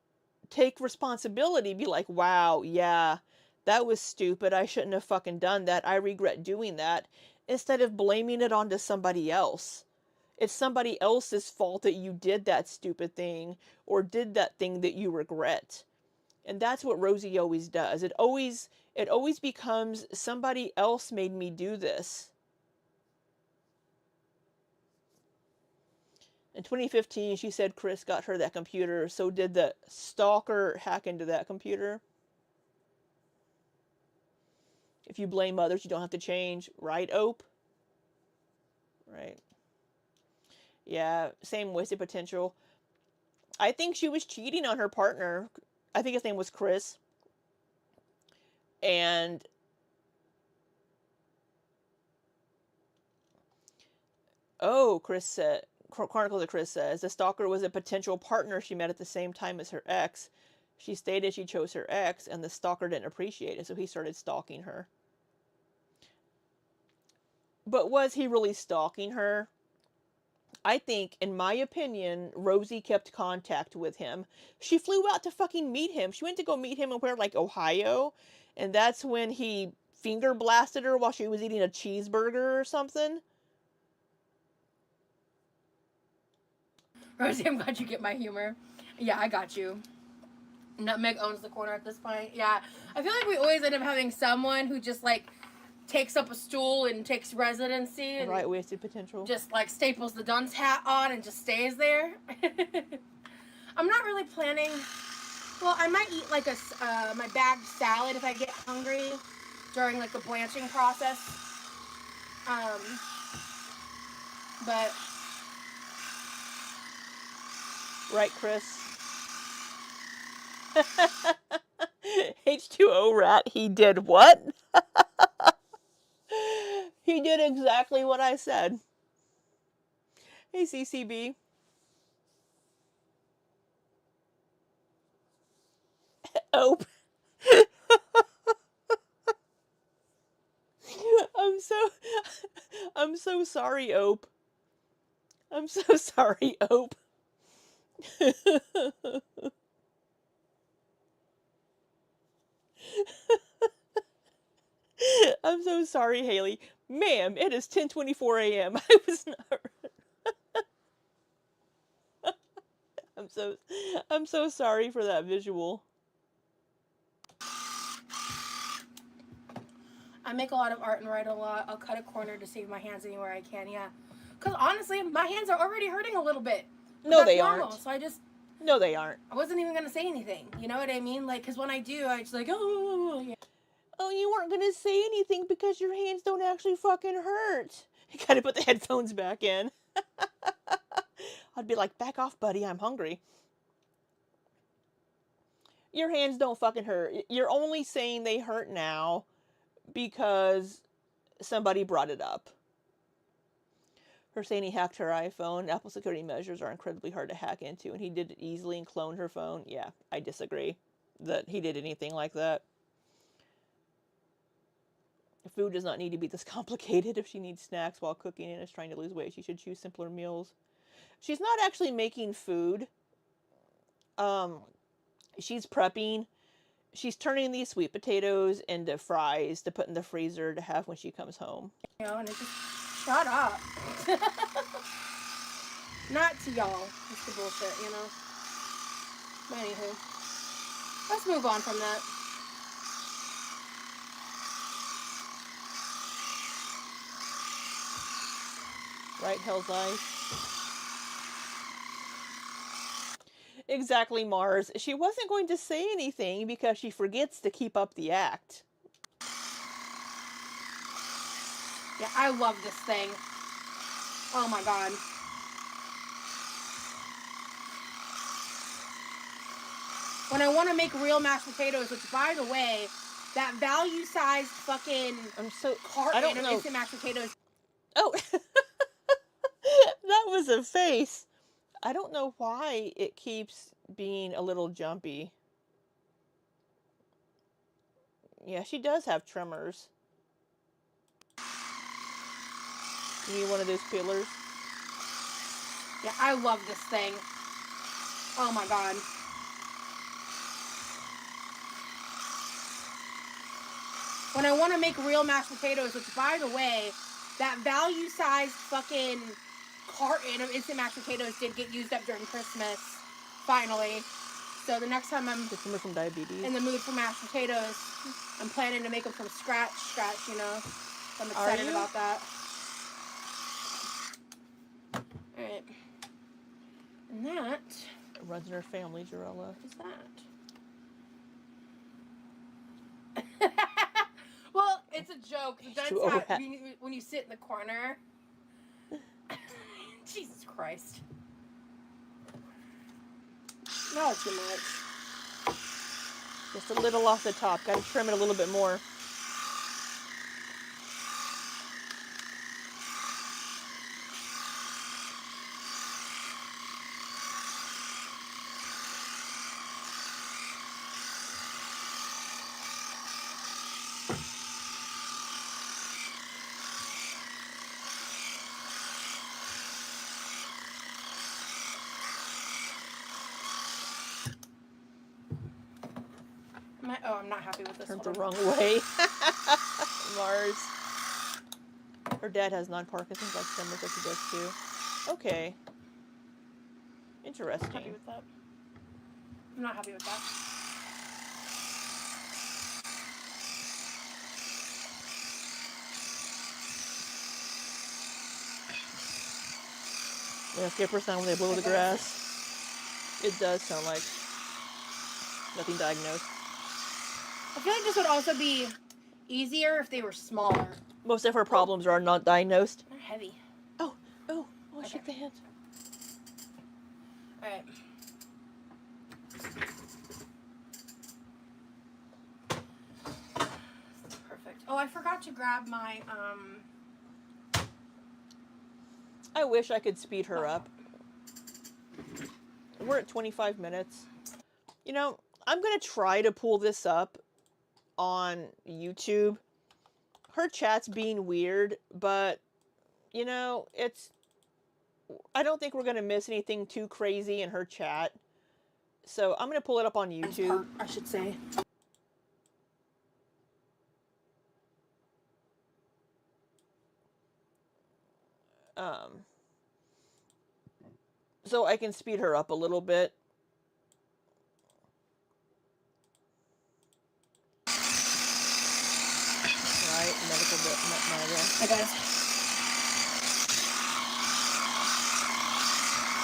take responsibility, be like, wow, yeah, that was stupid. I shouldn't have fucking done that. I regret doing that. Instead of blaming it onto somebody else. It's somebody else's fault that you did that stupid thing or did that thing that you regret. And that's what Rosie always does. It always becomes somebody else made me do this. In 2015, she said Chris got her that computer. So did the stalker hack into that computer? If you blame others, you don't have to change. Right, Ope? Right. Yeah, same wasted potential. I think she was cheating on her partner. I think his name was Chris. And oh, Chris said, Chronicles of Chris says, the stalker was a potential partner she met at the same time as her ex. She stated she chose her ex, and the stalker didn't appreciate it, so he started stalking her. But was he really stalking her? I think, in my opinion, Rosie kept contact with him. She flew out to fucking meet him. She went to go meet him in where, like, Ohio, and that's when he finger blasted her while she was eating a cheeseburger or something. Rosie, I'm glad you get my humor. Yeah, I got you. Nutmeg owns the corner at this point. Yeah, I feel like we always end up having someone who just like takes up a stool and takes residency and Right, wasted potential. just like staples the dunce hat on and just stays there. I'm not really planning. Well, I might eat like my bagged salad if I get hungry during like the blanching process. But right, Chris? H2O rat, he did what? He did exactly what I said. Hey, CCB. Oh. I'm so I'm so sorry, Ope. I'm so sorry, Ope. I'm so sorry, Haley. Ma'am, it is 10:24 a.m. I was not. I'm so sorry for that visual. I make a lot of art and write a lot. I'll cut a corner to save my hands anywhere I can. Yeah, because honestly, my hands are already hurting a little bit. No, they aren't. So No, they aren't. I wasn't even gonna say anything. You know what I mean? Like, because when I do, I just like, oh, yeah. Oh, you weren't gonna say anything because your hands don't actually fucking hurt. You gotta put the headphones back in. I'd be like, back off, buddy, I'm hungry. Your hands don't fucking hurt. You're only saying they hurt now because somebody brought it up. Her saying he hacked her iPhone. Apple security measures are incredibly hard to hack into, and he did it easily and cloned her phone. Yeah, I disagree that he did anything like that. Food does not need to be this complicated. If she needs snacks while cooking and is trying to lose weight, she should choose simpler meals. She's not actually making food. She's prepping. She's turning these sweet potatoes into fries to put in the freezer to have when she comes home. You know, and it just shut up. Not to y'all. It's the bullshit, you know. But anywho, let's move on from that. Right, Hell's Eyes? Exactly, Mars. She wasn't going to say anything because she forgets to keep up the act. Yeah, I love this thing. Oh my god. When I want to make real mashed potatoes, which by the way, that value-sized fucking carton of instant mashed potatoes. Oh, that was a face. I don't know why it keeps being a little jumpy. Yeah, she does have tremors. You need one of those peelers? Yeah, I love this thing. Oh my god. When I want to make real mashed potatoes, which by the way, that value-sized fucking carton of instant mashed potatoes did get used up during Christmas, finally. So the next time I'm Just from diabetes. in the mood for mashed potatoes, I'm planning to make them from scratch, you know. I'm excited about that. Alright. And that runs in her family, Jarella. is that. Well, it's a joke. That's how when you sit in the corner. Jesus Christ. No, too much. Just a little off the top. Gotta trim it a little bit more. I'm not happy with this one. Turned the wrong way. Mars. Her dad has non-Parkinson's like similar that she does too. Okay. Interesting. Happy with that. I'm not happy with that. Yeah, skipper sound when they blow the grass. It does sound like nothing diagnosed. I feel like this would also be easier if they were smaller. Most of her problems are not diagnosed. They're heavy. Oh, okay. Shake the hand. Alright. Perfect. Oh, I forgot to grab my, I wish I could speed her up. We're at 25 minutes. You know, I'm going to try to pull this up on YouTube. Her chat's being weird, but, you know, I don't think we're going to miss anything too crazy in her chat. So I'm going to pull it up on YouTube. I should say. So I can speed her up a little bit. Right, medical bit. Hi guys.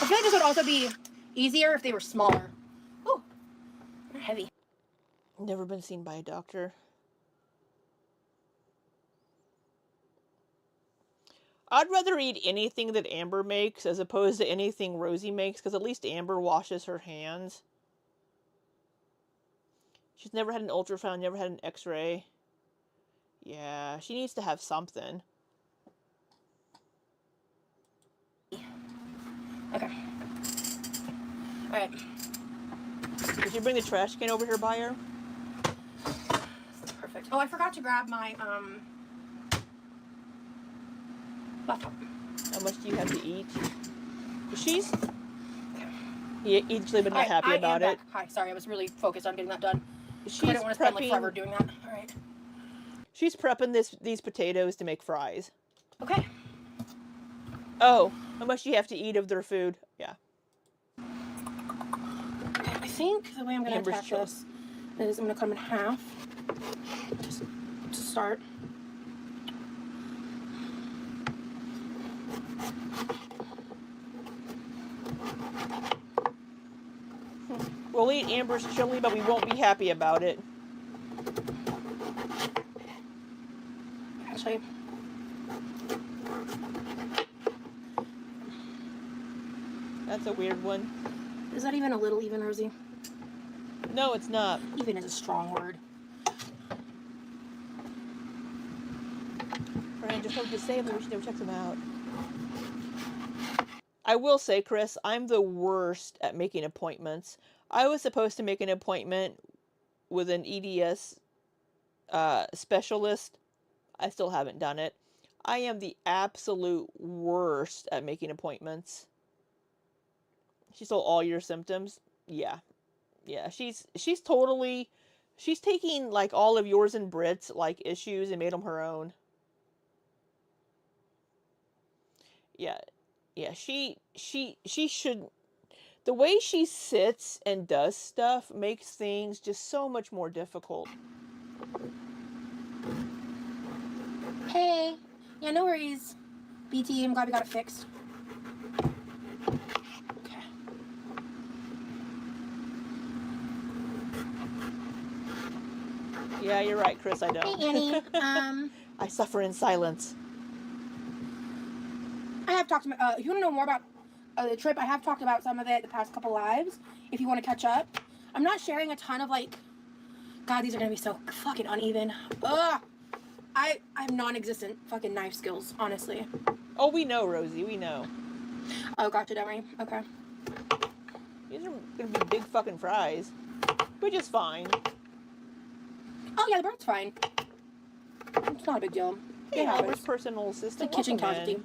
I feel like this would also be easier if they were smaller. Oh, they're heavy. Never been seen by a doctor. I'd rather eat anything that Amber makes as opposed to anything Rosie makes, because at least Amber washes her hands. She's never had an ultrasound, never had an x-ray. Yeah, she needs to have something. Okay. Alright. Did you bring the trash can over here by her? Perfect. Oh, I forgot to grab my, laptop. How much do you have to eat? She's easily been not happy about it. Hi, sorry, I was really focused on getting that done. She's I didn't want to spend like forever doing that. All right. She's prepping these potatoes to make fries. Okay. Oh, how much do you have to eat of their food? Yeah. I think the way I'm going to attack this is I'm going to cut them in half. Just to start. We'll eat Amber's chili, but we won't be happy about it. I'll show you. That's a weird one. Is that even a little even, Rosie? No, it's not. Even is a strong word. Brian just told you to say them, we should never check them out. I will say, Chris, I'm the worst at making appointments. I was supposed to make an appointment with an EDS specialist. I still haven't done it. I am the absolute worst at making appointments. She saw all your symptoms. Yeah. Yeah, she's totally she's taking like all of yours and Brit's like issues and made them her own. Yeah. Yeah, she should the way she sits and does stuff makes things just so much more difficult. Hey. Yeah, no worries. BT, I'm glad we got it fixed. Okay. Yeah, you're right, Chris, I don't. Hey, Annie. I suffer in silence. I have talked about, if you want to know more about the trip, I have talked about some of it the past couple lives, if you want to catch up. I'm not sharing a ton of, like, God, these are going to be so fucking uneven. Ugh. I have non-existent fucking knife skills, honestly. Oh, we know, Rosie, we know. Oh, gotcha, don't worry. Okay. These are gonna be big fucking fries, which is fine. Oh, yeah, the bird's fine. It's not a big deal. Hey, Albert's personal It's assistant. a kitchen Welcome casualty. in.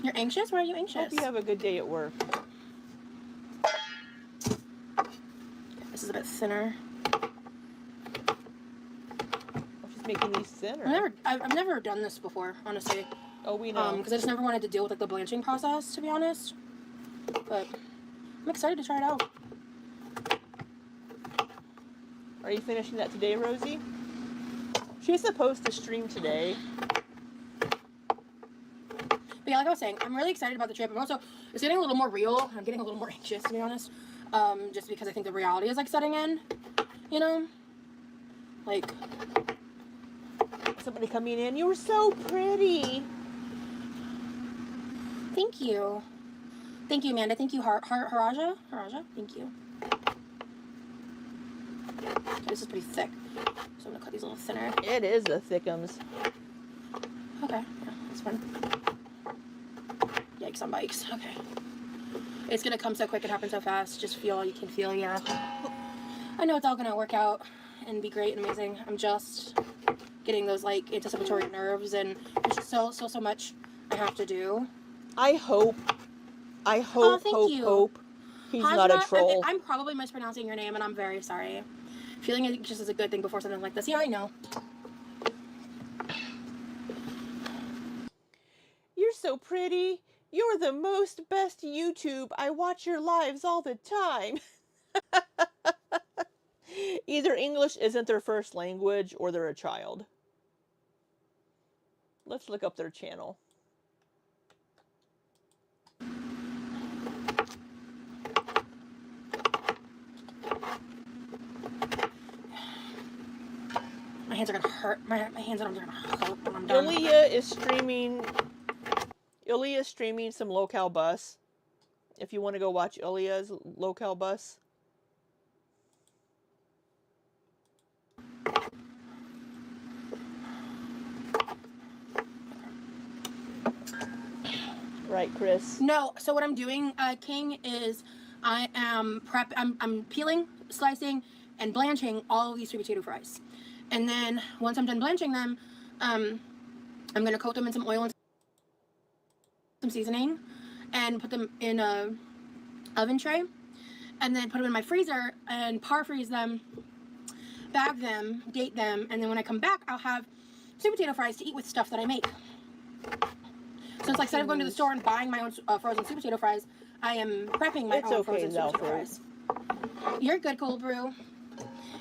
You're anxious? Why are you anxious? Hope you have a good day at work. This is a bit thinner. I'm just making these thinner. I've never done this before, honestly. Oh, we know. Because I just never wanted to deal with like the blanching process, to be honest. But I'm excited to try it out. Are you finishing that today, Rosie? She's supposed to stream today. But yeah, like I was saying, I'm really excited about the trip. I'm also, it's getting a little more real. I'm getting a little more anxious, to be honest. Just because I think the reality is like setting in, you know? Like, Somebody coming in. You were so pretty. thank you. Thank you, Amanda. Thank you, Haraja. Thank you. Okay, this is pretty thick. So I'm gonna cut these a little thinner. It is a thickums. Okay, yeah, that's fun. Yikes on bikes. Okay. It's gonna come so quick, it happens so fast. Just feel, you can feel, yeah. I know it's all gonna work out and be great and amazing. I'm just getting those like anticipatory nerves, and there's just so much I have to do. I hope he's not a troll. I'm probably mispronouncing your name, and I'm very sorry. Feeling it just is a good thing before something like this. Yeah, I know. You're so pretty. You're the most best YouTube. I watch your lives all the time. Either English isn't their first language or they're a child. Let's look up their channel. My hands are gonna hurt. My hands and arms are gonna hurt when I'm done. Ilya is streaming some Locale Bus. If you want to go watch Ilya's Locale Bus. Right, Chris? No, so what I'm doing, King, is I'm peeling, slicing, and blanching all of these sweet potato fries. And then once I'm done blanching them, I'm gonna coat them in some oil and some seasoning, and put them in a oven tray, and then put them in my freezer and par freeze them, bag them, date them, and then when I come back, I'll have sweet potato fries to eat with stuff that I make. So it's like instead of going to the store and buying my own frozen sweet potato fries, I am prepping my own frozen sweet potato fries. You're good, cold brew.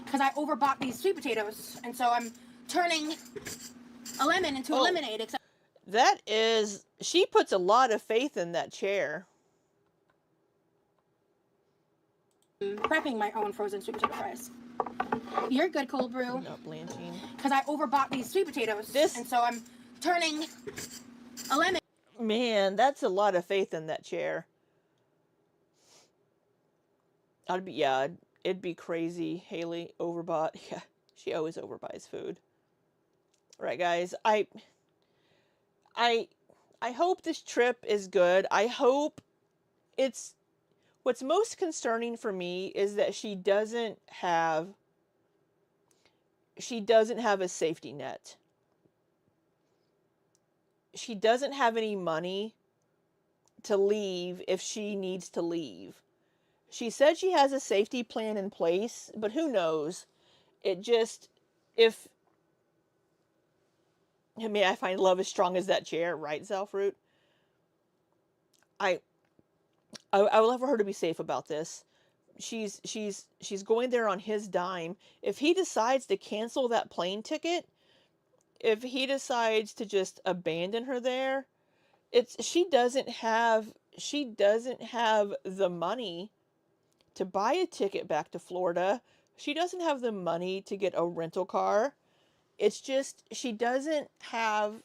Because I overbought these sweet potatoes, and so I'm turning a lemon into a lemonade. Except that is, she puts a lot of faith in that chair. I'm prepping my own frozen sweet potato fries. You're good, cold brew. Not blanching. Because I overbought these sweet potatoes, and so I'm turning a lemon. Man, that's a lot of faith in that chair. It'd be crazy. Haley overbought. Yeah, she always overbuys food. Right, guys. I hope this trip is good. I hope it's. What's most concerning for me is that she doesn't have a safety net. She doesn't have any money to leave if she needs to leave. She said she has a safety plan in place, but who knows? It just, if, I mean, I find love as strong as that chair, right, Zalfruit? I, I would love for her to be safe about this. She's going there on his dime. If he decides to cancel that plane ticket, if he decides to just abandon her there, it's she doesn't have the money to buy a ticket back to Florida. She doesn't have the money to get a rental car. It's just she doesn't have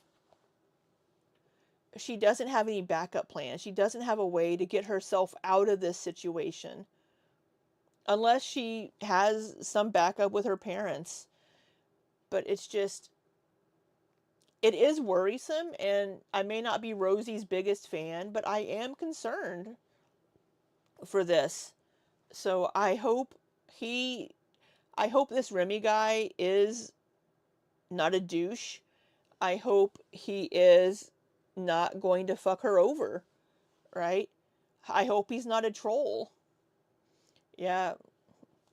any backup plan. She doesn't have a way to get herself out of this situation unless she has some backup with her parents. But it's just, it is worrisome, and I may not be Rosie's biggest fan, but I am concerned for this. So I hope this Remy guy is not a douche. I hope he is not going to fuck her over, right? I hope he's not a troll. Yeah,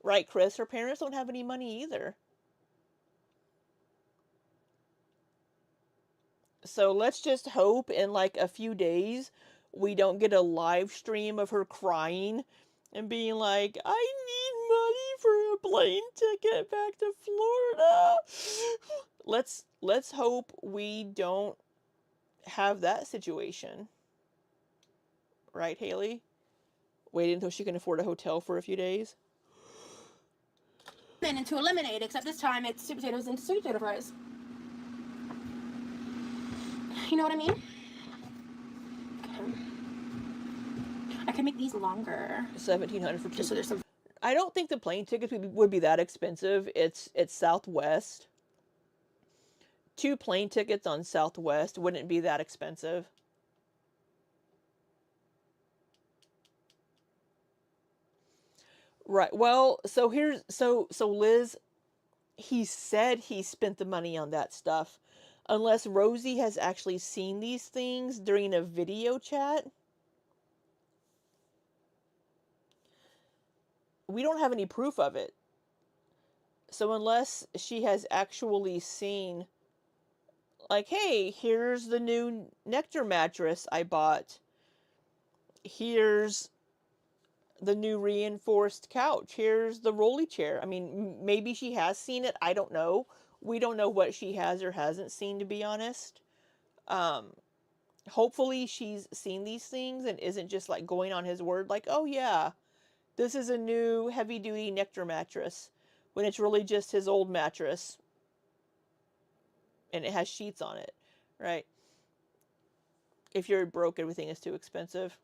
right, Chris. Her parents don't have any money either. So let's just hope in like a few days we don't get a live stream of her crying and being like, I need money for a plane ticket back to Florida. Let's hope we don't have that situation. Right, Haley? Wait until she can afford a hotel for a few days. And to eliminate, except this time it's sweet potatoes and sweet potato fries. You know what I mean? Okay. I can make these longer. 1,700 for two. Just so there's some. I don't think the plane tickets would be that expensive. It's Southwest. 2 plane tickets on Southwest wouldn't be that expensive. Right. Well, so here's so Liz, he said he spent the money on that stuff. Unless Rosie has actually seen these things during a video chat, we don't have any proof of it. So unless she has actually seen, like, hey, here's the new Nectar mattress I bought. Here's the new reinforced couch. Here's the rolly chair. I mean, maybe she has seen it. I don't know. We don't know what she has or hasn't seen, to be honest. Hopefully she's seen these things and isn't just like going on his word like, oh yeah, this is a new heavy duty Nectar mattress, when it's really just his old mattress and it has sheets on it, right? If you're broke, everything is too expensive.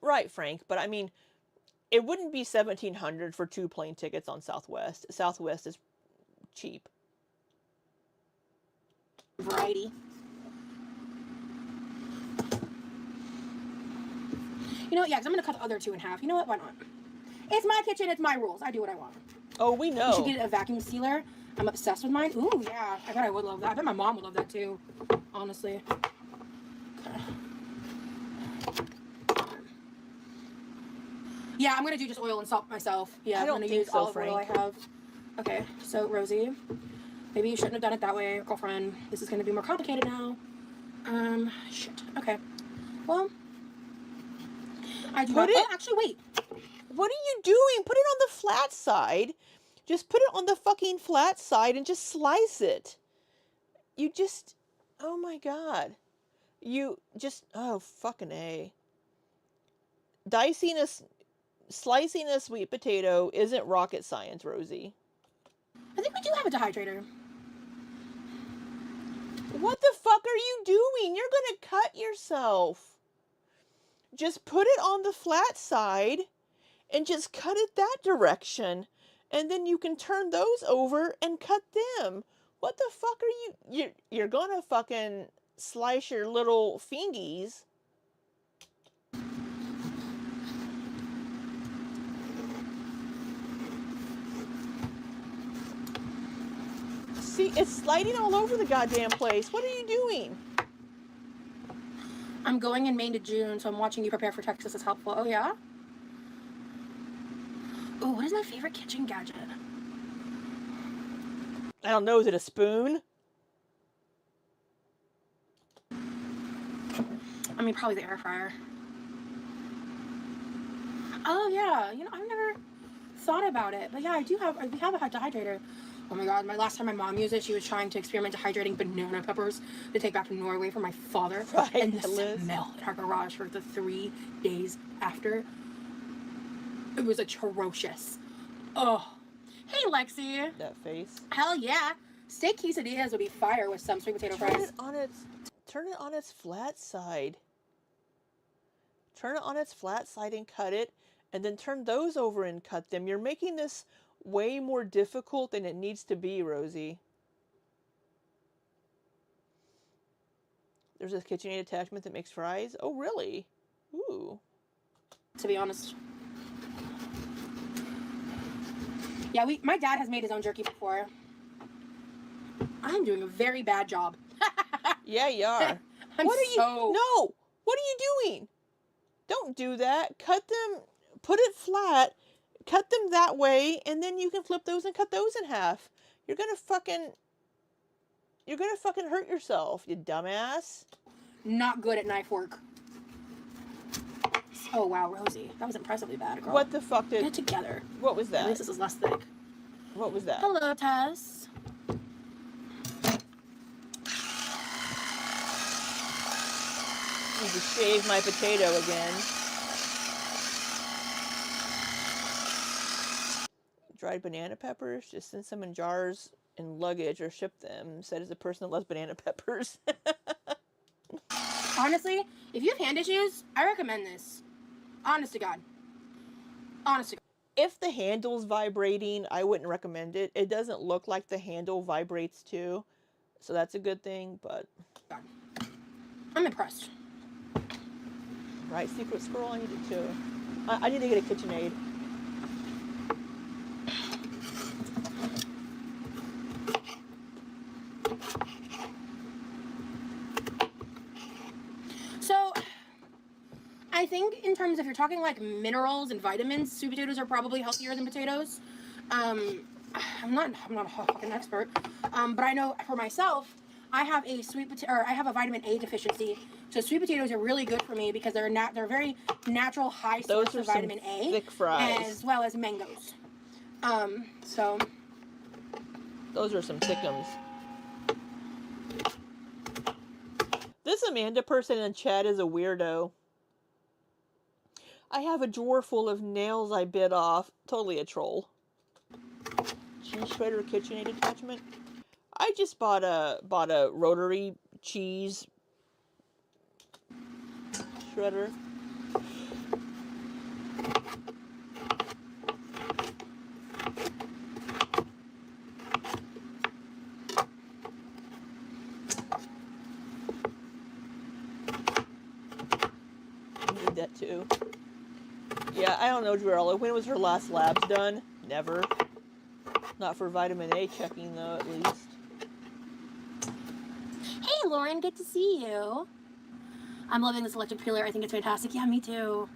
Right, Frank, but I mean, it wouldn't be 1,700 for 2 plane tickets on Southwest. Southwest is cheap. Variety. You know what? Yeah, because I'm going to cut the other 2 in half. You know what? Why not? It's my kitchen. It's my rules. I do what I want. Oh, we know. You should get a vacuum sealer. I'm obsessed with mine. Ooh, yeah. I bet I would love that. I bet my mom would love that too. Honestly. Okay. Yeah, I'm going to do just oil and salt myself. Yeah, I'm going to use olive oil I have. Okay, so Rosie, maybe you shouldn't have done it that way, girlfriend. This is going to be more complicated now. Shit. Okay. Well, I do not. Oh, actually, wait. What are you doing? Put it on the flat side. Just put it on the fucking flat side and just slice it. You just, oh my god. You just, oh fucking A. Slicing a sweet potato isn't rocket science, Rosie. I think we do have a dehydrator. What the fuck are you doing? You're gonna cut yourself. Just put it on the flat side and just cut it that direction. And then you can turn those over and cut them. What the fuck are you? You're gonna fucking slice your little fingies. See, it's sliding all over the goddamn place. What are you doing? I'm going in May to June, so I'm watching you prepare for Texas is helpful. Oh, yeah? is my favorite kitchen gadget? I don't know, is it a spoon? I mean, probably the air fryer. Oh yeah, you know, I've never thought about it, but yeah, we have a dehydrator. Oh my god, my last time my mom used it, she was trying to experiment dehydrating banana peppers to take back to Norway for my father. Right, and the Liz. smell in our garage for the 3 days after, it was atrocious. Oh. Hey Lexi. That face. Hell yeah. Steak quesadillas would be fire with some sweet potato fries. Turn it on its flat side. Turn it on its flat side and cut it, and then turn those over and cut them. You're making this way more difficult than it needs to be, Rosie. There's a KitchenAid attachment that makes fries. Oh, really? Ooh. To be honest. Yeah, my dad has made his own jerky before. I'm doing a very bad job. Yeah, you are. No! What are you doing? Don't do that. Cut them, put it flat, cut them that way, and then you can flip those and cut those in half. You're gonna fucking hurt yourself, you dumbass. Not good at knife work. Oh wow, Rosie, that was impressively bad, girl. What the fuck did... Get it together. What was that? At least this is less thick. What was that? Hello, Tess. Need to shave my potato again. Dried banana peppers, just send some in jars in luggage or ship them. Said as a person that loves banana peppers. Honestly, if you have hand issues, I recommend this. Honest to God. Honest to God. If the handle's vibrating, I wouldn't recommend it. It doesn't look like the handle vibrates too. So that's a good thing, but... God. I'm impressed. Right, Secret Squirrel, I need it too. I need to get a KitchenAid. So, I think in terms of, if you're talking like minerals and vitamins, sweet potatoes are probably healthier than potatoes. I'm not a fucking expert, but I know for myself, I have a vitamin A deficiency. So sweet potatoes are really good for me because they're very natural high source of vitamin A, thick fries, as well as mangoes. So those are some thickums. This Amanda person in chat is a weirdo. I have a drawer full of nails I bit off. Totally a troll. Cheese shredder KitchenAid attachment. I just bought a rotary cheese shredder. I need that too. Yeah, I don't know, Jarella. When was her last labs done? Never. Not for vitamin A checking, though, at least. Hey, Lauren, good to see you. I'm loving this electric peeler. I think it's fantastic. Yeah, me too.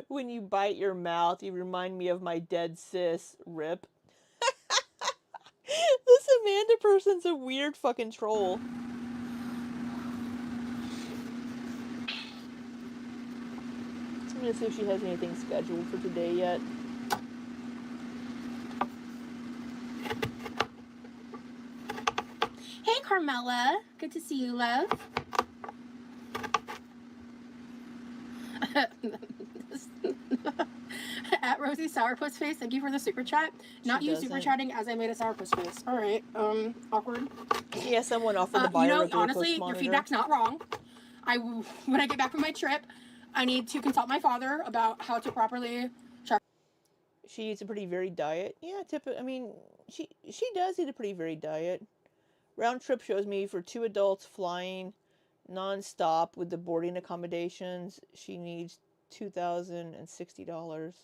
When you bite your mouth, you remind me of my dead sis. Rip. This Amanda person's a weird fucking troll. I'm gonna see if she has anything scheduled for today yet. Hey, Carmela. Good to see you, love. At Rosie Sourpuss Face, thank you for the super chat. Not you super chatting as I made a sourpuss face. All right, awkward. Yeah, someone offered to buy her a glucose honestly, monitor. your feedback's not wrong. When I get back from my trip, I need to consult my father about how to properly. She eats a pretty varied diet. Yeah, I mean, she does eat a pretty varied diet. Round trip shows me for 2 adults flying non-stop with the boarding accommodations, she needs $2,060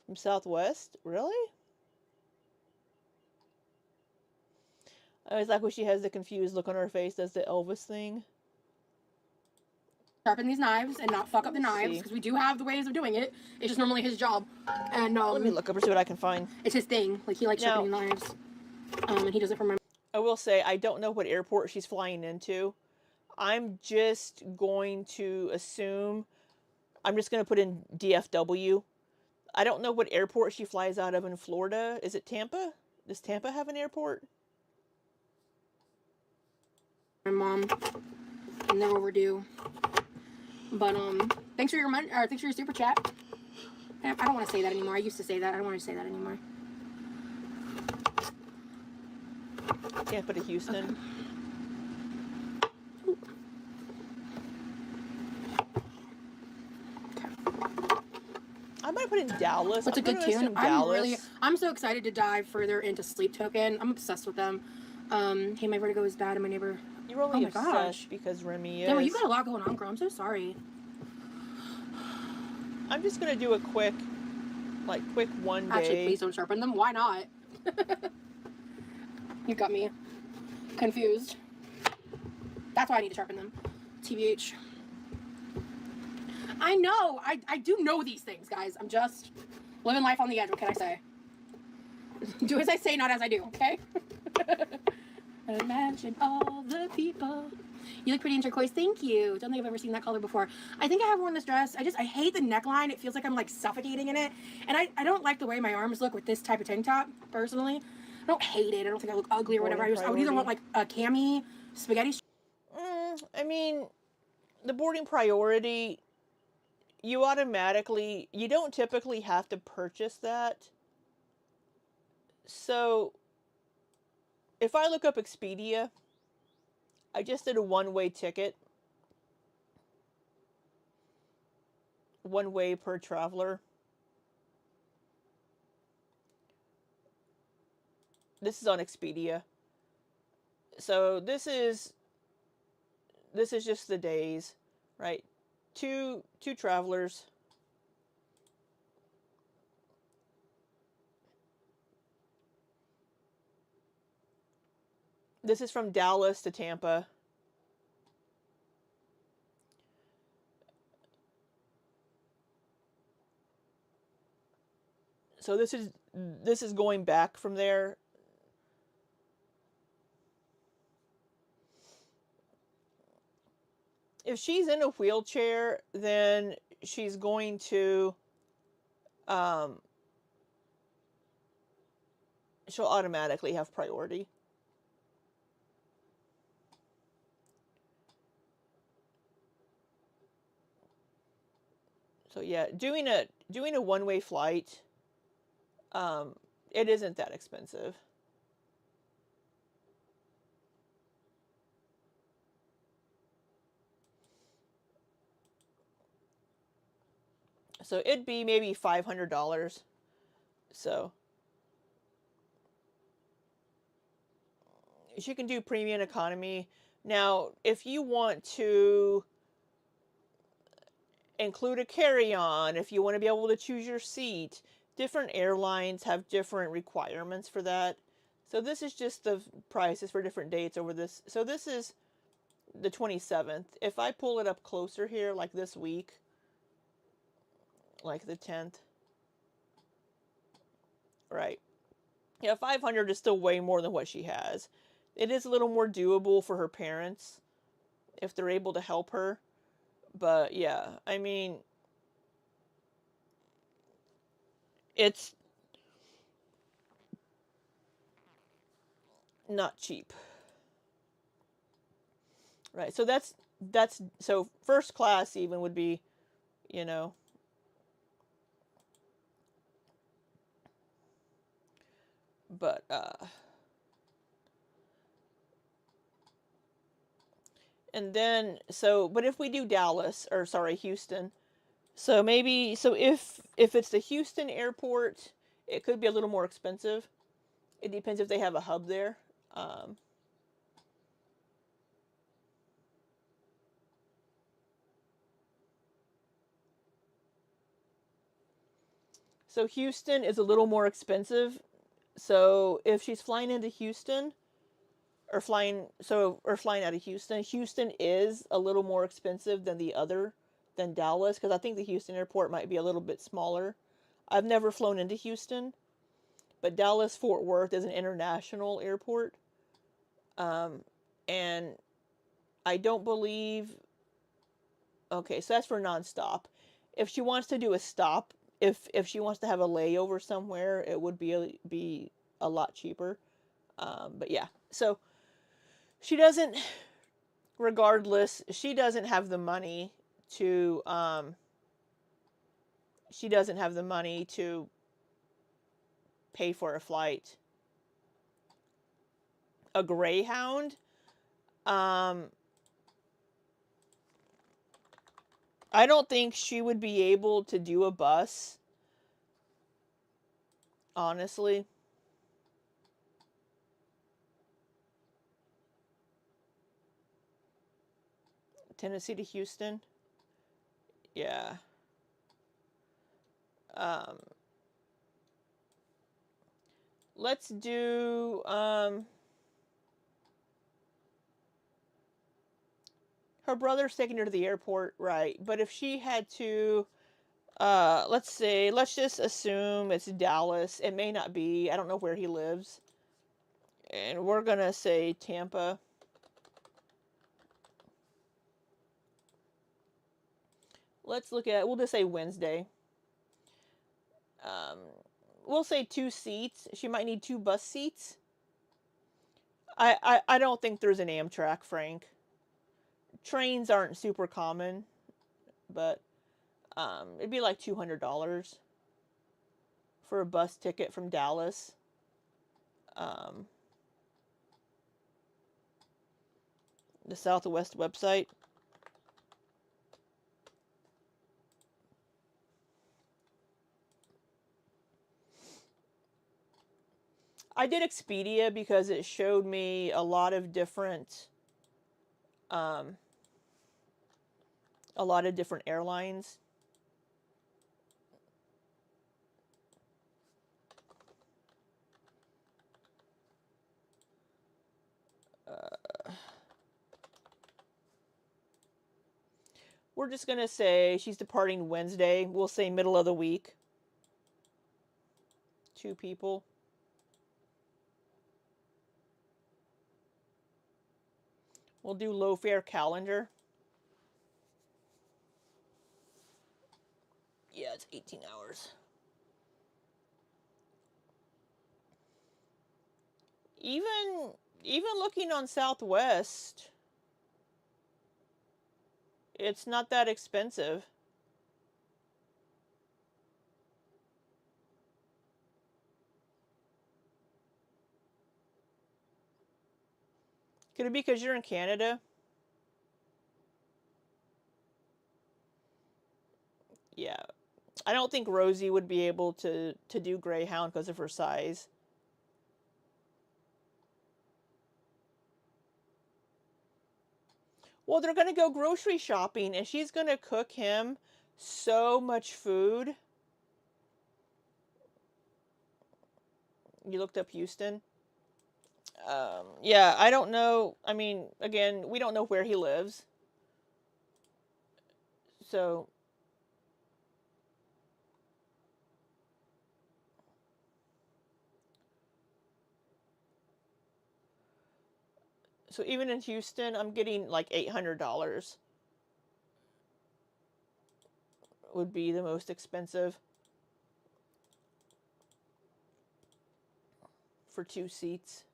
from Southwest. Really? I always like when she has the confused look on her face, does the Elvis thing. sharpen these knives and not fuck up the knives, see. because we do have the ways of doing it. It's just normally his job. And Let me look up and see what I can find. it's his thing. Like, he likes Now, sharpening knives. And he does it for my... I will say, I don't know what airport she's flying into. I'm just going to assume, I'm just going to put in DFW. I don't know what airport she flies out of in Florida. Is it Tampa? Does Tampa have an airport? My mom. I'm never overdue. But thanks for your money, or thanks for your super chat. I don't want to say that anymore. I used to say that. I don't want to say that anymore. Tampa to Houston. I might put in Dallas. What's a good tune? I'm so excited to dive further into Sleep Token. I'm obsessed with them. Hey, my vertigo is bad, and my neighbor... You're only obsessed because Remy is. Yeah, well, you got a lot going on, girl. I'm so sorry. I'm just gonna do a quick one day. Actually, please don't sharpen them. Why not? You got me confused. That's why I need to sharpen them. TBH. I know. I do know these things, guys. I'm just living life on the edge. What can I say? Do as I say, not as I do, okay? Imagine all the people. You look pretty in turquoise. Thank you. Don't think I've ever seen that color before. I think I have worn this dress. I hate the neckline. It feels like I'm like suffocating in it. And I don't like the way my arms look with this type of tank top, personally. I don't hate it. I don't think I look ugly or whatever. I would either want like a cami, spaghetti. I mean, the boarding priority, you don't typically have to purchase that. So, if I look up Expedia, I just did a one-way ticket. One way per traveler. This is on Expedia. So this is just the days, right? Two travelers. This is from Dallas to Tampa. So this is going back from there. If she's in a wheelchair, then she's going to she'll automatically have priority. So yeah, doing a one-way flight, it isn't that expensive. So it'd be maybe $500. So you can do premium economy. Now, if you want to include a carry-on, if you want to be able to choose your seat, different airlines have different requirements for that. So this is just the prices for different dates over this. So this is the 27th. If I pull it up closer here, like this week, like the 10th, right? Yeah, 500 is still way more than what she has. It is a little more doable for her parents if they're able to help her. But yeah, I mean, it's not cheap. Right. So that's so first class even would be, you know, but and then but if we do Dallas, or sorry, Houston. So maybe if it's the Houston airport, it could be a little more expensive. It depends if they have a hub there. So Houston is a little more expensive. So if she's flying into Houston, or flying out of Houston. Houston is a little more expensive than Dallas, because I think the Houston airport might be a little bit smaller. I've never flown into Houston, but Dallas Fort Worth is an international airport. And I don't believe, okay, so that's for nonstop. If she wants to do a stop, if she wants to have a layover somewhere, it would be a lot cheaper. But yeah, so she doesn't. Regardless, she doesn't have the money to. She doesn't have the money to pay for a flight. A Greyhound. Um, I don't think she would be able to do a bus. Honestly, Tennessee to Houston. Yeah. Um, let's do her brother's taking her to the airport, right? But if she had to, let's just assume it's Dallas. It may not be. I don't know where he lives. And we're gonna say Tampa. We'll just say Wednesday. Um, we'll say 2 seats. She might need 2 bus seats. I don't think there's an Amtrak, Frank. Trains aren't super common, but it'd be like $200 for a bus ticket from Dallas. Um, the Southwest website. I did Expedia because it showed me um, a lot of different airlines. We're just gonna say she's departing Wednesday. We'll say middle of the week. 2 people. We'll do low fare calendar. Yeah, it's 18 hours. Even even looking on Southwest, it's not that expensive. Could it be because you're in Canada? Yeah. I don't think Rosie would be able to do Greyhound because of her size. Well, they're going to go grocery shopping and she's going to cook him so much food. You looked up Houston? Yeah, I don't know. I mean, again, we don't know where he lives. So, so even in Houston, I'm getting like $800 would be the most expensive for 2 seats.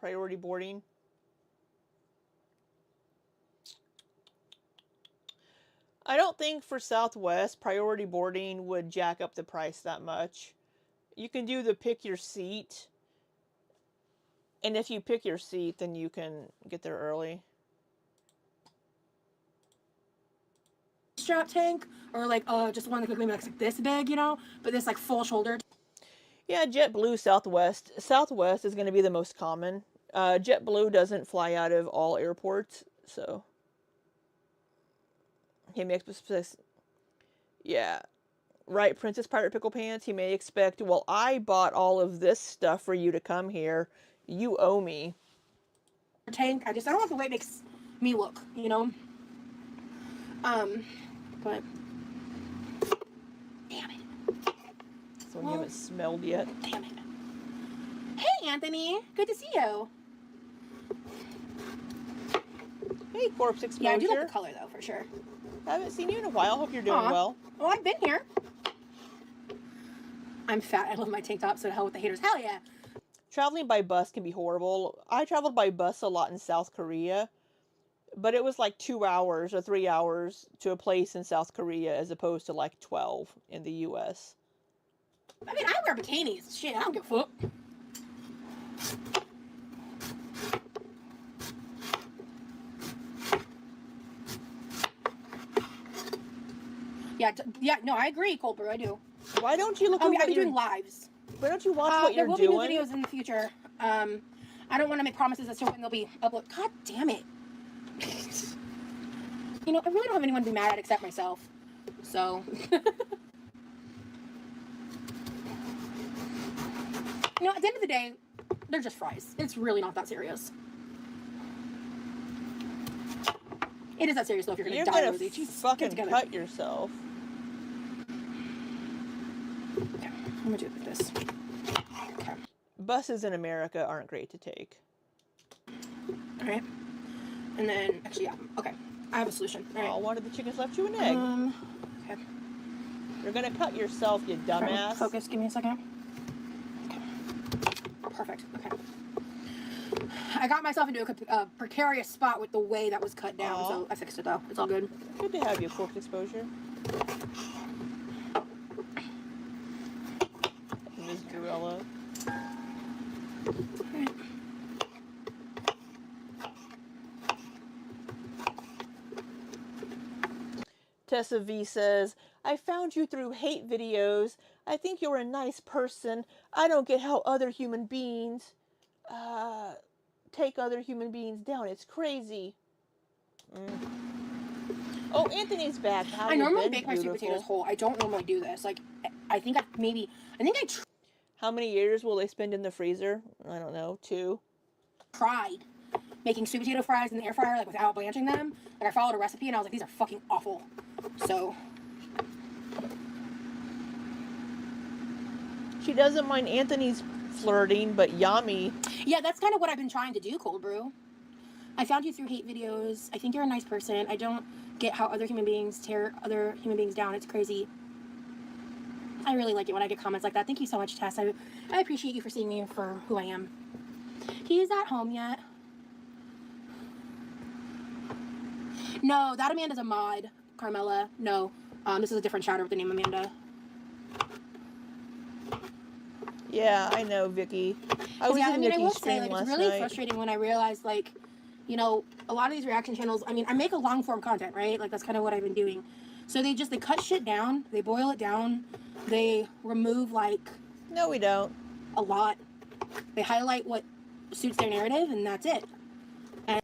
Priority boarding. I don't think for Southwest, priority boarding would jack up the price that much. You can do the pick your seat, and if you pick your seat, then you can get there early. strap tank, or like just one that could maybe like this big, you know, but this like full shoulder. Yeah, JetBlue, Southwest. Southwest is going to be the most common. JetBlue doesn't fly out of all airports, so he makes yeah. Right, Princess Pirate Pickle Pants. He may expect, well, I bought all of this stuff for you to come here. You owe me. Tank. I don't like the way it makes me look, you know. But damn it. So you haven't smelled yet. Damn it. Hey, Anthony. Good to see you. Hey, corpse exposure. Yeah, I do like the color though, for sure. Haven't seen you in a while. Hope you're doing well. Oh, I've been here. I'm fat. I love my tank top, so to hell with the haters. Hell yeah. Traveling by bus can be horrible. I traveled by bus a lot in South Korea, but it was like 2 hours or 3 hours to a place in South Korea as opposed to like 12 in the US. I mean, I wear bikinis. Shit, I don't give a fuck. Yeah, no, I agree, Cold Brew, I do. Why don't you look at I'll be doing lives. Why don't you watch what you're doing? There will be new videos in the future. I don't want to make promises as to when they'll be uploaded. God damn it. You know, I really don't have anyone to be mad at except myself. So. You know, at the end of the day, they're just fries. It's really not that serious. It is that serious though if you're going to die, Rosie. You're fucking cut yourself. Okay, I'm going to do it like this. Okay. Buses in America aren't great to take. Alright. And then, actually, yeah. Okay. I have a solution. All right. Oh, one of the chickens left you an egg. Okay. You're going to cut yourself, you dumbass. Okay, focus. Give me a second. Okay. Perfect. Okay. I got myself into a precarious spot with the way that was cut down, so I fixed it though. It's all good. Good to have you, corpse exposure. Miss Gorilla. Right. Tessa V says, I found you through hate videos. I think you're a nice person. I don't get how other human beings take other human beings down. It's crazy. Oh, Anthony's back. I normally bake my sweet potatoes whole. I don't normally do this. Like, I think How many years will they spend in the freezer? I don't know. 2. Tried making sweet potato fries in the air fryer, like without blanching them. Like I followed a recipe and I was like, these are fucking awful. So. She doesn't mind Anthony's flirting, but Yami. Yeah, that's kind of what I've been trying to do, Cold Brew. I found you through hate videos. I think you're a nice person. I don't get how other human beings tear other human beings down. It's crazy. I really like it when I get comments like that. Thank you so much, Tess. I appreciate you for seeing me for who I am. He's at home yet? No, that Amanda's a mod, Carmela. No, this is a different chatter with the name Amanda. Yeah, I know, Vicky. I will say, like, it's really frustrating when I realize, like, you know, a lot of these reaction channels, I mean, I make a long form content, right? Like, that's kind of what I've been doing. So they cut shit down, they boil it down, they remove, like... No, we don't. A lot. They highlight what suits their narrative, and that's it. And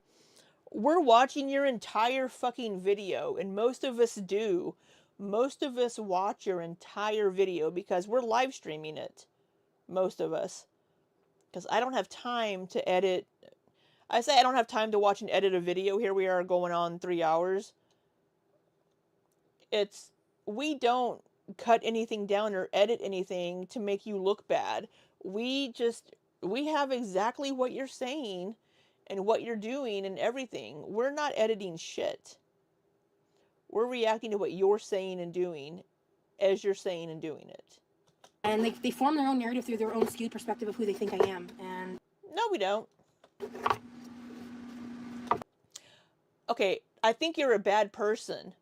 we're watching your entire fucking video, and most of us do. Most of us watch your entire video because we're live streaming it. Most of us. Because I don't have time to edit. I say I don't have time to watch and edit a video. Here we are going on 3 hours. We don't cut anything down or edit anything to make you look bad. We have exactly what you're saying and what you're doing and everything. We're not editing shit. We're reacting to what you're saying and doing as you're saying and doing it. And they form their own narrative through their own skewed perspective of who they think I am. And no, we don't. Okay, I think you're a bad person.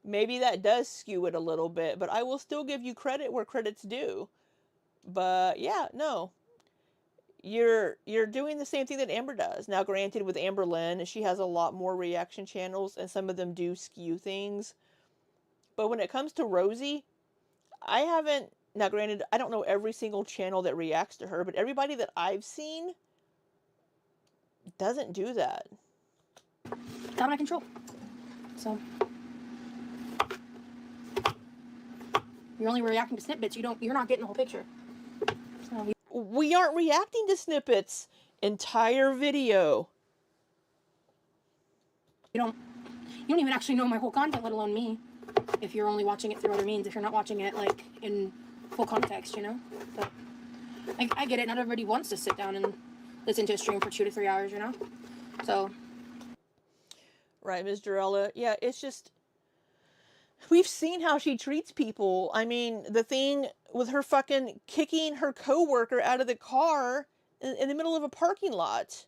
Maybe that does skew it a little bit, but I will still give you credit where credit's due. But yeah, no. You're doing the same thing that Amber does. Now, granted, with Amber Lynn, she has a lot more reaction channels, and some of them do skew things. But when it comes to Rosie, I haven't, now granted, I don't know every single channel that reacts to her, but everybody that I've seen doesn't do that. It's out of my control. So you're only reacting to snippets. You're not getting the whole picture. So we aren't reacting to snippets. Entire video. you don't even actually know my whole content, let alone me. If you're only watching it through other means, if you're not watching it like in full context, you know. But I get it. Not everybody wants to sit down and listen to a stream for 2 to 3 hours, you know. So. Right, Ms. Durella. Yeah, it's just, we've seen how she treats people. I mean, the thing with her fucking kicking her coworker out of the car in the middle of a parking lot.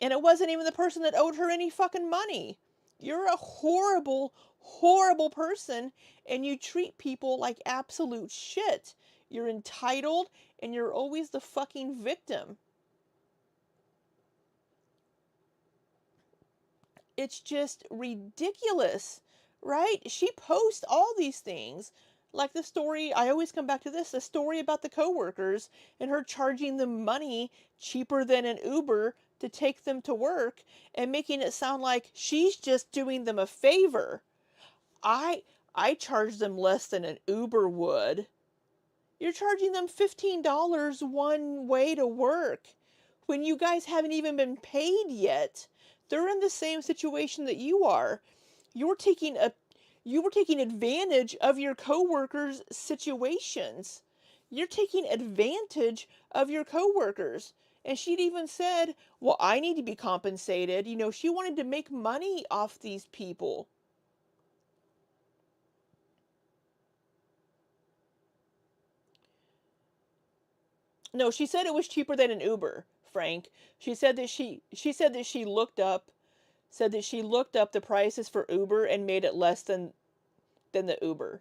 And it wasn't even the person that owed her any fucking money. You're a horrible, horrible person, and you treat people like absolute shit. You're entitled, and you're always the fucking victim. It's just ridiculous, right? She posts all these things. Like the story, I always come back to this, the story about the coworkers and her charging them money cheaper than an Uber to take them to work and making it sound like she's just doing them a favor. I charge them less than an Uber would. You're charging them $15 one way to work when you guys haven't even been paid yet. They're in the same situation that you are. You were taking advantage of your coworkers' situations. You're taking advantage of your coworkers. And she'd even said, well, I need to be compensated. You know, she wanted to make money off these people. No, she said it was cheaper than an Uber, Frank. She said that she looked up the prices for Uber and made it less than the Uber.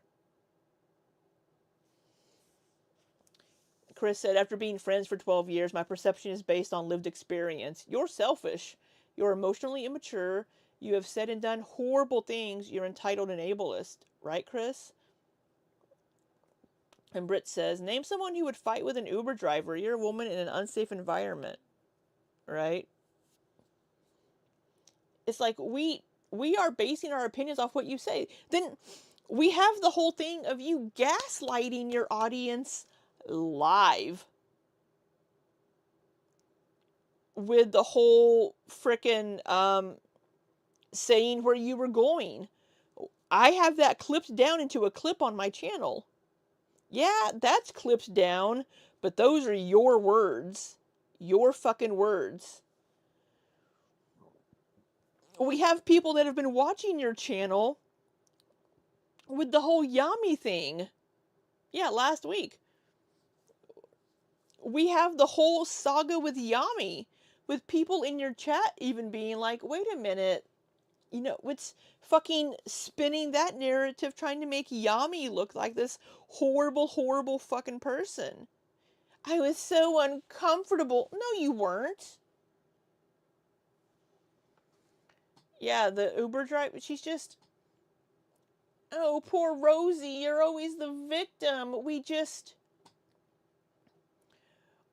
Chris said, after being friends for 12 years, my perception is based on lived experience. You're selfish. You're emotionally immature. You have said and done horrible things. You're entitled and ableist. Right, Chris? And Britt says, name someone who would fight with an Uber driver. You're a woman in an unsafe environment. Right? It's like we are basing our opinions off what you say. Then we have the whole thing of you gaslighting your audience live with the whole frickin' saying where you were going. I have that clipped down into a clip on my channel. Yeah, that's clipped down, but those are your words. Your fucking words. We have people that have been watching your channel with the whole Yami thing. Yeah, last week. We have the whole saga with Yami, with people in your chat even being like, wait a minute, you know, it's fucking spinning that narrative, trying to make Yami look like this horrible, horrible fucking person. I was so uncomfortable. No, you weren't. Yeah, the Uber driver, she's just, oh, poor Rosie, you're always the victim.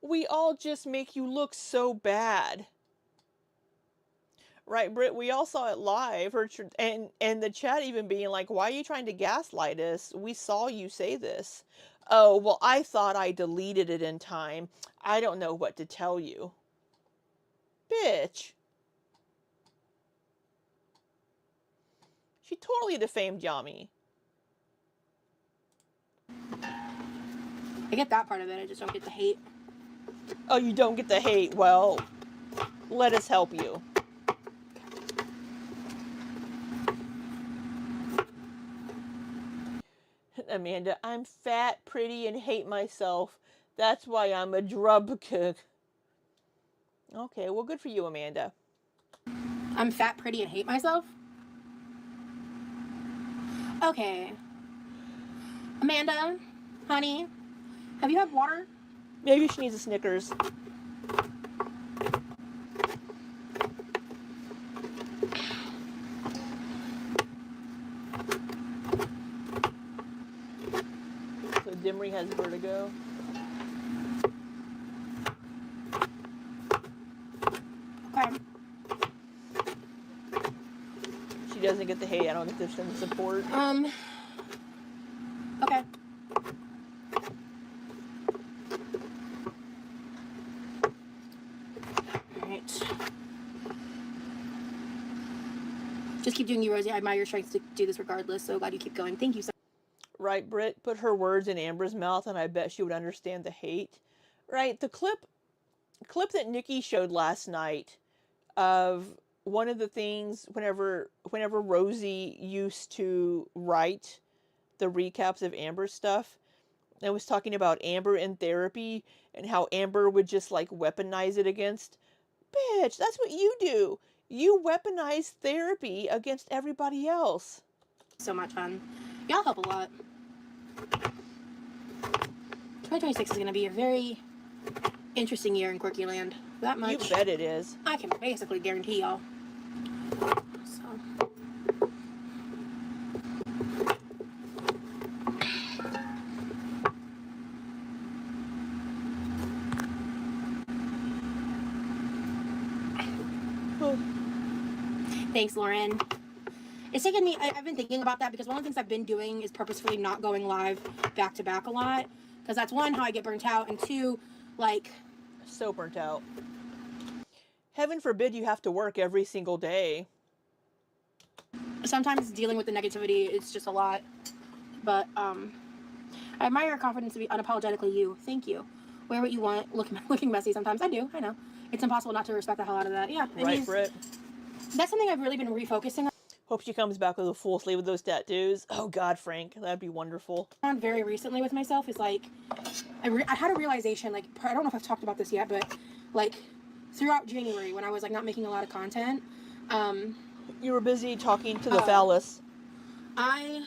We all just make you look so bad. Right, Britt, we all saw it live, and the chat even being like, why are you trying to gaslight us? We saw you say this. Oh, well, I thought I deleted it in time. I don't know what to tell you. Bitch. She totally defamed Yami. I get that part of it, I just don't get the hate. Oh, you don't get the hate? Well, let us help you. Amanda, I'm fat, pretty, and hate myself. That's why I'm a drub cook. Okay, well, good for you, Amanda. I'm fat, pretty, and hate myself? Okay. Amanda, honey, have you had water? Maybe she needs a Snickers. Dimry has vertigo. Okay. She doesn't get the hate. I don't get the support. Okay. Alright. Just keep doing you, Rosie. I admire your strength to do this regardless, so glad you keep going. Thank you so much. Right, Britt? Put her words in Amber's mouth, and I bet she would understand the hate. Right, the clip that Nikki showed last night of one of the things whenever Rosie used to write the recaps of Amber's stuff, and was talking about Amber in therapy and how Amber would just like weaponize it against, bitch, that's what you do. You weaponize therapy against everybody else. So much fun. Y'all help a lot. 2026 is going to be a very interesting year in Quirky Land. That much. You bet it is. I can basically guarantee y'all. So. Thanks, Lauren. It's taken me, I've been thinking about that because one of the things I've been doing is purposefully not going live back to back a lot. Because that's one, how I get burnt out, and two, like... So burnt out. Heaven forbid you have to work every single day. Sometimes dealing with the negativity is just a lot. But, I admire your confidence to be unapologetically you. Thank you. Wear what you want, looking messy sometimes. I do, I know. It's impossible not to respect the hell out of that. Yeah. Right, Britt? That's something I've really been refocusing Hope she comes back with a full sleeve of those tattoos. Oh God, Frank, that'd be wonderful. on very recently with myself is like, I had a realization, like, I don't know if I've talked about this yet, but like throughout January when I was like not making a lot of content, you were busy talking to the phallus. I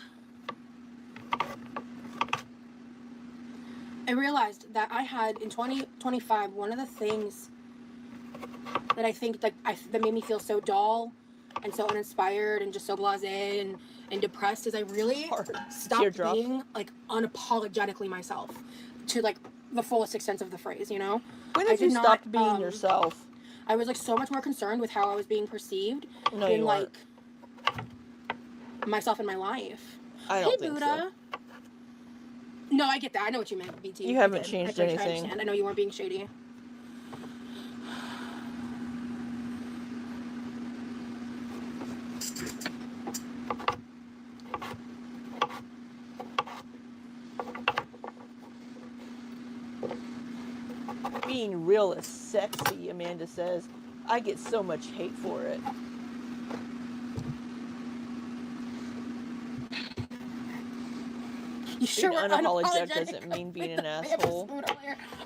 realized that I had in 2025 one of the things that I think that made me feel so dull and so uninspired and just so blasé and depressed is I really stopped being like unapologetically myself to like the fullest extent of the phrase, you know? When did you stop being yourself? I was like so much more concerned with how I was being perceived no, than you like myself in my life. I don't think Buddha. So. No, I get that. I know what you meant, BT. You haven't changed anything. I know you weren't being shady. Being real is sexy, Amanda says. I get so much hate for it. You sure being unapologetic doesn't mean being an asshole.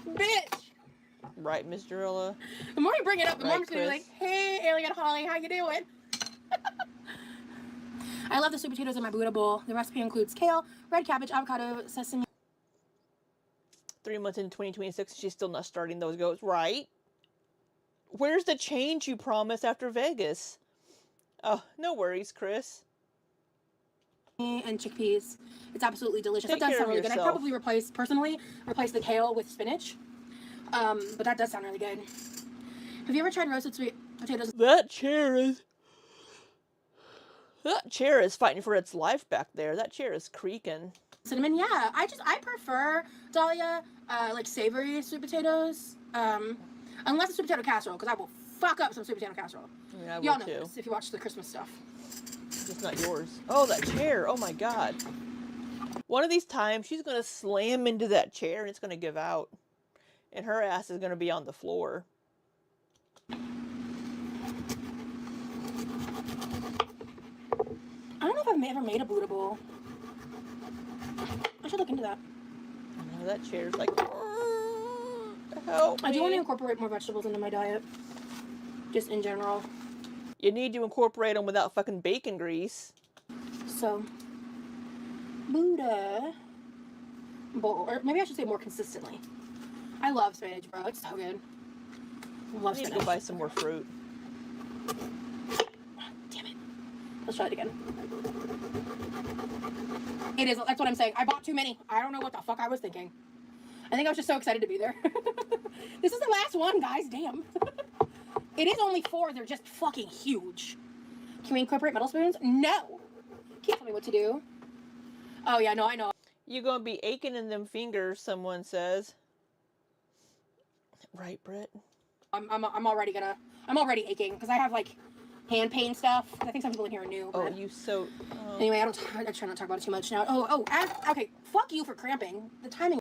Bitch! Right, Miss Drilla? The more you bring it up, the more I'm Right, just gonna be like, hey, Alien Holly, how you doing? I love the sweet potatoes in my Buddha bowl. The recipe includes kale, red cabbage, avocado, sesame. 3 months into 2026, she's still not starting those goats, right? Where's the change you promised after Vegas? Oh, no worries, Chris. And chickpeas. It's absolutely delicious. Take That does care sound of really good. I'd yourself. probably replace the kale with spinach. But that does sound really good. Have you ever tried roasted sweet potatoes? That chair is fighting for its life back there. That chair is creaking. Cinnamon, yeah. I prefer, Dahlia, like savory sweet potatoes. Unless it's sweet potato casserole, because I will fuck up some sweet potato casserole. I mean, I Y'all will know too. this if you watch the Christmas stuff. It's not yours. Oh, that chair. Oh my God. One of these times, she's going to slam into that chair and it's going to give out. And her ass is going to be on the floor. I don't know if I've ever made a Buddha bowl. I should look into that. I know that chair's like, help me. I do want to incorporate more vegetables into my diet. Just in general. You need to incorporate them without fucking bacon grease. So, Buddha bowl. Or maybe I should say more consistently. I love spinach, bro. It's so good. I love I need spinach. to go buy some more fruit. Damn it. Let's try it again. It is. That's what I'm saying. I bought too many. I don't know what the fuck I was thinking. I think I was just so excited to be there. This is the last one, guys. Damn. It is only 4. They're just fucking huge. Can we incorporate metal spoons? No. Can't tell me what to do. Oh, yeah, no, I know. You gonna be aching in them fingers, someone says. Right, Britt? I'm already aching because I have like hand pain stuff. I think some people in here are new. Oh, you so... Oh. Anyway, I try not to talk about it too much now. Okay. Fuck you for cramping. The timing.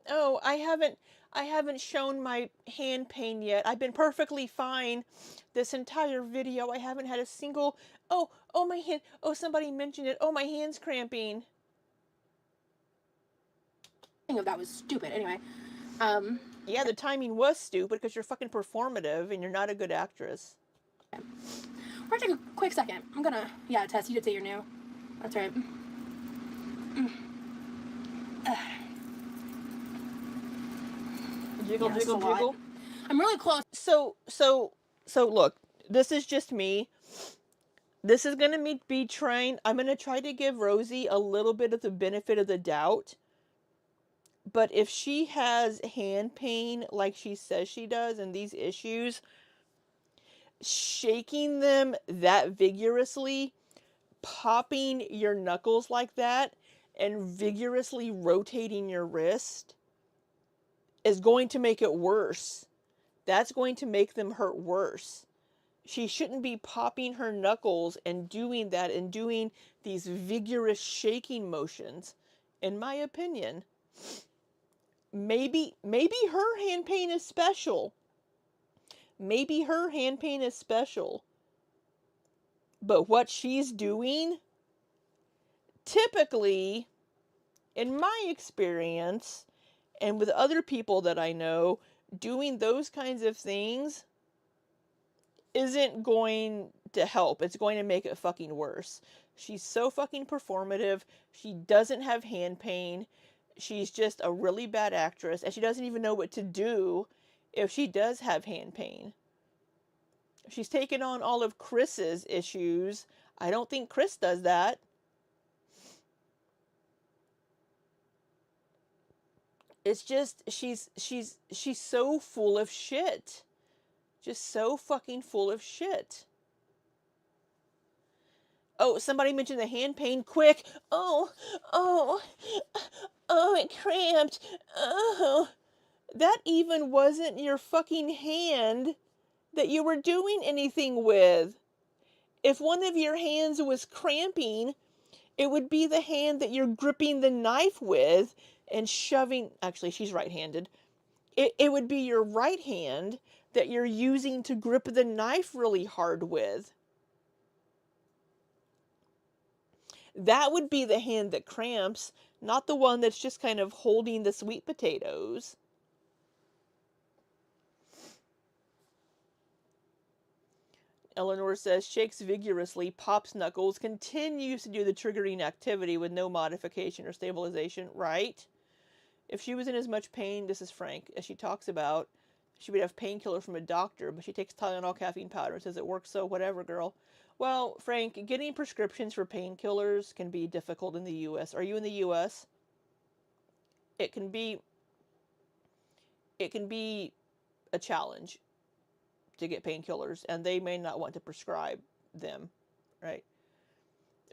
Oh, I haven't shown my hand pain yet. I've been perfectly fine this entire video. I haven't had a single... Oh, my hand... Oh, somebody mentioned it. Oh, my hand's cramping. Of that was stupid. Anyway. Yeah, the timing was stupid because you're fucking performative and you're not a good actress. Okay. We're gonna take a quick second. I'm gonna... Yeah, Tess, you did say you're new. That's right. Jiggle, jiggle, jiggle. I'm really close. So look, this is just me. This is going to be trying... I'm going to try to give Rosie a little bit of the benefit of the doubt. But if she has hand pain like she says she does and these issues, shaking them that vigorously, popping your knuckles like that, and vigorously rotating your wrist is going to make it worse. That's going to make them hurt worse. She shouldn't be popping her knuckles and doing that and doing these vigorous shaking motions, in my opinion. Maybe her hand pain is special. Maybe her hand pain is special. But what she's doing, typically, in my experience, and with other people that I know, doing those kinds of things isn't going to help. It's going to make it fucking worse. She's so fucking performative. She doesn't have hand pain. She's just a really bad actress, and she doesn't even know what to do if she does have hand pain. She's taken on all of Chris's issues. I don't think Chris does that. It's just she's so full of shit. Just so fucking full of shit. Oh, somebody mentioned the hand pain. Quick. Oh, it cramped. Oh. That even wasn't your fucking hand that you were doing anything with. If one of your hands was cramping, it would be the hand that you're gripping the knife with and shoving... Actually, she's right-handed. It would be your right hand that you're using to grip the knife really hard with. That would be the hand that cramps, not the one that's just kind of holding the sweet potatoes. Eleanor says, shakes vigorously, pops knuckles, continues to do the triggering activity with no modification or stabilization, right? If she was in as much pain, this is Frank, as she talks about, she would have painkiller from a doctor, but she takes Tylenol caffeine powder and says it works, so whatever, girl. Well, Frank, getting prescriptions for painkillers can be difficult in the U.S. Are you in the U.S.? It can be a challenge to get painkillers, and they may not want to prescribe them, right?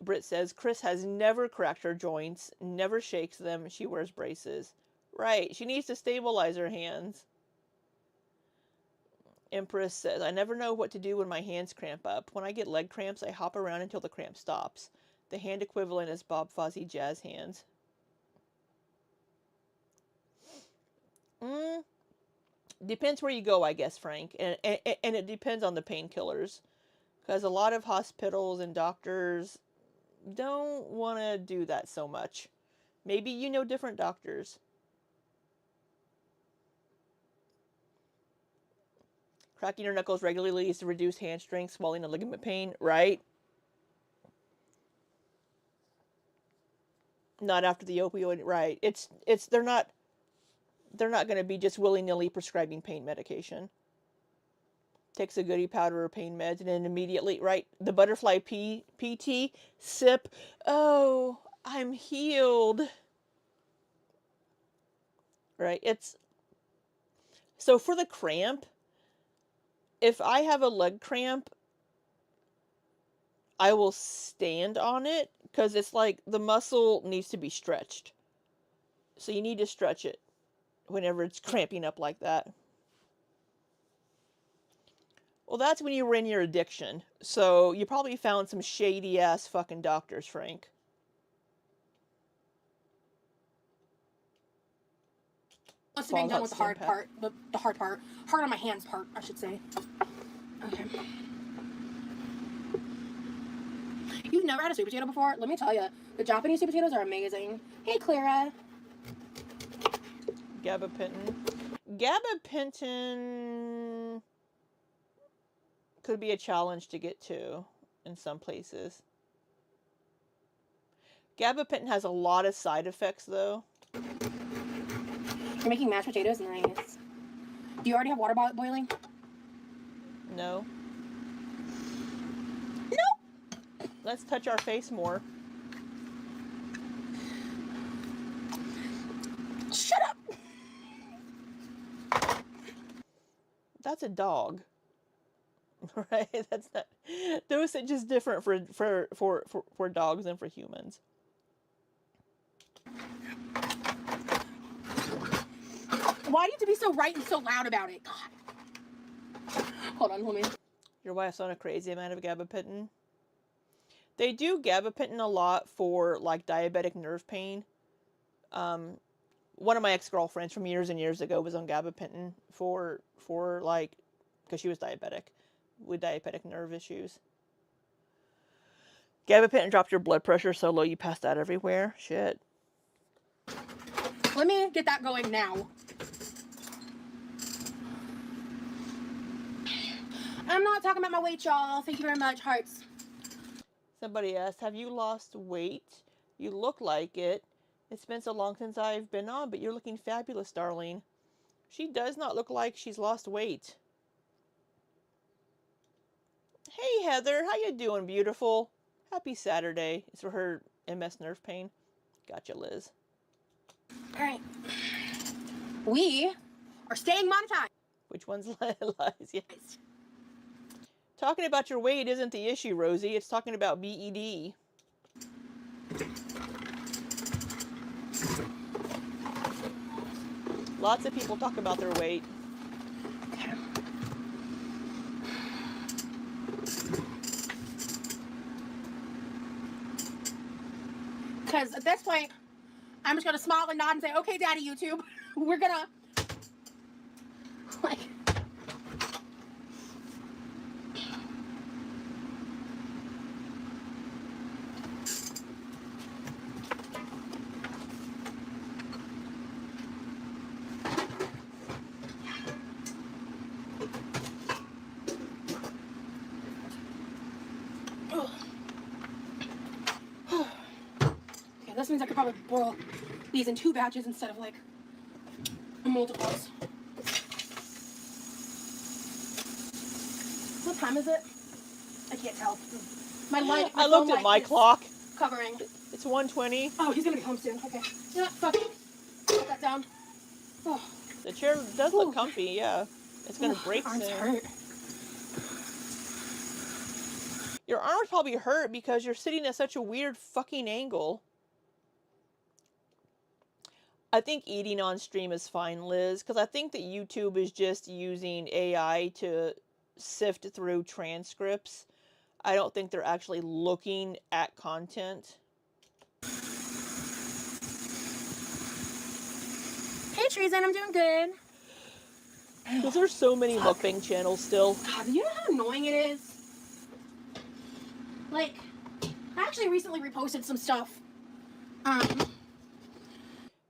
Britt says, Chris has never cracked her joints, never shakes them, she wears braces. Right, she needs to stabilize her hands. Empress says, I never know what to do when my hands cramp up. When I get leg cramps, I hop around until the cramp stops. The hand equivalent is Bob Fosse jazz hands. Depends where you go, I guess, Frank. And it depends on the painkillers. Because a lot of hospitals and doctors don't want to do that so much. Maybe you know different doctors. Cracking your knuckles regularly is to reduce hand strength, swelling, and ligament pain, right? Not after the opioid, right? They're not going to be just willy-nilly prescribing pain medication. Takes a goodie powder or pain meds, and then immediately, right, the butterfly PT, sip. Oh, I'm healed. Right? It's, so for the cramp, if I have a leg cramp, I will stand on it, because it's like the muscle needs to be stretched. So you need to stretch it whenever it's cramping up like that. Well, that's when you were in your addiction. So you probably found some shady ass fucking doctors, Frank. Must have been done with the hard part. The hard part. Hard on my hands part, I should say. Okay. You've never had a sweet potato before? Let me tell you, the Japanese sweet potatoes are amazing. Hey, Clara. Gabapentin. Gabapentin could be a challenge to get to in some places. Gabapentin has a lot of side effects, though. You're making mashed potatoes? Nice. Do you already have water boiling? No. No! Let's touch our face more. Shut up! That's a dog. Right? That's not. Dosage is different for dogs than for humans. Why do you have to be so right and so loud about it? God. Hold on, homie. Your wife's on a crazy amount of gabapentin. They do gabapentin a lot for like diabetic nerve pain. One of my ex-girlfriends from years and years ago was on gabapentin for like, because she was diabetic with diabetic nerve issues. Gabapentin dropped your blood pressure so low you passed out everywhere. Shit. Let me get that going now. I'm not talking about my weight, y'all. Thank you very much, hearts. Somebody asked, have you lost weight? You look like it. It's been so long since I've been on, but you're looking fabulous, darling. She does not look like she's lost weight. Hey, Heather. How you doing, beautiful? Happy Saturday. It's for her MS nerve pain. Gotcha, Liz. All right. We are staying monetized. Which one's lies? Yes. Talking about your weight isn't the issue, Rosie. It's talking about BED. Lots of people talk about their weight. Okay. Because at this point, I'm just going to smile and nod and say, okay, Daddy YouTube, we're going to, like, this means I could probably boil these in 2 batches instead of like multiples. What time is it? I can't tell. My light. I looked at my clock. Covering. It's 1:20. Oh, he's gonna be home soon. Okay. You know what? Fuck it. Put that down. Oh. The chair does look comfy. Yeah, it's gonna break arms soon. Hurt. Your arms probably hurt because you're sitting at such a weird fucking angle. I think eating on stream is fine, Liz, because I think that YouTube is just using AI to sift through transcripts. I don't think they're actually looking at content. Hey, Treason, I'm doing good. Because there's so many mukbang channels still. God, you know how annoying it is? Like, I actually recently reposted some stuff.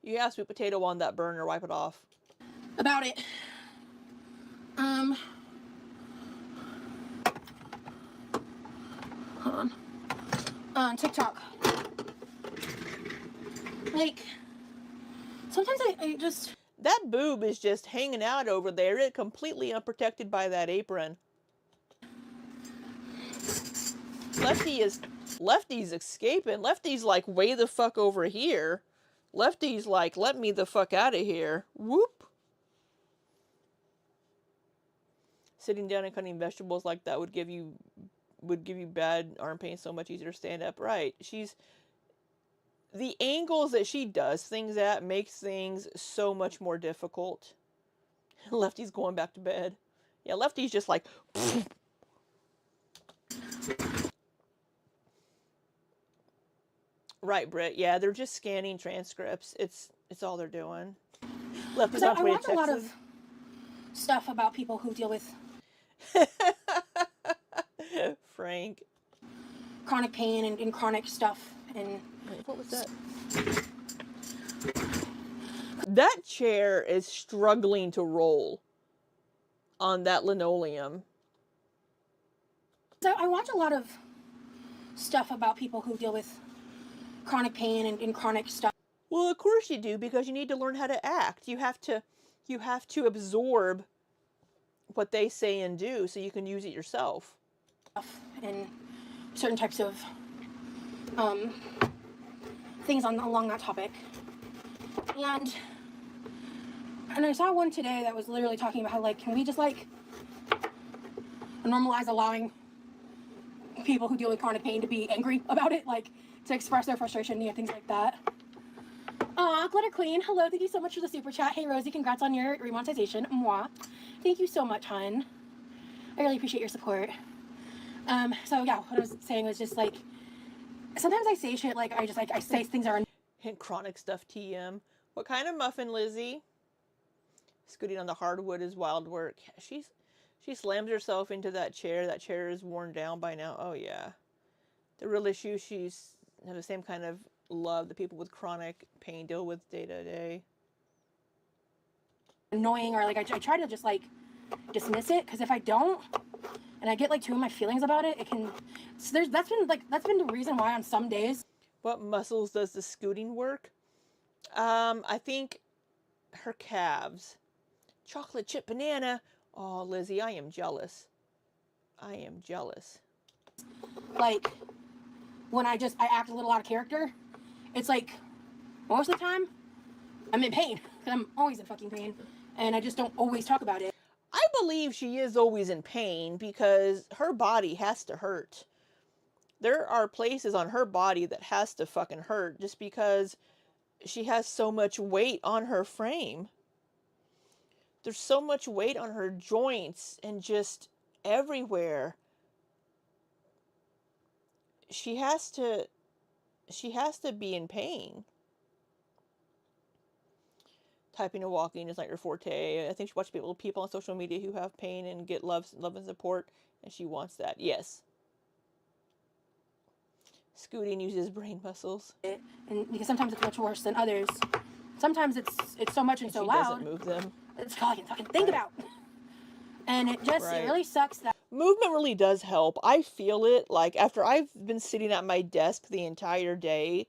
You have sweet potato on that burner, wipe it off. About it. Hold on. TikTok. Like, sometimes I just... That boob is just hanging out over there, it completely unprotected by that apron. Lefty's escaping. Lefty's like, way the fuck over here. Lefty's like, let me the fuck out of here. Whoop. Sitting down and cutting vegetables like that would give you bad arm pain. So much easier to stand up. Right. The angles that she does things at makes things so much more difficult. Lefty's going back to bed. Yeah, Lefty's just like, right, Britt. Yeah, they're just scanning transcripts. It's all they're doing. Lefty's So on I way to watch a lot of stuff about people who deal with Frank. chronic pain and chronic stuff. And Wait, what was that? That chair is struggling to roll on that linoleum. so I watch a lot of stuff about people who deal with chronic pain and chronic stuff. Well, of course you do, because you need to learn how to act. You have to absorb what they say and do so you can use it yourself. And certain types of things along that topic. And I saw one today that was literally talking about how, like, can we just, like, normalize allowing people who deal with chronic pain to be angry about it, like, to express their frustration and things like that. Aw, Glitter Queen, hello, thank you so much for the super chat. Hey, Rosie, congrats on your remonetization. Moi. Thank you so much, hun. I really appreciate your support. So yeah, what I was saying was just, like, sometimes I say shit, like, I say things are... Hint chronic stuff, TM. What kind of muffin, Lizzie? Scooting on the hardwood is wild work. She slams herself into that chair. That chair is worn down by now. Oh, yeah. The real issue, she's have the same kind of love that people with chronic pain deal with day to day. Annoying, or, like, I try to just, like, dismiss it, because if I don't, and I get, like, too in my feelings about it, it can... So that's been the reason why on some days... What muscles does the scooting work? I think her calves. Chocolate chip banana. Oh, Lizzie, I am jealous. I am jealous. Like, when I act a little out of character, it's like, most of the time, I'm in pain. Because I'm always in fucking pain. And I just don't always talk about it. I believe she is always in pain because her body has to hurt. There are places on her body that has to fucking hurt just because she has so much weight on her frame. There's so much weight on her joints and just everywhere. She has to be in pain. Typing and walking is not your forte. I think she watches people on social media who have pain and get love and support, and she wants that. Yes. Scooting uses brain muscles. And because sometimes it's much worse than others. Sometimes it's so much and so she loud. Doesn't move them. It's all I can fucking think about. And it just, it really sucks that... Movement really does help. I feel it. Like, after I've been sitting at my desk the entire day,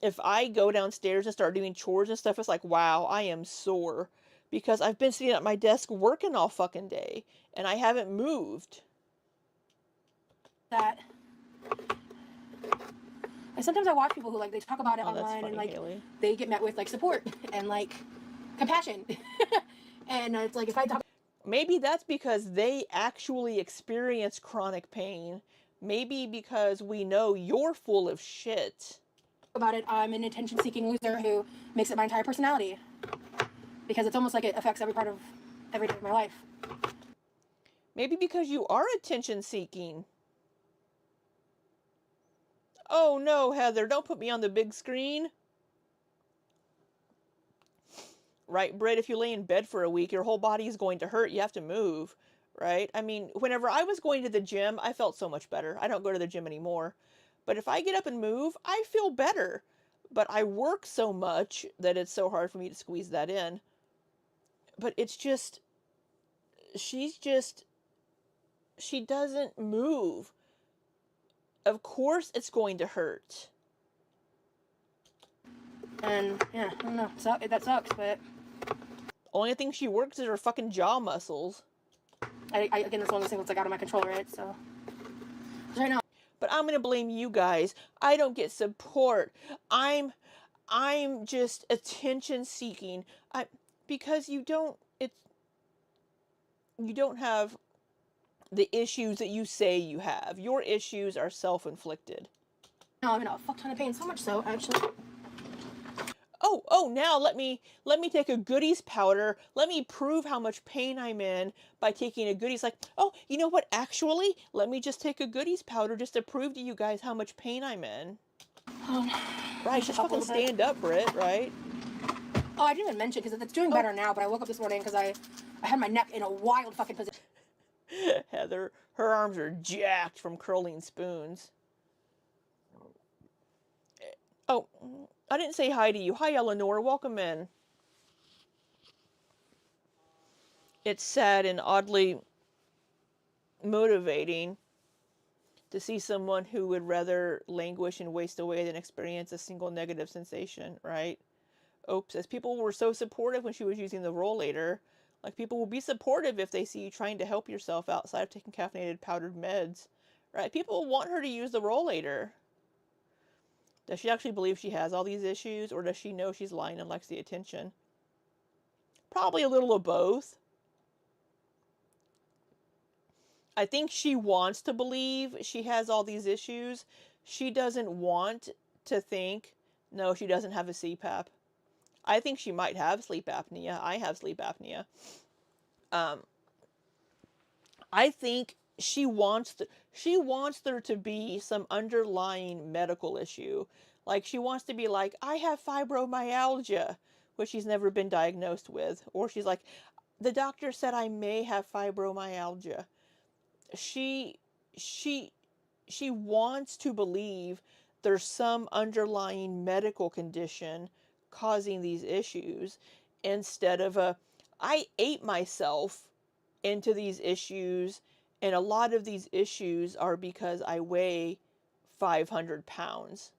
if I go downstairs and start doing chores and stuff, it's like, wow, I am sore. Because I've been sitting at my desk working all fucking day, and I haven't moved. And sometimes I watch people who, like, they talk about it online, funny, and, like, Haley. They get met with, like, support and, like, compassion. And it's like, if I talk... Maybe that's because they actually experience chronic pain. Maybe because we know you're full of shit. About it, I'm an attention-seeking loser who makes it my entire personality. Because it's almost like it affects every day of my life. Maybe because you are attention-seeking. Oh no, Heather, don't put me on the big screen. Right, Britt, if you lay in bed for a week, your whole body is going to hurt. You have to move, right? I mean, whenever I was going to the gym, I felt so much better. I don't go to the gym anymore. But if I get up and move, I feel better. But I work so much that it's so hard for me to squeeze that in. But it's just... she doesn't move. Of course it's going to hurt. And, yeah, I don't know. That sucks, but... Only thing she works is her fucking jaw muscles. Again, it's one of those things that's, like, out of my control, right? So... Right now, But I'm gonna blame you guys. I don't get support. I'm just attention seeking. I because you don't have the issues that you say you have. Your issues are self-inflicted. I'm in a fuck ton of pain. So much so, actually. Oh, now let me take a goodies powder. Let me prove how much pain I'm in by taking a goodies. Like, oh, you know what? Actually, let me just take a goodies powder just to prove to you guys how much pain I'm in. Um, Right? just Just up a fucking little bit. stand up, Britt. Right? Oh, I didn't even mention because it's doing Oh, better now. But I woke up this morning because I had my neck in a wild fucking position. Heather, her arms are jacked from curling spoons. Oh, I didn't say hi to you. Hi, Eleanor. Welcome in. It's sad and oddly motivating to see someone who would rather languish and waste away than experience a single negative sensation, right? Oops, as people were so supportive when she was using the rollator. Like, people will be supportive if they see you trying to help yourself outside of taking caffeinated powdered meds, right? People want her to use the rollator. Does she actually believe she has all these issues, or does she know she's lying and likes the attention? Probably a little of both. I think she wants to believe she has all these issues. She doesn't want to think, no, she doesn't have a CPAP. I think she might have sleep apnea. I have sleep apnea. Um, I think she wants there to be some underlying medical issue. Like, she wants to be like, I have fibromyalgia, which she's never been diagnosed with, or she's like, the doctor said I may have fibromyalgia. She she she wants to believe there's some underlying medical condition causing these issues, instead of a I ate myself into these issues, and a lot of these issues are because I weigh 500 pounds.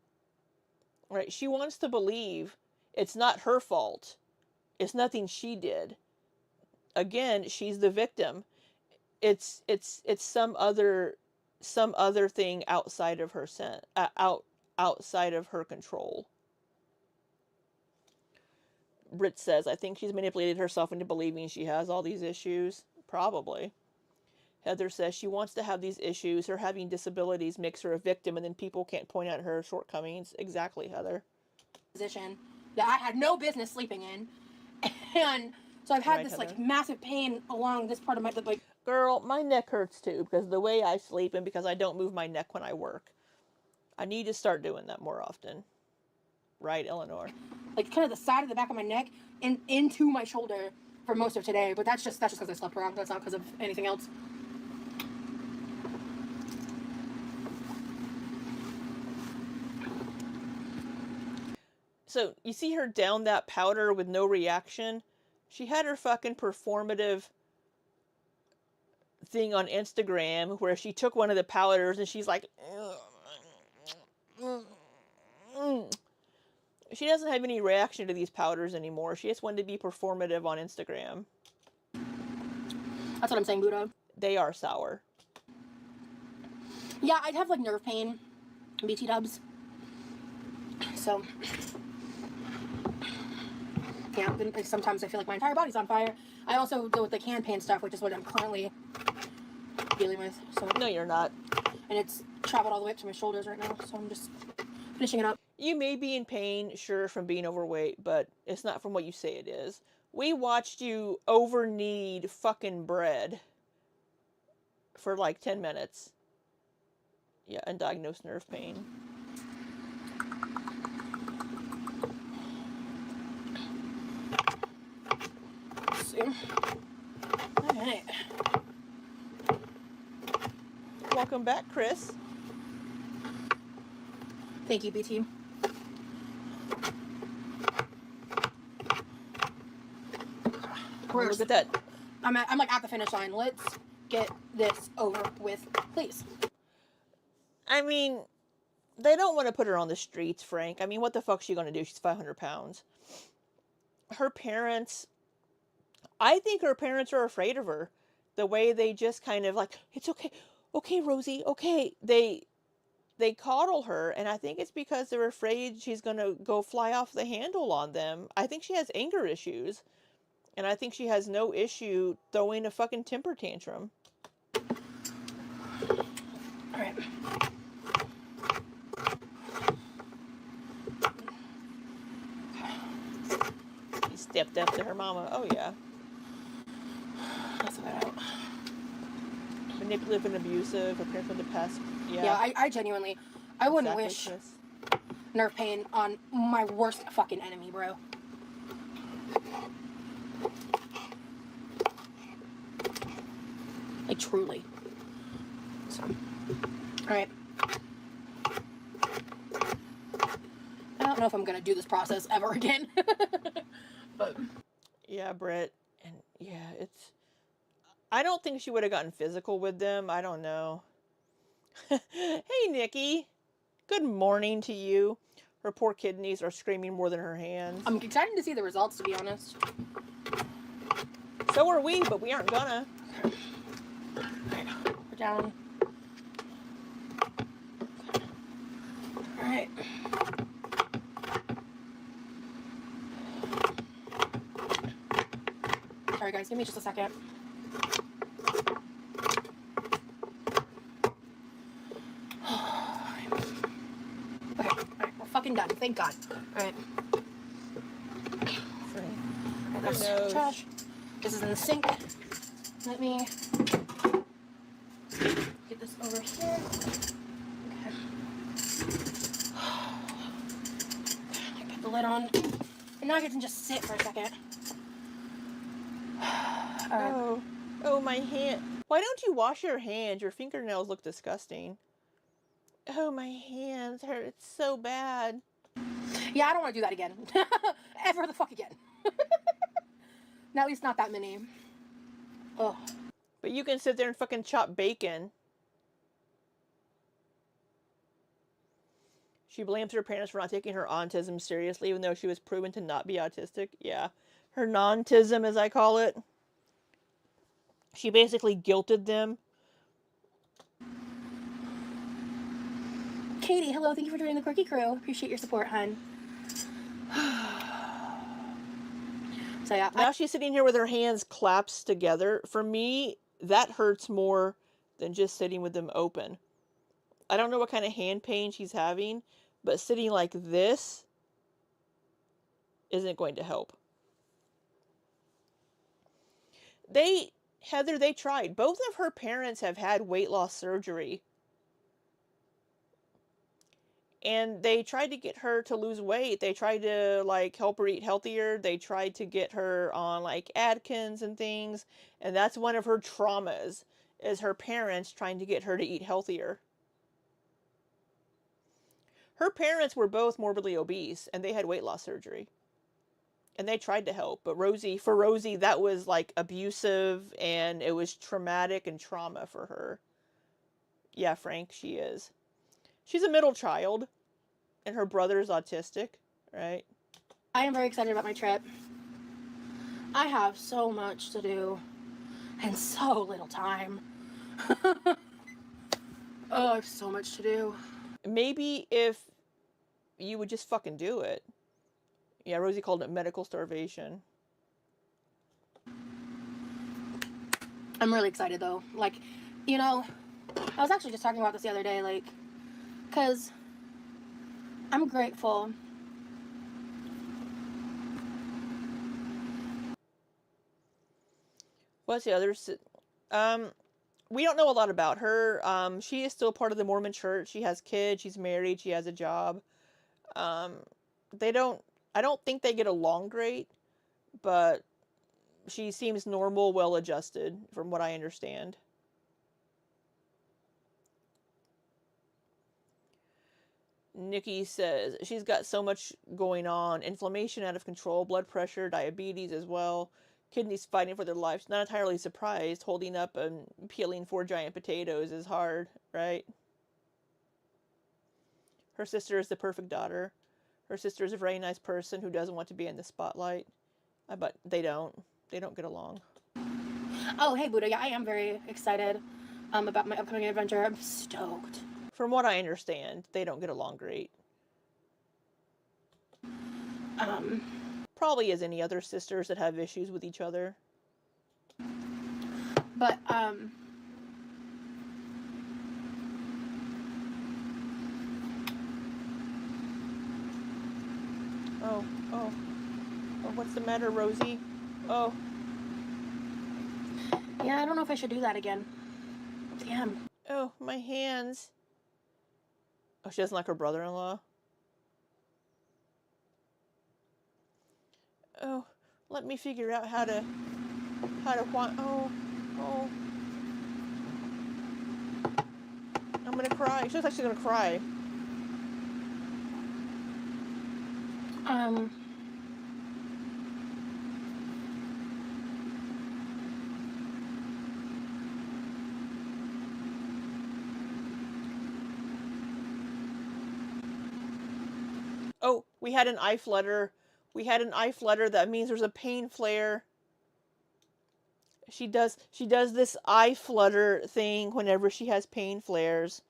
Right? She wants to believe it's not her fault. It's nothing she did. Again, she's the victim. It's some other thing outside of her outside of her control. Britt says, I think she's manipulated herself into believing she has all these issues. Probably. Heather says she wants to have these issues. Her having disabilities makes her a victim, and then people can't point out her shortcomings. Exactly, Heather. Position that I had no business sleeping in, and so I've had Right, this Heather. like massive pain along this part of my like. Girl, my neck hurts too because of the way I sleep and because I don't move my neck when I work. I need to start doing that more often. Right, Eleanor? Like kind of the side of the back of my neck and into my shoulder for most of today. But that's just because I slept wrong. That's not because of anything else. So, you see her down that powder with no reaction? She had her fucking performative thing on Instagram where she took one of the powders and she's like, she doesn't have any reaction to these powders anymore. She just wanted to be performative on Instagram. That's what I'm saying, Buddha. They are sour. Yeah, I'd have like nerve pain, BT dubs. So, yeah, sometimes I feel like my entire body's on fire. I also deal with like hand pain stuff, which is what I'm currently dealing with. So No, you're not. And it's traveled all the way up to my shoulders right now. So I'm just finishing it up. You may be in pain, sure, from being overweight, but it's not from what you say it is. We watched you over knead fucking bread for like 10 minutes. Yeah, undiagnosed nerve pain. Let's see. All right. Welcome back, Chris. Thank you, BT. Look at that. I'm like at the finish line. Let's get this over with, please. I mean, they don't want to put her on the streets, Frank. I mean, what the fuck's she gonna do? She's 500 pounds. Her parents, I think her parents are afraid of her. The way they just kind of like, it's okay. Okay, Rosie, okay. They coddle her, and I think it's because they're afraid she's gonna go fly off the handle on them. I think she has anger issues, and I think she has no issue throwing a fucking temper tantrum. All right. She stepped up to her mama. Oh yeah. That's that out. Manipulative and abusive. Her parents went to pass. Yeah, Yeah. I genuinely, I wouldn't Exactly, wish sis. nerve pain on my worst fucking enemy, bro. Like, truly. So, alright. I don't know if I'm gonna do this process ever again. But Yeah, Britt. And yeah, it's. I don't think she would have gotten physical with them. I don't know. Hey, Nikki. Good morning to you. Her poor kidneys are screaming more than her hands. I'm excited to see the results, to be honest. So are we, but we aren't gonna. Put down. Alright. Sorry guys, give me just a second. Okay, alright, we're fucking done. Thank God. Alright. That's trash. This is in the sink. Let me get this over here. Okay. I put the lid on. And now I can just sit for a second. Oh, my hand. Why don't you wash your hands? Your fingernails look disgusting. Oh, my hands hurt. It's so bad. Yeah, I don't want to do that again. Ever the fuck again. Now, at least not that many. Ugh. But you can sit there and fucking chop bacon. She blames her parents for not taking her autism seriously, even though she was proven to not be autistic. Yeah. Her non-tism, as I call it. She basically guilted them. Katie, hello. Thank you for joining the Quirky Crew. Appreciate your support, hun. So yeah. Now she's sitting here with her hands clasped together. For me, that hurts more than just sitting with them open. I don't know what kind of hand pain she's having, but sitting like this isn't going to help. Heather, they tried. Both of her parents have had weight loss surgery. And they tried to get her to lose weight. They tried to like help her eat healthier. They tried to get her on like Atkins and things. And that's one of her traumas is her parents trying to get her to eat healthier. Her parents were both morbidly obese and they had weight loss surgery. And they tried to help, but for Rosie, that was like abusive and it was traumatic and trauma for her. Yeah, Frank, she is. She's a middle child, and her brother's autistic, right? I am very excited about my trip. I have so much to do and so little time. Oh, I have so much to do. Maybe if you would just fucking do it. Yeah, Rosie called it medical starvation. I'm really excited though. Like, you know, I was actually just talking about this the other day, like, because I'm grateful. What's the other? We don't know a lot about her. She is still part of the Mormon church. She has kids. She's married. She has a job. They don't. I don't think they get along great, but she seems normal, well adjusted, from what I understand. Nikki says she's got so much going on, inflammation out of control, blood pressure, diabetes as well, kidneys fighting for their lives. Not entirely surprised. Holding up and peeling 4 giant potatoes is hard, right? Her sister is the perfect daughter. Her sister is a very nice person who doesn't want to be in the spotlight. But they don't. They don't get along. Oh, hey, Buddha. Yeah, I am very excited about my upcoming adventure. I'm stoked. From what I understand, they don't get along great. Probably as any other sisters that have issues with each other. But, Oh, what's the matter, Rosie? Oh. Yeah, I don't know if I should do that again. Damn. Oh, my hands. Oh, she doesn't like her brother-in-law? Oh, let me figure out how to want. Oh. I'm gonna cry. She looks like she's gonna cry. Oh, we had an eye flutter. That means there's a pain flare. She does this eye flutter thing whenever she has pain flares.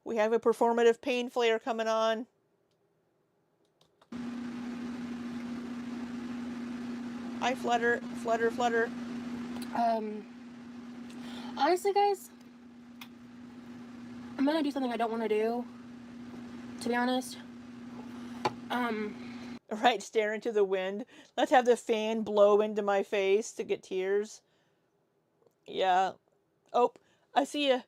We have a performative pain flare coming on. Eye flutter. Honestly, guys, I'm gonna do something I don't want to do, to be honest. Right, stare into the wind. Let's have the fan blow into my face to get tears. Yeah. Oh, I think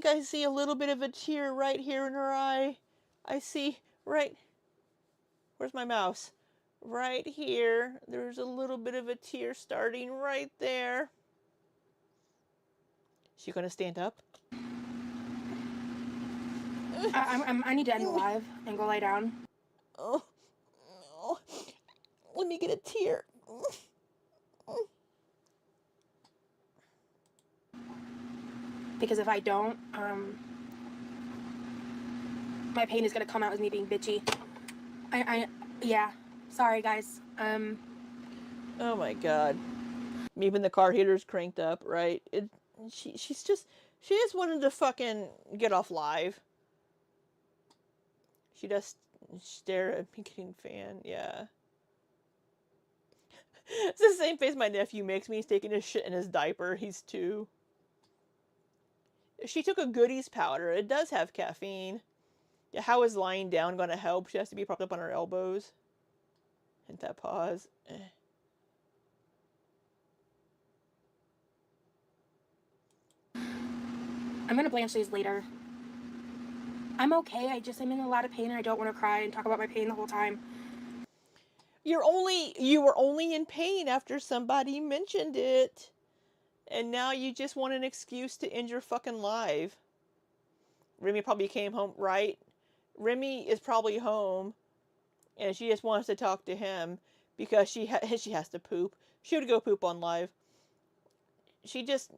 I see a little bit of a tear right here in her eye. I see, right. Where's my mouse? Right here. There's a little bit of a tear starting right there. She gonna stand up? I need to end the live and go lie down. Oh, no. Let me get a tear. Because if I don't, my pain is gonna come out as me being bitchy. Yeah. Sorry, guys. Oh my god. Even the car heater's cranked up, right? She just wanted to fucking get off live. She just stare at me getting fan, yeah. It's the same face my nephew makes me. He's taking his shit in his diaper. He's 2. She took a goodies powder. It does have caffeine. Yeah, how is lying down going to help? She has to be propped up on her elbows. Hit that pause. I'm gonna blanch these later. I'm okay. I'm in a lot of pain and I don't want to cry and talk about my pain the whole time. You were only in pain after somebody mentioned it. And now you just want an excuse to end your fucking life. Remy probably came home, right? Remy is probably home, and she just wants to talk to him because she has to poop. She would go poop on live. She just...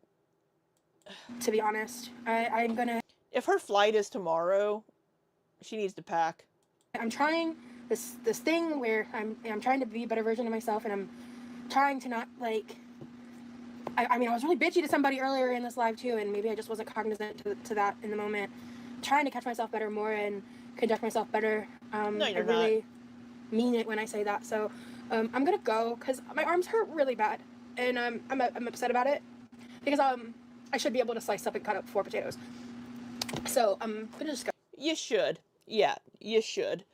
To be honest, I'm gonna... If her flight is tomorrow, she needs to pack. I'm trying this thing where I'm trying to be a better version of myself, and I'm trying to not, like... I mean, I was really bitchy to somebody earlier in this live, too, and maybe I just wasn't cognizant to that in the moment. Trying to catch myself better more and conduct myself better. No, you're I really mean it when I say that. So I'm gonna go because my arms hurt really bad, and I'm upset about it because I should be able to slice up and cut up 4 potatoes. So I'm gonna just go. You should. Yeah, you should.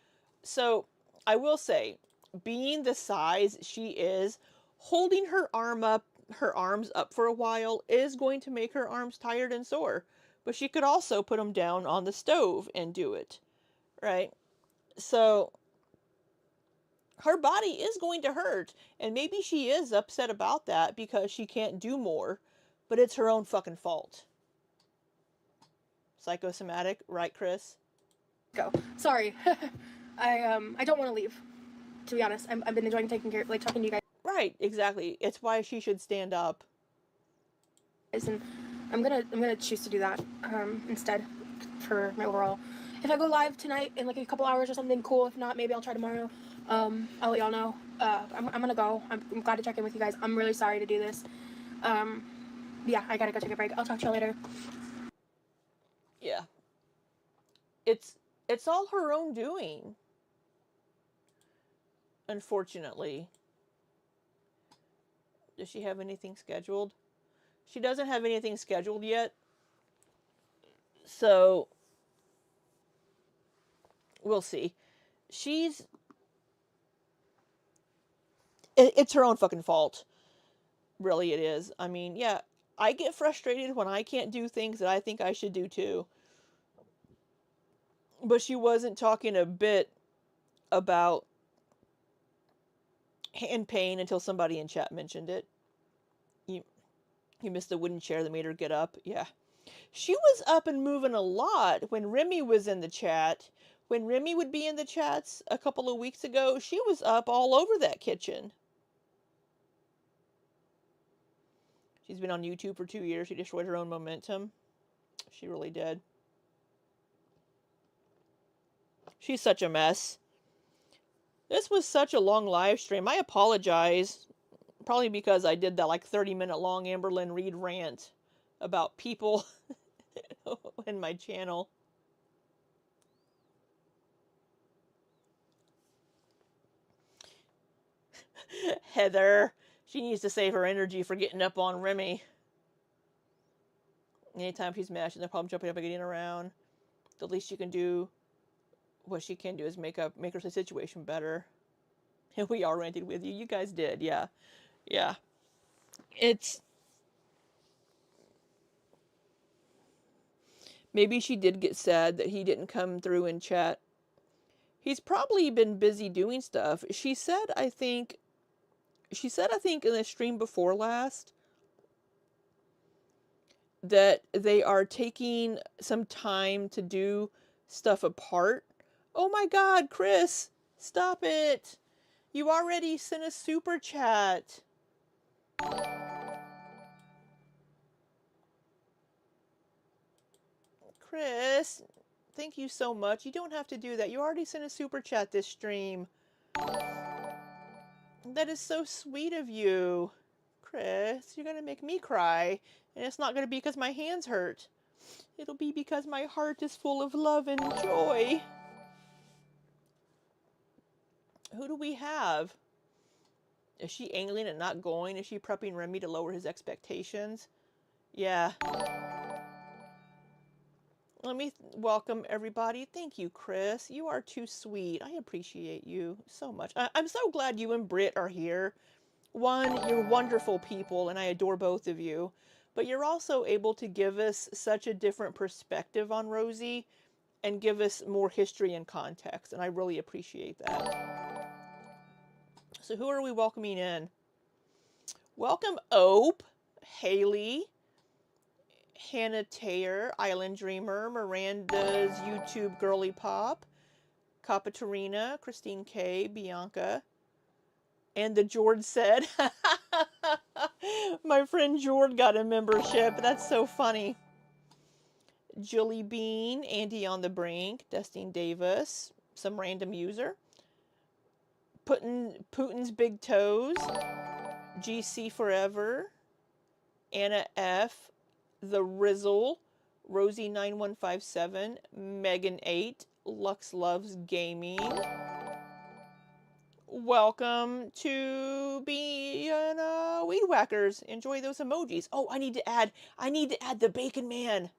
So I will say, being the size she is, holding her arms up for a while is going to make her arms tired and sore. But she could also put them down on the stove and do it, right? So her body is going to hurt, and maybe she is upset about that because she can't do more, but it's her own fucking fault. Psychosomatic, right, Chris? Go. Sorry, I don't want to leave. To be honest, I've been enjoying talking to you guys. Right, exactly. It's why she should stand up. And I'm gonna choose to do that instead for my overall. If I go live tonight in like a couple hours or something, cool. If not, maybe I'll try tomorrow. I'll let y'all know. I'm gonna go. I'm glad to check in with you guys. I'm really sorry to do this. Yeah, I gotta go take a break. I'll talk to you later. Yeah. It's all her own doing. Unfortunately. Does she have anything scheduled? She doesn't have anything scheduled yet. So we'll see. She's it's her own fucking fault. Really it is. I mean, yeah, I get frustrated when I can't do things that I think I should do too. But she wasn't talking a bit about hand pain until somebody in chat mentioned it. You you missed the wooden chair that made her get up. Yeah. She was up and moving a lot when Remy was in the chat. When Remy would be in the chats a couple of weeks ago, she was up all over that kitchen. She's been on YouTube for 2 years. She destroyed her own momentum. She really did. She's such a mess. This was such a long live stream. I apologize. Probably because I did that like 30-minute long Amberlynn Reed rant about people in my channel. Heather. She needs to save her energy for getting up on Remy. Anytime she's mad, she's no problem jumping up and getting around. The least she can do, what she can do is make her situation better. And we all ranted with you. You guys did, yeah. Yeah. It's... Maybe she did get sad that he didn't come through in chat. He's probably been busy doing stuff. She said, I think in the stream before last that they are taking some time to do stuff apart. Oh my god, Chris, stop it. You already sent a super chat. Chris, thank you so much. You don't have to do that. You already sent a super chat this stream. That is so sweet of you. Chris, you're gonna make me cry. And it's not gonna be because my hands hurt. It'll be because my heart is full of love and joy. Who do we have? Is she angling and not going? Is she prepping Remy to lower his expectations? Yeah. Let me welcome everybody. Thank you, Chris. You are too sweet. I appreciate you so much. I'm so glad you and Britt are here. One, you're wonderful people, and I adore both of you. But you're also able to give us such a different perspective on Rosie and give us more history and context, and I really appreciate that. So who are we welcoming in? Welcome Ope, Haley, Hannah Taylor, Island Dreamer, Miranda's YouTube Girly Pop, Capatarina, Christine K, Bianca, and the Jord said. My friend Jord got a membership. That's so funny. Julie Bean, Andy on the Brink, Destine Davis, some random user. Putin's Big Toes, GC Forever, Anna F, The Rizzle, Rosie9157, Megan8, Lux Loves Gaming. Welcome to being Weed Whackers. Enjoy those emojis. Oh, I need to add the Bacon Man.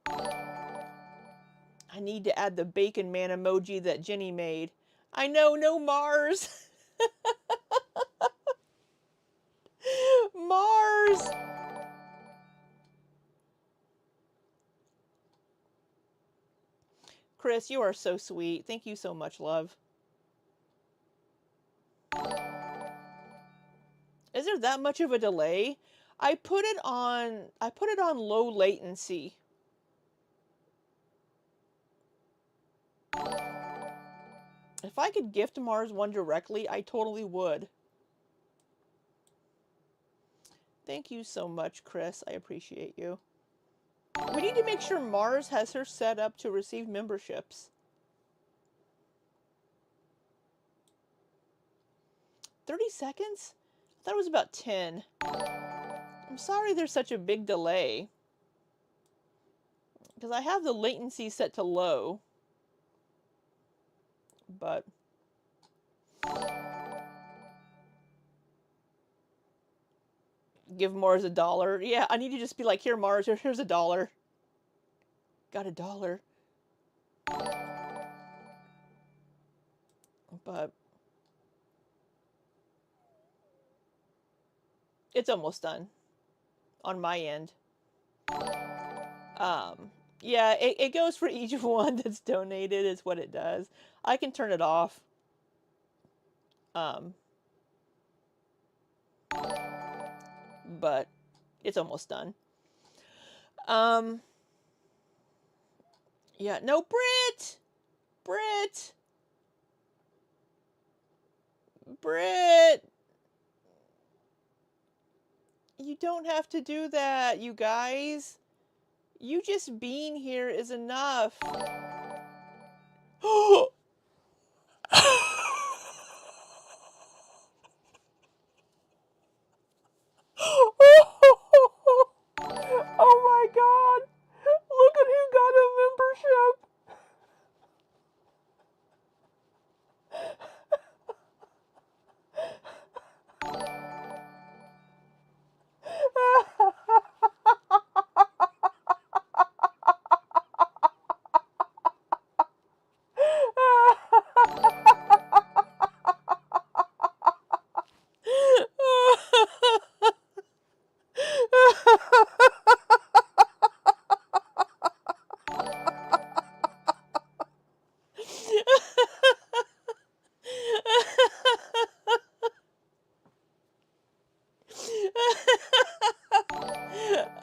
I need to add the Bacon Man emoji that Jenny made. I know, no Mars. Mars. Chris, you are so sweet. Thank you so much, love. Is there that much of a delay? I put it on low latency. If I could gift Mars one directly, I totally would. Thank you so much, Chris. I appreciate you. We need to make sure Mars has her set up to receive memberships. 30 seconds? I thought it was about 10. I'm sorry there's such a big delay. Because I have the latency set to low. But give Mars $1. Yeah, I need to just be like, here, Mars, here's $1. Got $1. But it's almost done on my end. Yeah, it goes for each one that's donated is what it does. I can turn it off. But it's almost done. Yeah, no, Brit! Brit! Brit! You don't have to do that, you guys. You just being here is enough. Oh my god! Look at who got a membership!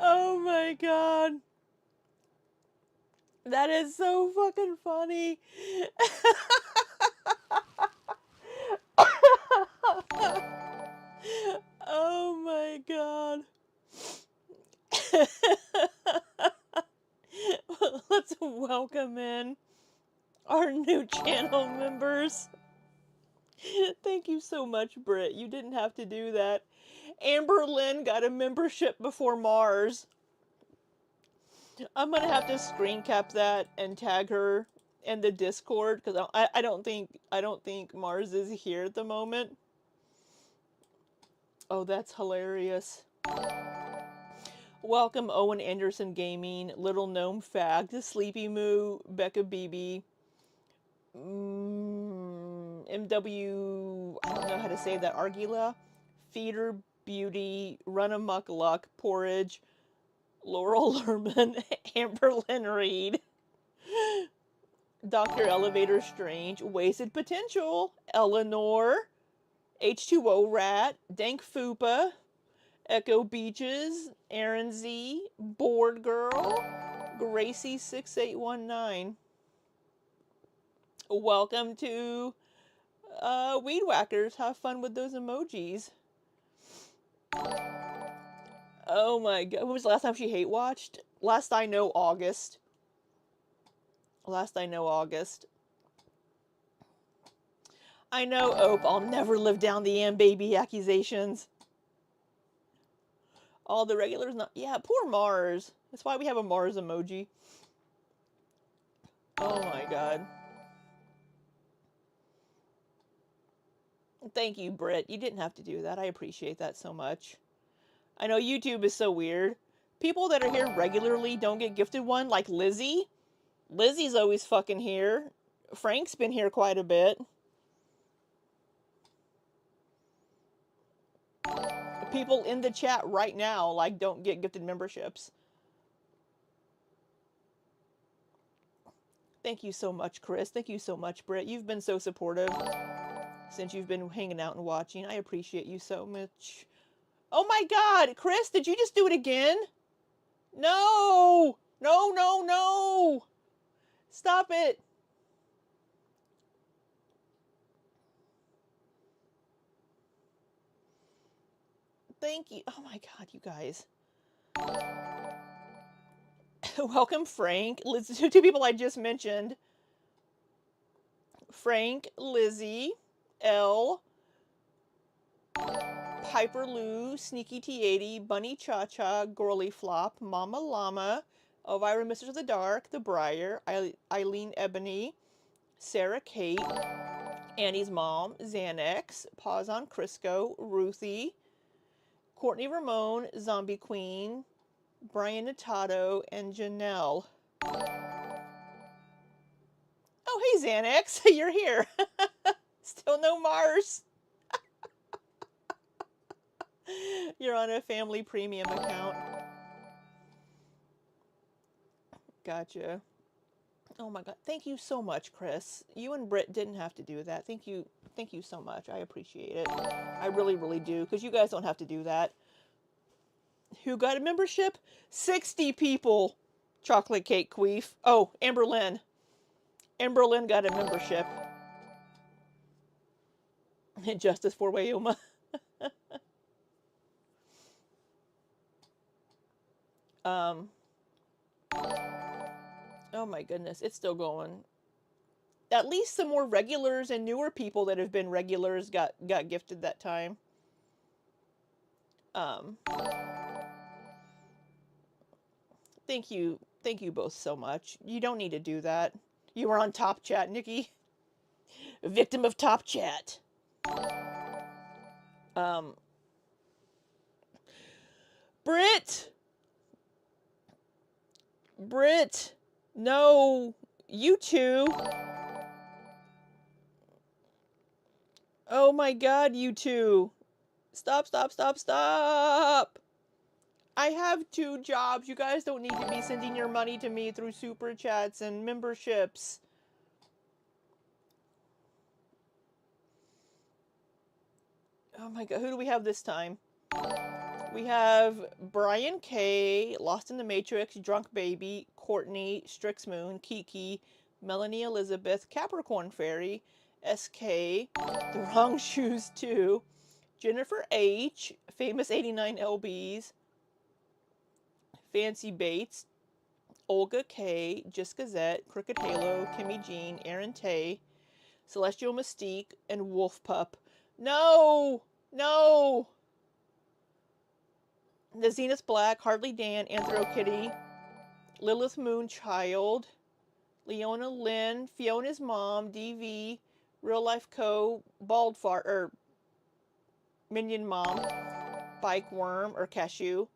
Oh my god. That is so fucking funny. Oh my god. Let's welcome in our new channel members. Thank you so much, Britt. You didn't have to do that. Amber Lynn got a membership before Mars. I'm gonna have to screen cap that and tag her in the Discord because I don't think Mars is here at the moment. Oh, that's hilarious. Welcome Owen Anderson Gaming, Little Gnome Fact, Sleepy Moo, Becca BB, MW, I don't know how to say that, Argila, Feeder Beauty, Run Amok Luck, Porridge, Laurel Lerman, Amberlyn Reed, Dr. Elevator Strange, Wasted Potential, Eleanor, H2O Rat, Dank Fupa, Echo Beaches, Aaron Z, Board Girl, Gracie6819. Welcome to Weed Whackers. Have fun with those emojis. Oh my god. When was the last time she hate watched? Last I know, August. Last I know, August. I know, Ope, I'll never live down the baby accusations. All the regulars not. Yeah, poor Mars. That's why we have a Mars emoji. Oh my god. Thank you, Britt. You didn't have to do that. I appreciate that so much. I know YouTube is so weird. People that are here regularly don't get gifted one, like Lizzie. Lizzie's always fucking here. Frank's been here quite a bit. People in the chat right now, like, don't get gifted memberships. Thank you so much, Chris. Thank you so much, Britt. You've been so supportive since you've been hanging out and watching. I appreciate you so much. Oh my god, Chris, did you just do it again? No! No, no, no! Stop it! Thank you. Oh my god, you guys. Welcome, Frank. Two people I just mentioned. Frank, Lizzie, Elle, Hyper Lou, Sneaky T80, Bunny Cha Cha, Girly Flop, Mama Llama, Elvira Mistress of the Dark, The Briar, Eileen Ebony, Sarah Kate, Annie's Mom, Xanax, Pause on Crisco, Ruthie, Courtney Ramone, Zombie Queen, Brian Natato, and Janelle. Oh, hey Xanax, you're here. Still no Mars. You're on a family premium account. Gotcha. Oh my god. Thank you so much, Chris. You and Britt didn't have to do that. Thank you. Thank you so much. I appreciate it. I really, really do. Because you guys don't have to do that. Who got a membership? 60 people. Chocolate Cake Queef. Oh, Amber Lynn. Amber Lynn got a membership. Justice for Wayoma. um. Oh my goodness. It's still going. At least some more regulars and newer people that have been regulars got gifted that time. Um. Thank you both so much. You don't need to do that. You were on Top Chat, Nikki. Victim of Top Chat. Um, Britt, no, you two. Oh my God, you two. Stop. I have 2 jobs. You guys don't need to be sending your money to me through super chats and memberships. Oh my God, who do we have this time? We have Brian K, Lost in the Matrix, Drunk Baby, Courtney, Strix Moon, Kiki, Melanie Elizabeth, Capricorn Fairy, SK, The Wrong Shoes 2, Jennifer H, Famous 89 LBs, Fancy Bates, Olga K, Just Gazette, Crooked Halo, Kimmy Jean, Aaron Tay, Celestial Mystique, and Wolf Pup. No! No! The Zenith Black, Hardly Dan, Anthro Kitty, Lilith Moonchild, Leona Lynn, Fiona's Mom, DV, Real Life Co, Bald Fart, Minion Mom, Bike Worm, or Cashew,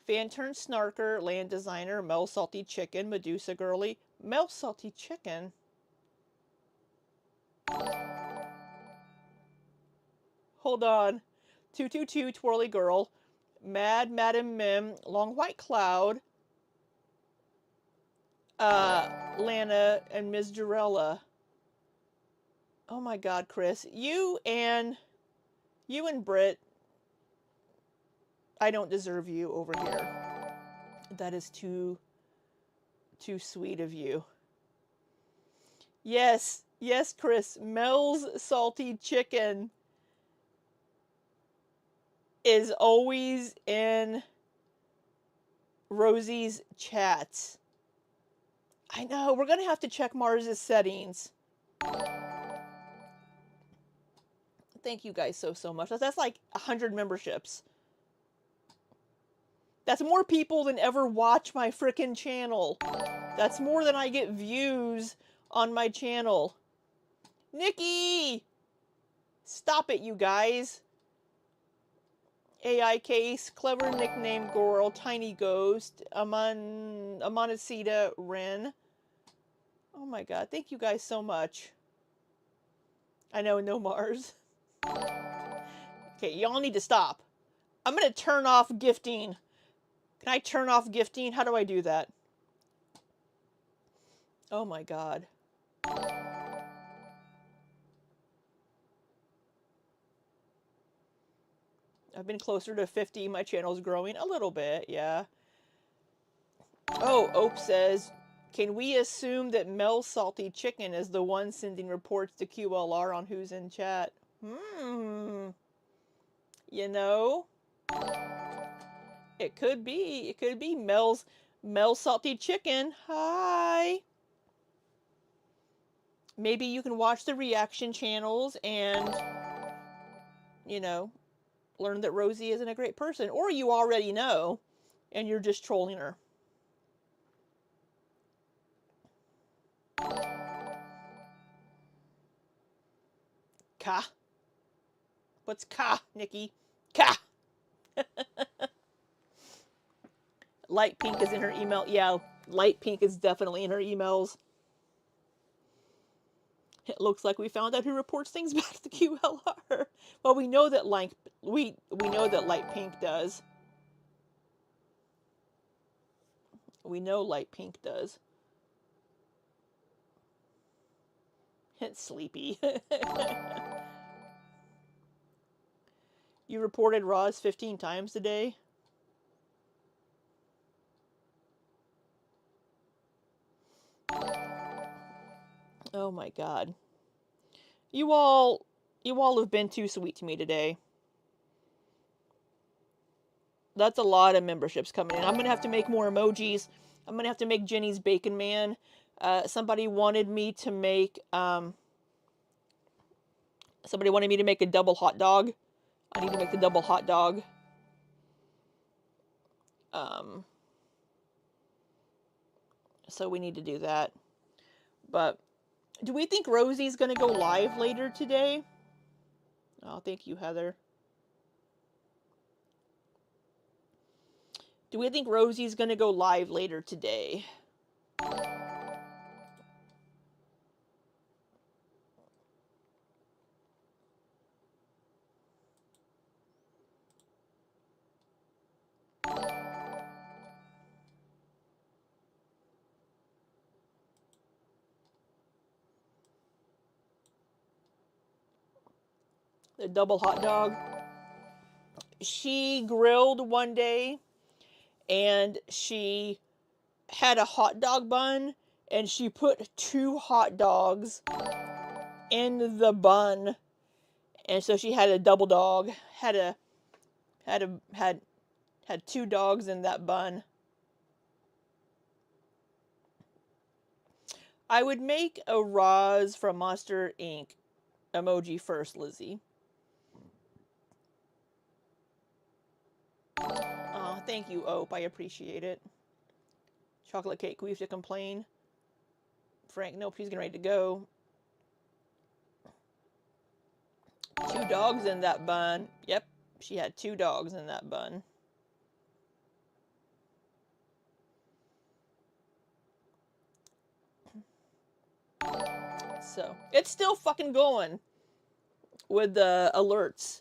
Fan Turn Snarker, Land Designer, Mel Salty Chicken, Medusa Girly, Mel Salty Chicken. Hold on. 222 Twirly Girl, Mad Madam Mim, Long White Cloud, Lana, and Ms. Jarella. Oh my God, Chris. You and Britt, I don't deserve you over here. That is too sweet of you. Yes, Chris. Mel's Salty Chicken is always in Rosie's chats. I know, we're gonna have to check Mars's settings. Thank you guys so much. That's like 100 memberships. That's more people than ever watch my frickin' channel. That's more than I get views on my channel. Nikki! Stop it, you guys. AI Case, Clever Nickname Girl, Tiny Ghost, Amanacita Ren. Oh my God, thank you guys so much. I know, no Mars. Okay, y'all need to stop. I'm gonna turn off gifting. Can I turn off gifting? How do I do that? Oh my God. I've been closer to 50. My channel's growing a little bit, yeah. Oh, Ope says, can we assume that Mel Salty Chicken is the one sending reports to QLR on who's in chat? You know? It could be. It could be Mel Salty Chicken. Hi. Maybe you can watch the reaction channels and, you know, learn that Rosie isn't a great person, or you already know and you're just trolling her. Ka. What's ka, Nikki? Ka. Light pink is in her email. Yeah, light pink is definitely in her emails. It looks like we found out who reports things back to QLR. Well, we know that we know that light pink does. We know light pink does. It's sleepy. You reported Roz 15 times today. Oh my god. You all have been too sweet to me today. That's a lot of memberships coming in. I'm gonna have to make more emojis. I'm gonna have to make Jenny's Bacon Man. Somebody wanted me to make a double hot dog. I need to make the double hot dog. So we need to do that. But do we think Rosie's gonna go live later today? Oh, thank you, Heather. Do we think Rosie's gonna go live later today? The double hot dog. She grilled one day and she had a hot dog bun and she put 2 hot dogs in the bun, and so she had a double dog. Had 2 dogs in that bun. I would make a Roz from Monster Inc. emoji first, Lizzie. Oh, thank you, Ope. I appreciate it. Chocolate cake queef to complain. Frank, nope, he's getting ready to go. 2 dogs in that bun. Yep, she had 2 dogs in that bun. So, it's still fucking going with the alerts.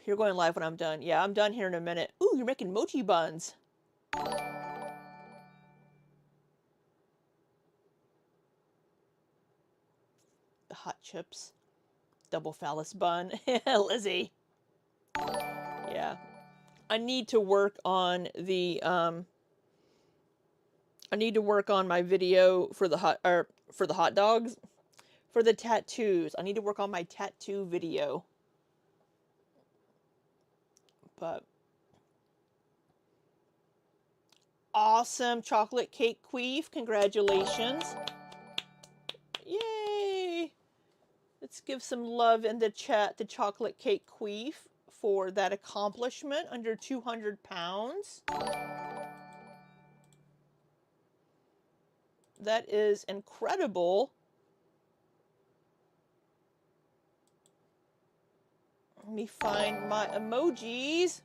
You're going live when I'm done. Yeah, I'm done here in a minute. Ooh, you're making mochi buns. The hot chips. Double phallus bun. Lizzie. Yeah. I need to work on the I need to work on my video for the hot dogs. For the tattoos. I need to work on my tattoo video. But awesome chocolate cake queef. Congratulations. Yay. Let's give some love in the chat to Chocolate Cake Queef for that accomplishment under 200 pounds. That is incredible. Let me find my emojis.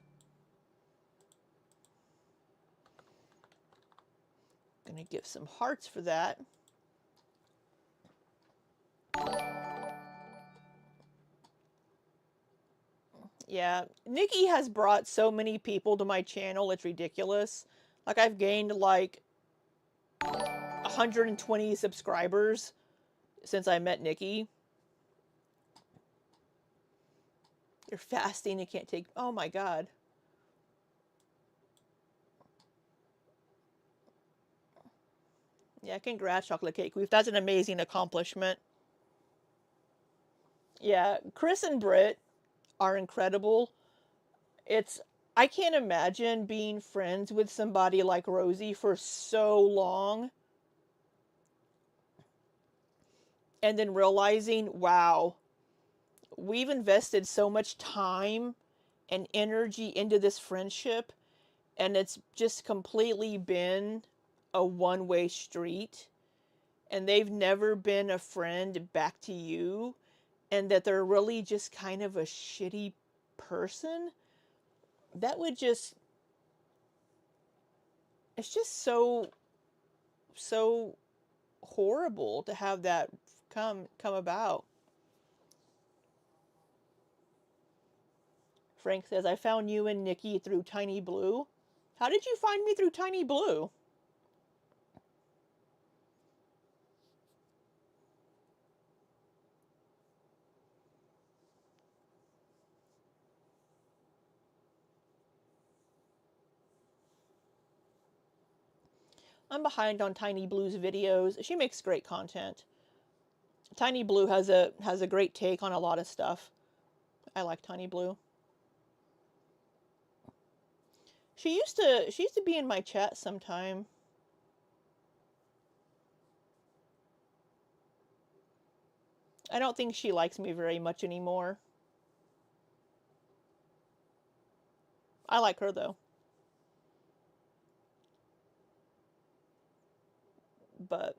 Gonna give some hearts for that. Yeah, Nikki has brought so many people to my channel, it's ridiculous. Like, I've gained like 120 subscribers since I met Nikki. You're fasting, you can't take... Oh my god. Yeah, congrats, Chocolate Cake Queef. That's an amazing accomplishment. Yeah, Chris and Britt are incredible. I can't imagine being friends with somebody like Rosie for so long and then realizing, wow, we've invested so much time and energy into this friendship, and it's just completely been a one-way street, and they've never been a friend back to you, and that they're really just kind of a shitty person, that would just, it's just so horrible to have that come about. Frank says, I found you and Nikki through Tiny Blue. How did you find me through Tiny Blue? I'm behind on Tiny Blue's videos. She makes great content. Tiny Blue has a great take on a lot of stuff. I like Tiny Blue. She used to be in my chat sometime. I don't think she likes me very much anymore. I like her though. But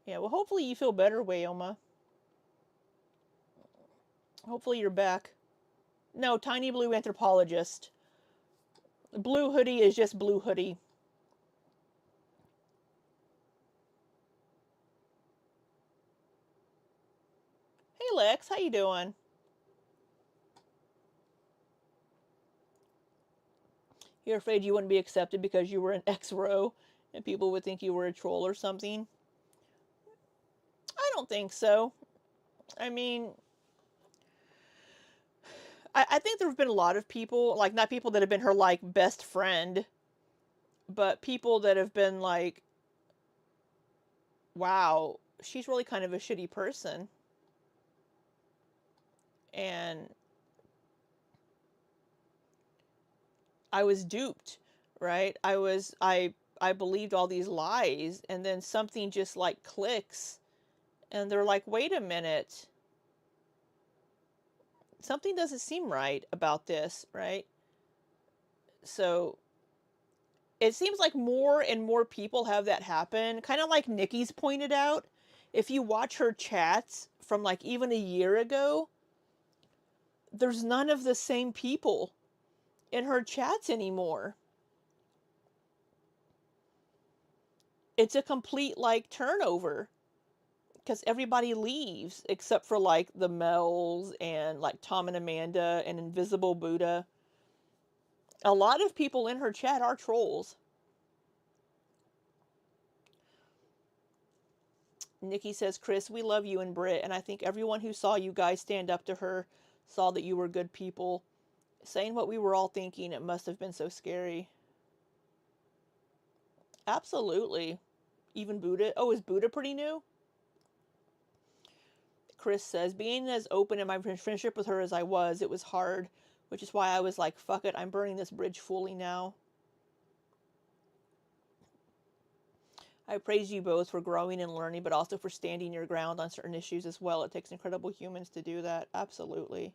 yeah, well hopefully you feel better, Wayoma. Hopefully you're back. No, Tiny Blue Anthropologist. Blue Hoodie is just Blue Hoodie. Hey Lex, how you doing? You're afraid you wouldn't be accepted because you were an X-Row and people would think you were a troll or something? I don't think so. I mean, I think there have been a lot of people, like, not people that have been her, like, best friend, but people that have been like, wow, she's really kind of a shitty person. And I was duped, right? I believed all these lies, and then something just, like, clicks, and they're like, wait a minute. Something doesn't seem right about this, right? So it seems like more and more people have that happen. Kind of like Nikki's pointed out. If you watch her chats from like even a year ago, there's none of the same people in her chats anymore. It's a complete like turnover because everybody leaves except for like the Mel's and like Tom and Amanda and Invisible Buddha. A lot of people in her chat are trolls. Nikki says, Chris, we love you and Britt, and I think everyone who saw you guys stand up to her saw that you were good people. Saying what we were all thinking, it must have been so scary. Absolutely. Even Buddha. Oh, is Buddha pretty new? Chris says, being as open in my friendship with her as I was, it was hard, which is why I was like, fuck it, I'm burning this bridge fully now. I praise you both for growing and learning, but also for standing your ground on certain issues as well. It takes incredible humans to do that. Absolutely.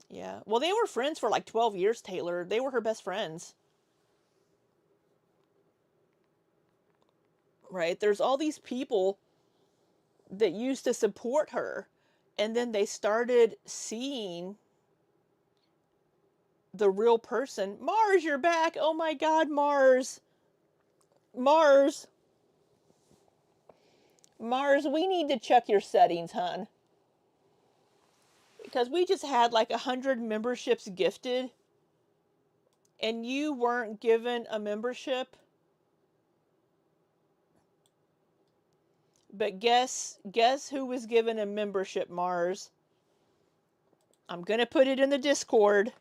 Yeah. Well, they were friends for like 12 years, Taylor. They were her best friends. Right? There's all these people that used to support her, and then they started seeing the real person. Mars, you're back. Oh my god, Mars. Mars. Mars, we need to check your settings, hun. Because we just had like 100 memberships gifted, and you weren't given a membership. But guess who was given a membership, Mars? I'm gonna put it in the Discord.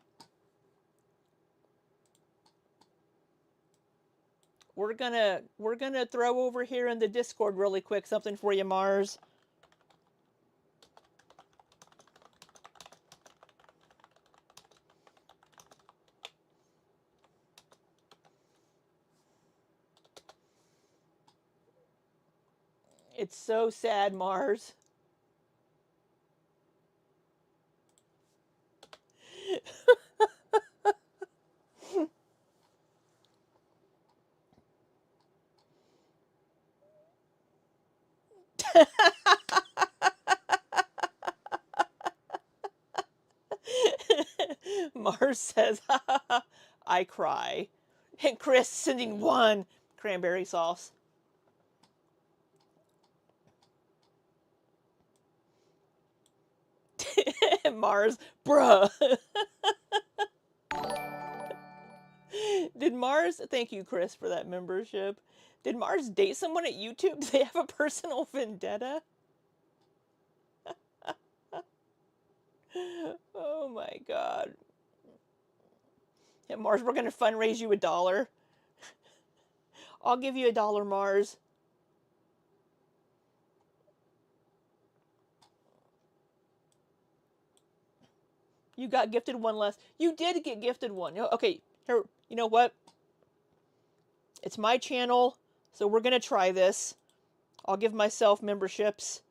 We're gonna throw over here in the Discord really quick something for you, Mars. It's so sad, Mars. Mars says, ha ha ha, I cry. And Chris sending one cranberry sauce. Mars, bruh. Did Mars, thank you, Chris, for that membership. Did Mars date someone at YouTube? Do they have a personal vendetta? Oh my god. Yeah, Mars, we're gonna fundraise you $1. I'll give you $1, Mars. You got gifted one less. You did get gifted one. Okay, here, you know what? It's my channel, so we're gonna try this. I'll give myself memberships.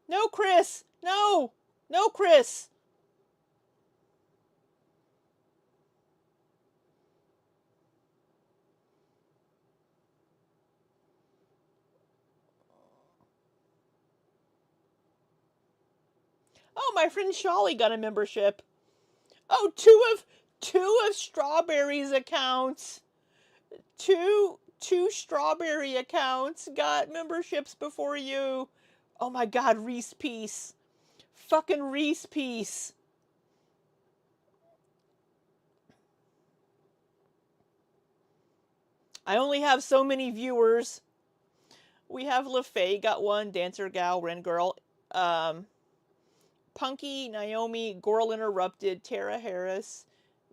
No, Chris! No! No, Chris! Oh, my friend Sholly got a membership. Oh, two of Strawberry's accounts. Two Strawberry accounts got memberships before you. Oh my god, Reese Peace. Fucking Reese Peace. I only have so many viewers. We have LaFay got one, Dancer Gal, Ren Girl, Punky, Naomi, Gorl Interrupted, Tara Harris,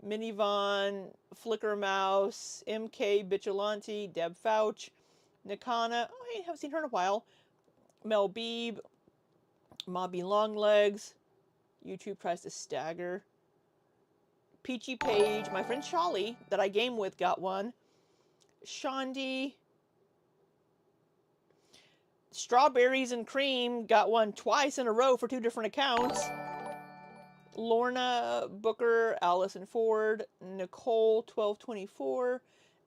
Minivon, Flicker Mouse, MK Bichilante, Deb Fouch, Nakana, oh, I haven't seen her in a while, Mel Beeb, Mobby Longlegs, YouTube tries to stagger, Peachy Page, my friend Sholly, that I game with, got one, Shandi, Strawberries and Cream got one twice in a row for 2 different accounts. Lorna Booker, Allison Ford, Nicole 1224,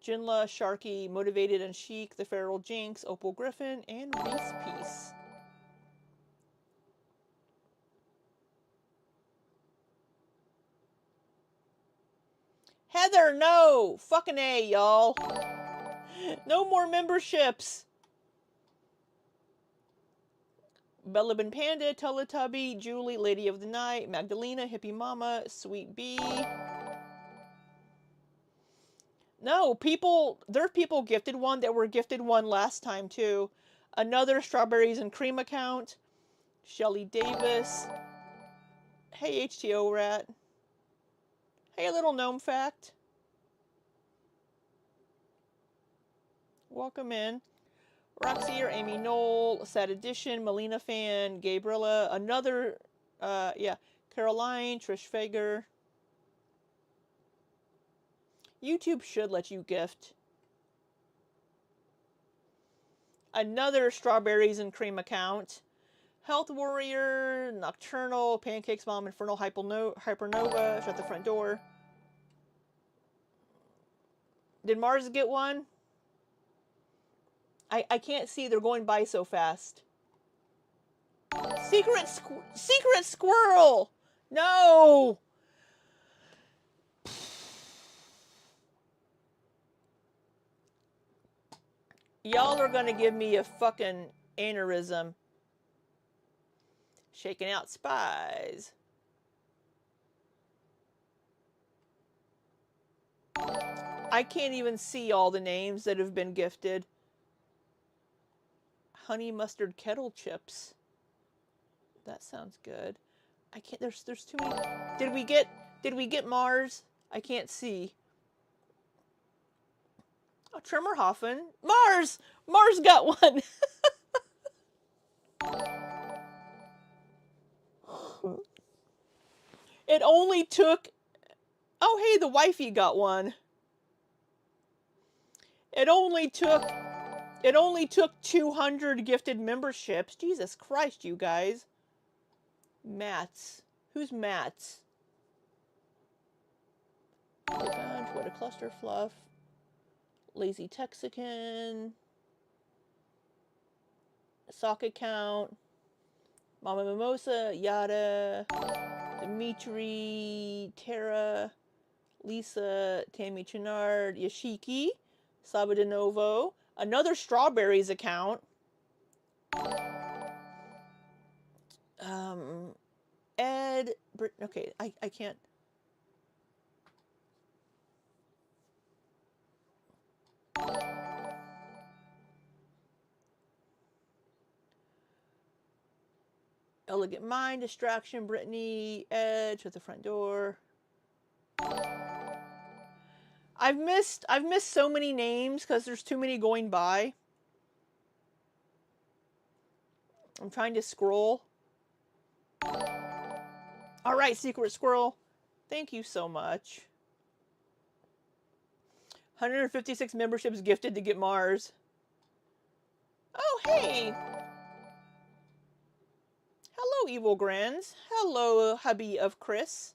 Jinla, Sharky, Motivated and Chic, The Feral Jinx, Opal Griffin, and Reese Peace. Heather, no! Fucking A, y'all. No more memberships. Bella Bin Panda, Teletubby, Julie, Lady of the Night, Magdalena, Hippie Mama, Sweet Bee. No, there are people gifted one that were gifted one last time too. Another Strawberries and Cream account. Shelly Davis. Hey, HTO Rat. Hey, Little Gnome Fact. Welcome in. Roxy or Amy Knoll, Sad Edition, Melina Fan, Gabriella, another, Caroline, Trish Fager. YouTube should let you gift. Another Strawberries and Cream account. Health Warrior, Nocturnal, Pancakes Mom, Infernal Hypernova, Shut the Front Door. Did Mars get one? I can't see, they're going by so fast. Secret Squirrel! No! Y'all are gonna give me a fucking aneurysm. Shaking out spies. I can't even see all the names that have been gifted. Honey mustard kettle chips. That sounds good. I can't. There's too many. Did we get Mars? I can't see. Oh, Tremorhoffen. Mars got one. It only took. Oh, hey, the wifey got one. It only took it only took 200 gifted memberships. Jesus Christ, you guys. Mats. Who's Mats? Bunch, what a cluster fluff. Lazy Texican. Sock account. Mama Mimosa, Yada, Dimitri, Tara, Lisa, Tammy Chenard, Yashiki, Saba de Novo, another Strawberries account. Ed, okay, I can't. Elegant Mind, Distraction, Brittany, Edge at the front door. I've missed so many names because there's too many going by. I'm trying to scroll. All right, Secret Squirrel. Thank you so much. 156 memberships gifted to get Mars. Oh, hey. Hello, Evil Grins. Hello, hubby of Chris.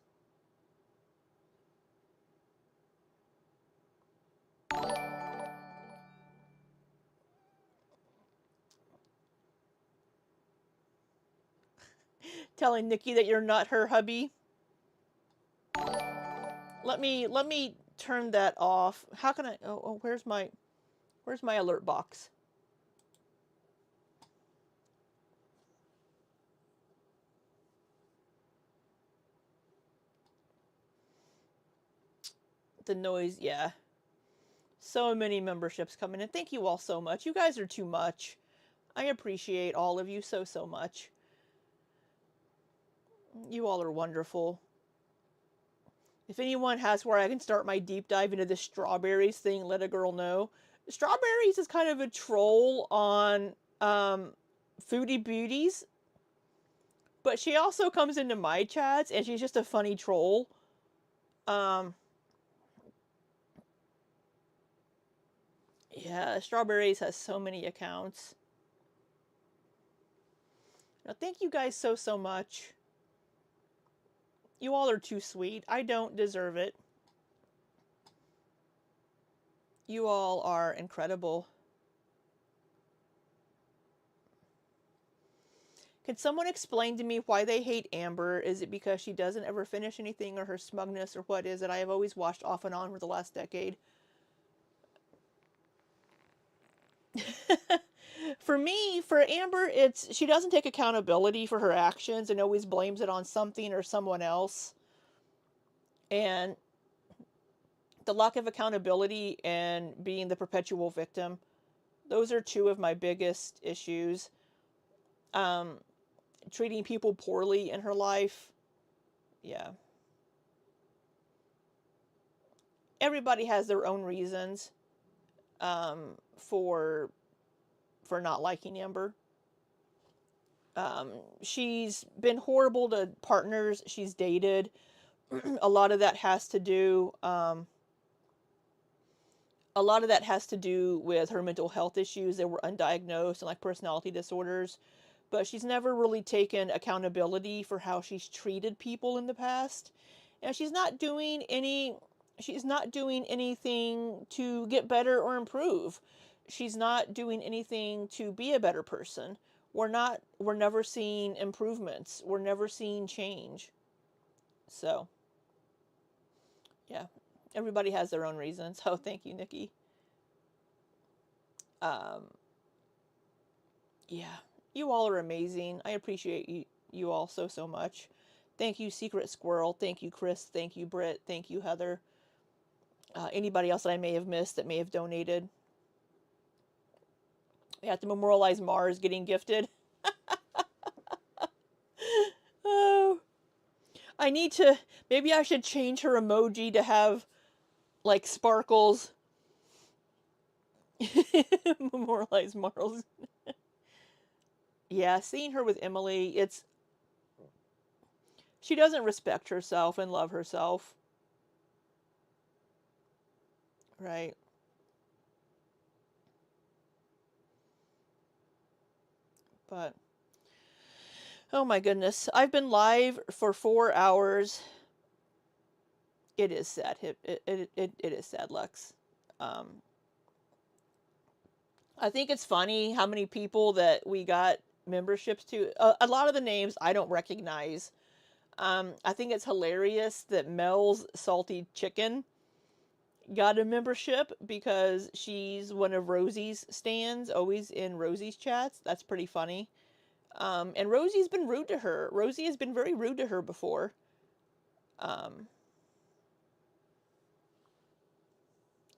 Telling Nikki that you're not her hubby. Let me turn that off. How can I? Oh, where's my alert box? The noise, yeah. So many memberships coming in. Thank you all so much. You guys are too much. I appreciate all of you so much. You all are wonderful. If anyone has where I can start my deep dive into this Strawberries thing, let a girl know. Strawberries is kind of a troll on Foodie Beauties, but she also comes into my chats and she's just a funny troll. Yeah, Strawberries has so many accounts. Now, thank you guys so much. You all are too sweet. I don't deserve it. You all are incredible. Could someone explain to me why they hate Amber? Is it because she doesn't ever finish anything, or her smugness, or what is it? I have always watched off and on for the last decade. For me, for Amber, it's she doesn't take accountability for her actions and always blames it on something or someone else. And the lack of accountability and being the perpetual victim, those are two of my biggest issues. Treating people poorly in her life, yeah. Everybody has their own reasons for not liking Amber. She's been horrible to partners she's dated. A lot of that has to do with her mental health issues that were undiagnosed and like personality disorders. But she's never really taken accountability for how she's treated people in the past. And she's not doing anything to get better or improve. She's not doing anything to be a better person. We're never seeing improvements. We're never seeing change. So, yeah. Everybody has their own reasons. Oh, thank you, Nikki. Um, yeah. You all are amazing. I appreciate you all so much. Thank you, Secret Squirrel. Thank you, Chris. Thank you, Britt. Thank you, Heather. Anybody else that I may have missed that may have donated. We have to memorialize Mars getting gifted. Oh, I need to. Maybe I should change her emoji to have like sparkles. Memorialize Mars. Yeah, seeing her with Emily, it's. She doesn't respect herself and love herself. Right. But oh my goodness, I've been live for 4 hours. It is sad. It is sad, Lux. Um, I think it's funny how many people that we got memberships to. A lot of the names I don't recognize. I think it's hilarious that Mel's Salty Chicken got a membership because she's one of Rosie's stands, always in Rosie's chats. That's pretty funny. And Rosie's been rude to her. Rosie has been very rude to her before. Um,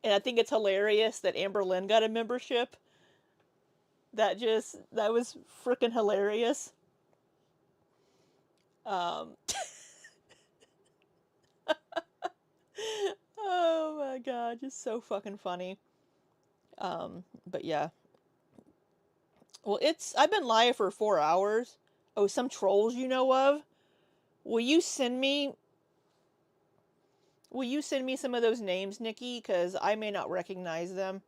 and I think it's hilarious that Amber Lynn got a membership. That was freaking hilarious. Um, oh my god, just so fucking funny. But yeah. Well, I've been live for 4 hours. Oh, some trolls you know of? Will you send me Will you send me some of those names, Nikki? Because I may not recognize them.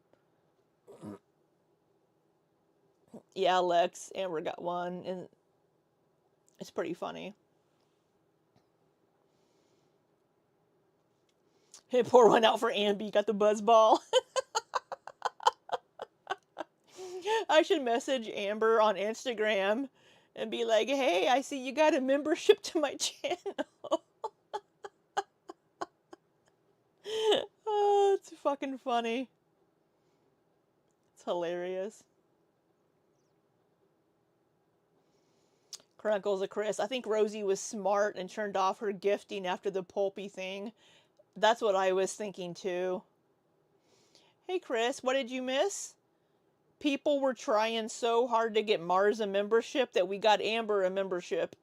Yeah, Lex, Amber got one, and it's pretty funny. Hey, pour one out for Ambi, got the buzz ball. I should message Amber on Instagram and be like, hey, I see you got a membership to my channel. Oh, it's fucking funny. It's hilarious. Chronicles of Chris. I think Rosie was smart and turned off her gifting after the pulpy thing. That's what I was thinking too. Hey Chris, what did you miss? People were trying so hard to get Mars a membership that we got Amber a membership.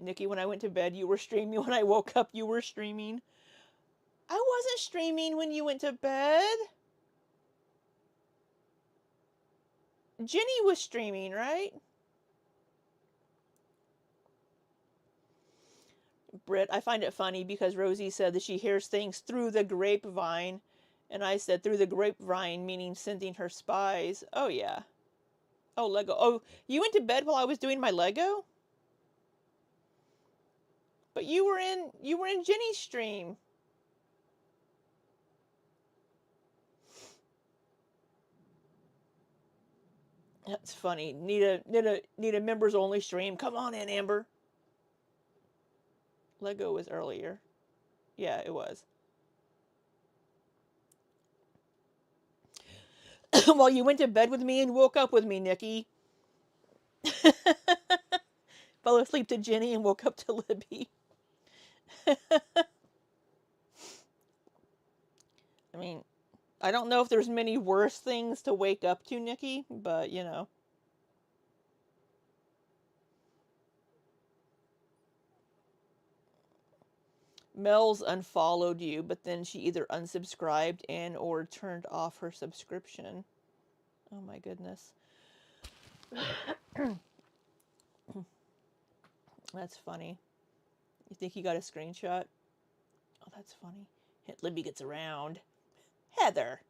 Nikki, when I went to bed, you were streaming. When I woke up, you were streaming. I wasn't streaming when you went to bed. Jenny was streaming, right? Britt, I find it funny because Rosie said that she hears things through the grapevine, and I said through the grapevine, meaning sending her spies. Oh, yeah. Oh, Lego. Oh, you went to bed while I was doing my Lego? But you were in Jenny's stream. That's funny. Need a members only stream. Come on in, Amber. Lego was earlier. Yeah, it was. While you went to bed with me and woke up with me, Nikki. Fell asleep to Jenny and woke up to Libby. I mean, I don't know if there's many worse things to wake up to, Nikki, but you know. Mel's unfollowed you, but then she either unsubscribed and or turned off her subscription. Oh my goodness. That's funny. You think you got a screenshot? Oh, that's funny. Libby gets around. Heather.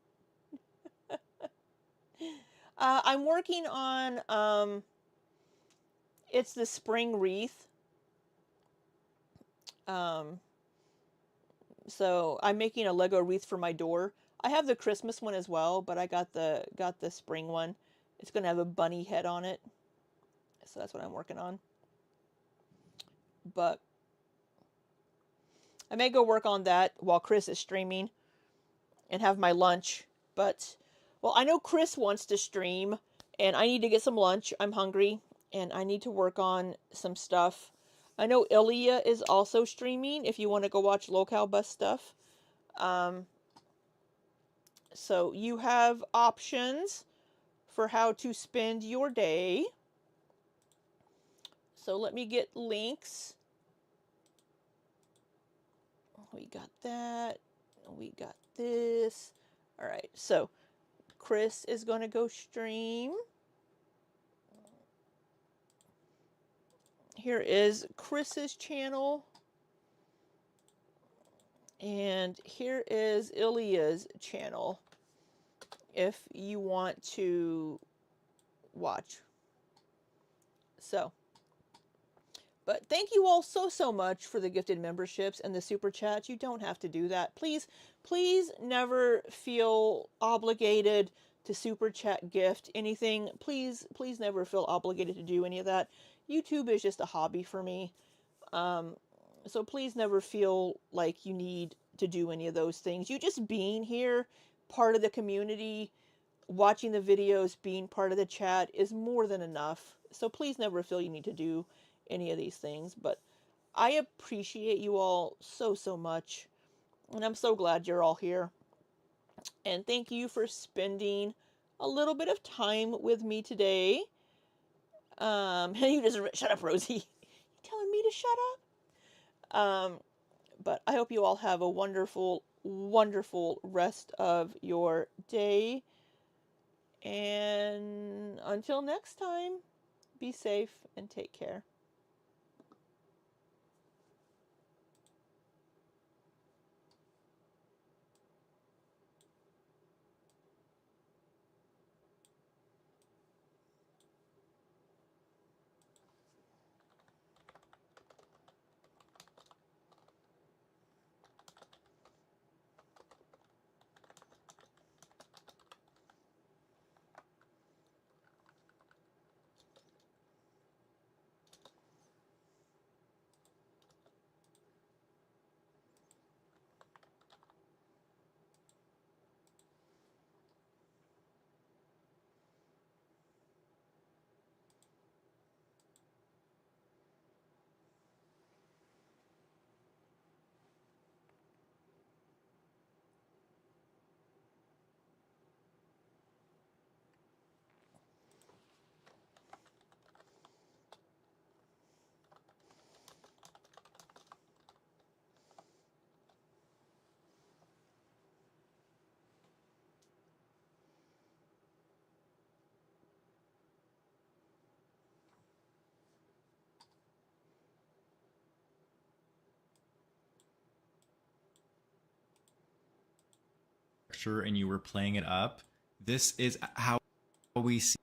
I'm working on it's the spring wreath. Um, so I'm making a Lego wreath for my door. I have the Christmas one as well, but I got the spring one. It's gonna have a bunny head on it. So that's what I'm working on. But I may go work on that while Chris is streaming and have my lunch. But well, I know Chris wants to stream and I need to get some lunch. I'm hungry and I need to work on some stuff. I know Ilya is also streaming if you want to go watch Locale Bus stuff. Um, so you have options for how to spend your day. So let me get links. We got that. We got this. All right, so Chris is going to go stream. Here is Chris's channel. And here is Ilya's channel. if you want to watch. So, but thank you all so much for the gifted memberships and the super chats. You don't have to do that. Please never feel obligated to super chat, gift anything. Please never feel obligated to do any of that. YouTube is just a hobby for me. So please never feel like you need to do any of those things. You just being here, part of the community, watching the videos, being part of the chat is more than enough. So please never feel you need to do any of these things. But I appreciate you all so much. And I'm so glad you're all here. And thank you for spending a little bit of time with me today. You just shut up, Rosie. You telling me to shut up? But I hope you all have a wonderful rest of your day. And until next time, be safe and take care. And you were playing it up, this is how we see